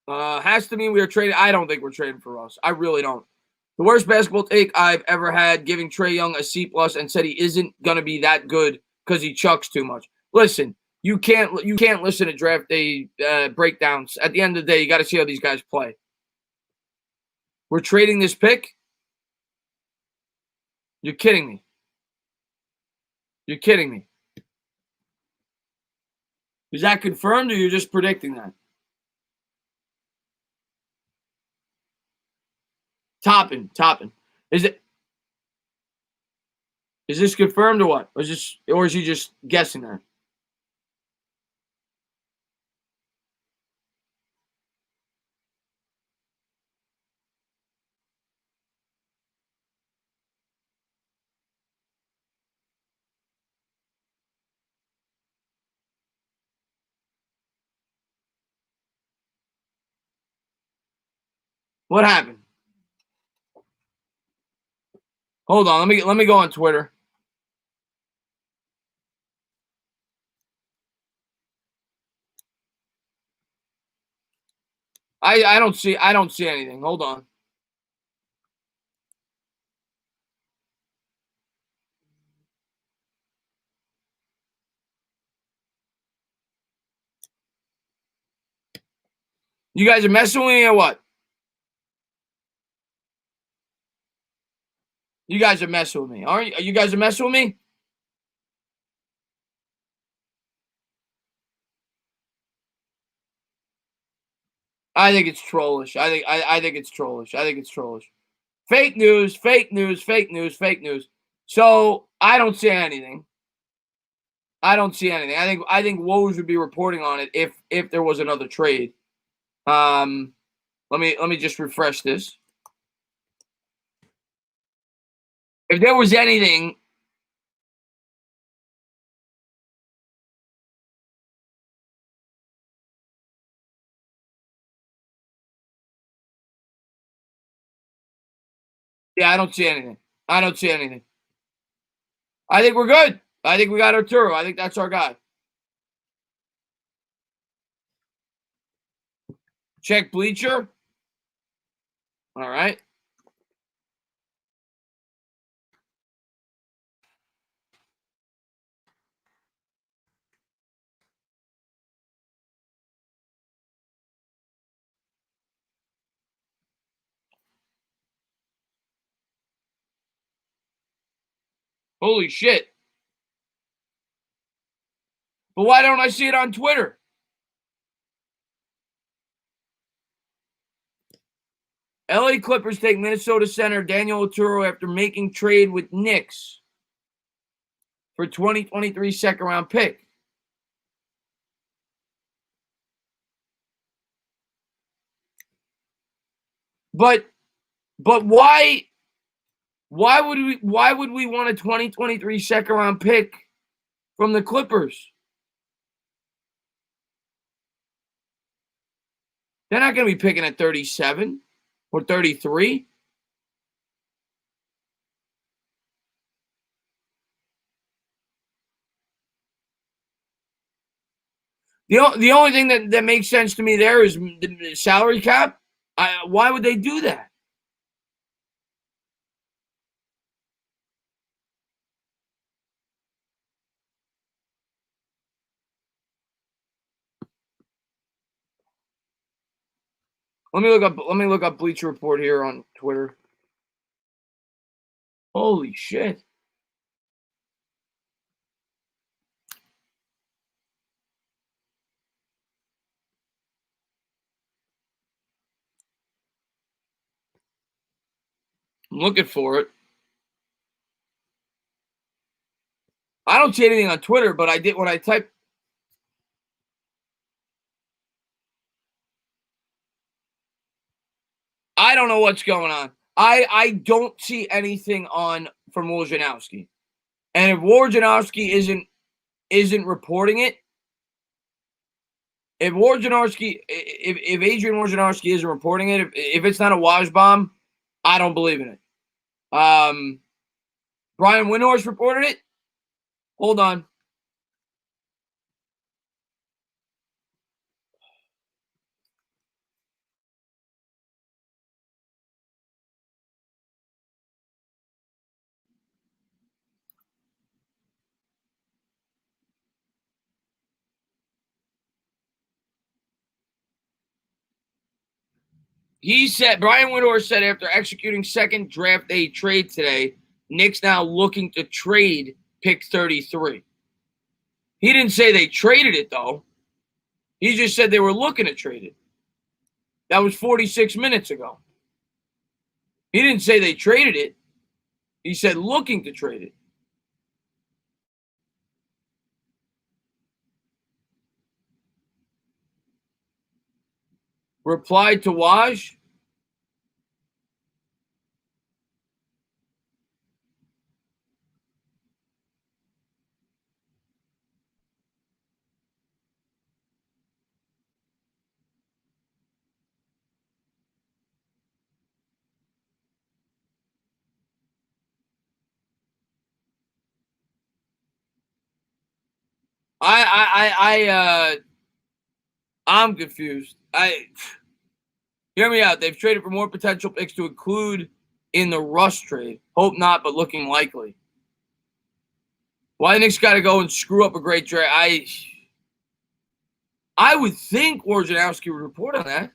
Has to mean we are trading. I don't think we're trading for Russ. I really don't. The worst basketball take I've ever had, giving Trae Young a C+ and said he isn't going to be that good because he chucks too much. Listen, you can't listen to draft day breakdowns. At the end of the day, you got to see how these guys play. We're trading this pick? You're kidding me. You're kidding me. Is that confirmed or you're just predicting that? Toppin. Is this confirmed or what? Or is he just guessing that? What happened? Hold on, let me go on Twitter. I don't see anything. Hold on. You guys are messing with me or what? You guys are messing with me, aren't you? You guys are messing with me? I think it's trollish. I think it's trollish. I think it's trollish. Fake news. So I don't see anything. I think Woj would be reporting on it if there was another trade. Let me just refresh this. If there was anything, yeah, I don't see anything. I think we're good. I think we got Arturo. I think that's our guy. Check Bleacher. All right. Holy shit. But why don't I see it on Twitter? LA Clippers take Minnesota center Daniel Arturo after making trade with Knicks for 2023 second round pick. But why would we want a 2023 second round pick from the Clippers? They're not going to be picking at 37 or 33. The only thing that makes sense to me there is the salary cap. Why would they do that? Let me look up Bleacher Report here on Twitter. Holy shit. I'm looking for it. I don't see anything on Twitter, but I did when I typed. I don't know what's going on. I don't see anything on from Wojnarowski. And if Wojnarowski isn't reporting it, if Adrian Wojnarowski isn't reporting it, if it's not a Woj bomb, I don't believe in it. Brian Windhorst reported it. Hold on. He said, Brian Windhorst said after executing second draft day trade today, Knicks now looking to trade pick 33. He didn't say they traded it, though. He just said they were looking to trade it. That was 46 minutes ago. He didn't say they traded it. He said looking to trade it. Replied to Woj. I'm confused. Hear me out. They've traded for more potential picks to include in the Russ trade. Hope not, but looking likely. Why the Knicks got to go and screw up a great trade? I would think Wojnarowski would report on that.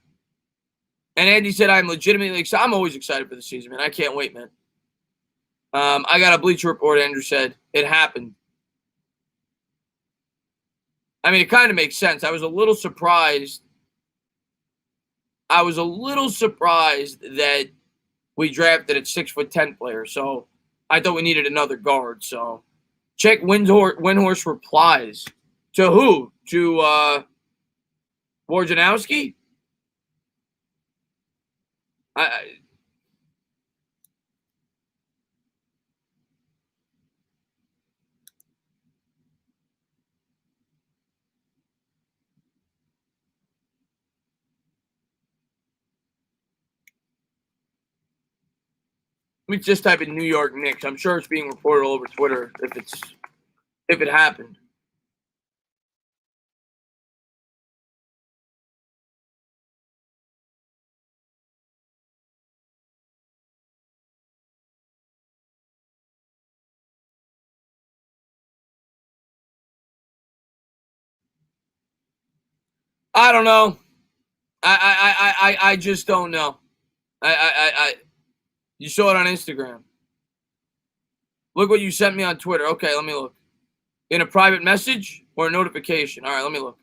And Andy said, I'm legitimately excited. I'm always excited for the season, man. I can't wait, man. I got a Bleacher Report, Andrew said. It happened. I mean, it kind of makes sense. I was a little surprised that we drafted a 6'10" player. So I thought we needed another guard. So check Windhorst replies. To who? To Wojnarowski? Let me just type in New York Knicks. I'm sure it's being reported all over Twitter if it happened. I don't know. I just don't know. You saw it on Instagram. Look what you sent me on Twitter. Okay, let me look. In a private message or a notification? All right, let me look.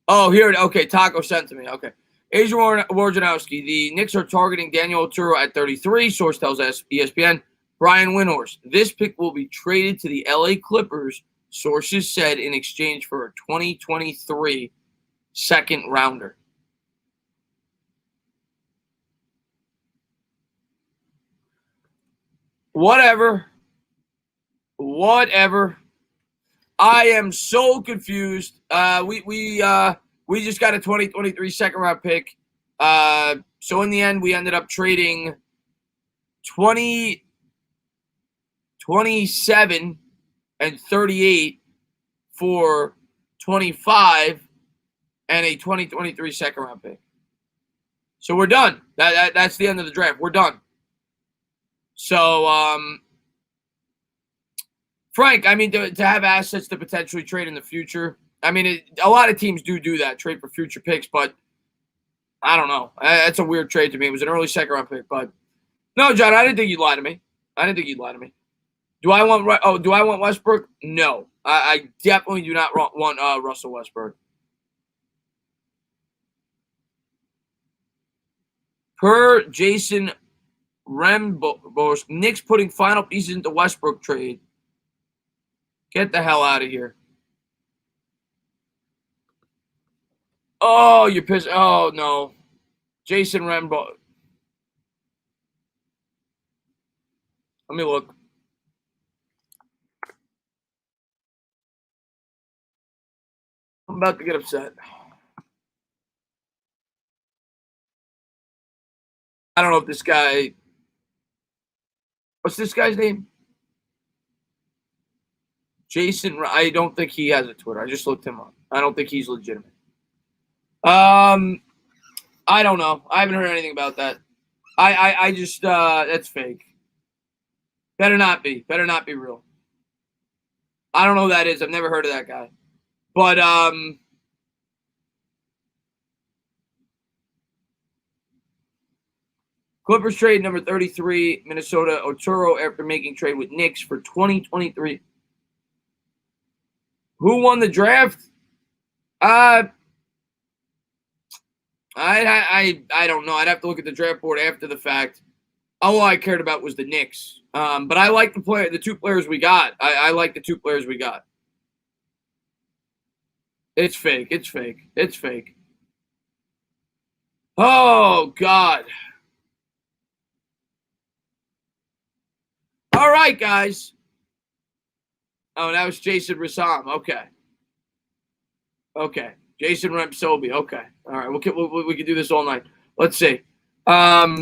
Oh, here it. Okay, Taco sent to me. Okay. Adrian Wojnarowski. The Knicks are targeting Daniel Oturu at 33. Source tells ESPN. Brian Windhorst. This pick will be traded to the LA Clippers, sources said, in exchange for a 2023 second rounder. Whatever. I am so confused. We just got a 2023 second round pick. So in the end, we ended up trading 27 and 38 for 25 and a 2023 second round pick. So we're done. That's the end of the draft. We're done. So, Frank, I mean, to have assets to potentially trade in the future, I mean, a lot of teams do that, trade for future picks, but I don't know. That's a weird trade to me. It was an early second round pick, but no, John, I didn't think you'd lie to me. Do I want Westbrook? No. I definitely do not want Russell Westbrook. Per Jason Bosch. Knicks putting final pieces into Westbrook trade. Get the hell out of here. Oh, you're pissed. Oh, no. Jason Rembo. Let me look. I'm about to get upset. I don't know if this guy. What's this guy's name? Jason. I don't think he has a Twitter. I just looked him up. I don't think he's legitimate. I don't know. I haven't heard anything about that. I just that's fake. Better not be. Better not be real. I don't know who that is. I've never heard of that guy. But Clippers trade number 33, Minnesota Otero after making trade with Knicks for 2023. Who won the draft? I don't know. I'd have to look at the draft board after the fact. All I cared about was the Knicks. But I like the two players we got. I like the two players we got. It's fake. It's fake. It's fake. Oh, God. All right, guys. Oh, that was Jason Rassam. Okay. Okay. Jason Remsobi. Okay. All right. We can do this all night. Let's see. Yeah.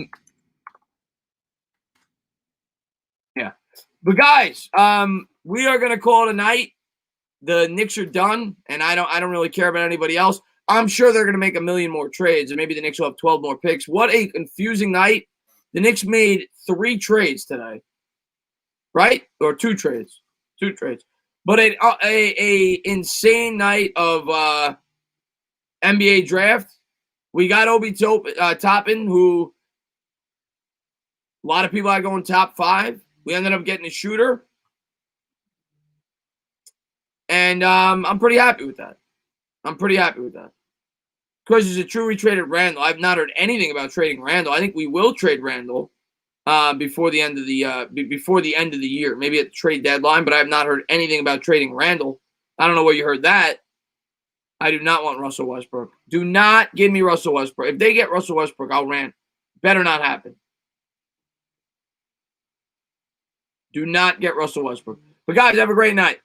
But guys, we are gonna call it a night. The Knicks are done, and I don't really care about anybody else. I'm sure they're gonna make a million more trades, and maybe the Knicks will have 12 more picks. What a confusing night. The Knicks made 3 trades today. Right? Or 2 trades. 2 trades. But a insane night of NBA draft. We got Obi Toppin, who a lot of people are going top 5. We ended up getting a shooter. And I'm pretty happy with that. Because it's a true we traded Randall. I've not heard anything about trading Randall. I think we will trade Randall before the end of the year, maybe at the trade deadline. But I have not heard anything about trading Randall. I don't know where you heard that. I do not want Russell Westbrook. Do not give me Russell Westbrook. If they get Russell Westbrook, I'll rant. Better not happen. Do not get Russell Westbrook. But guys, have a great night.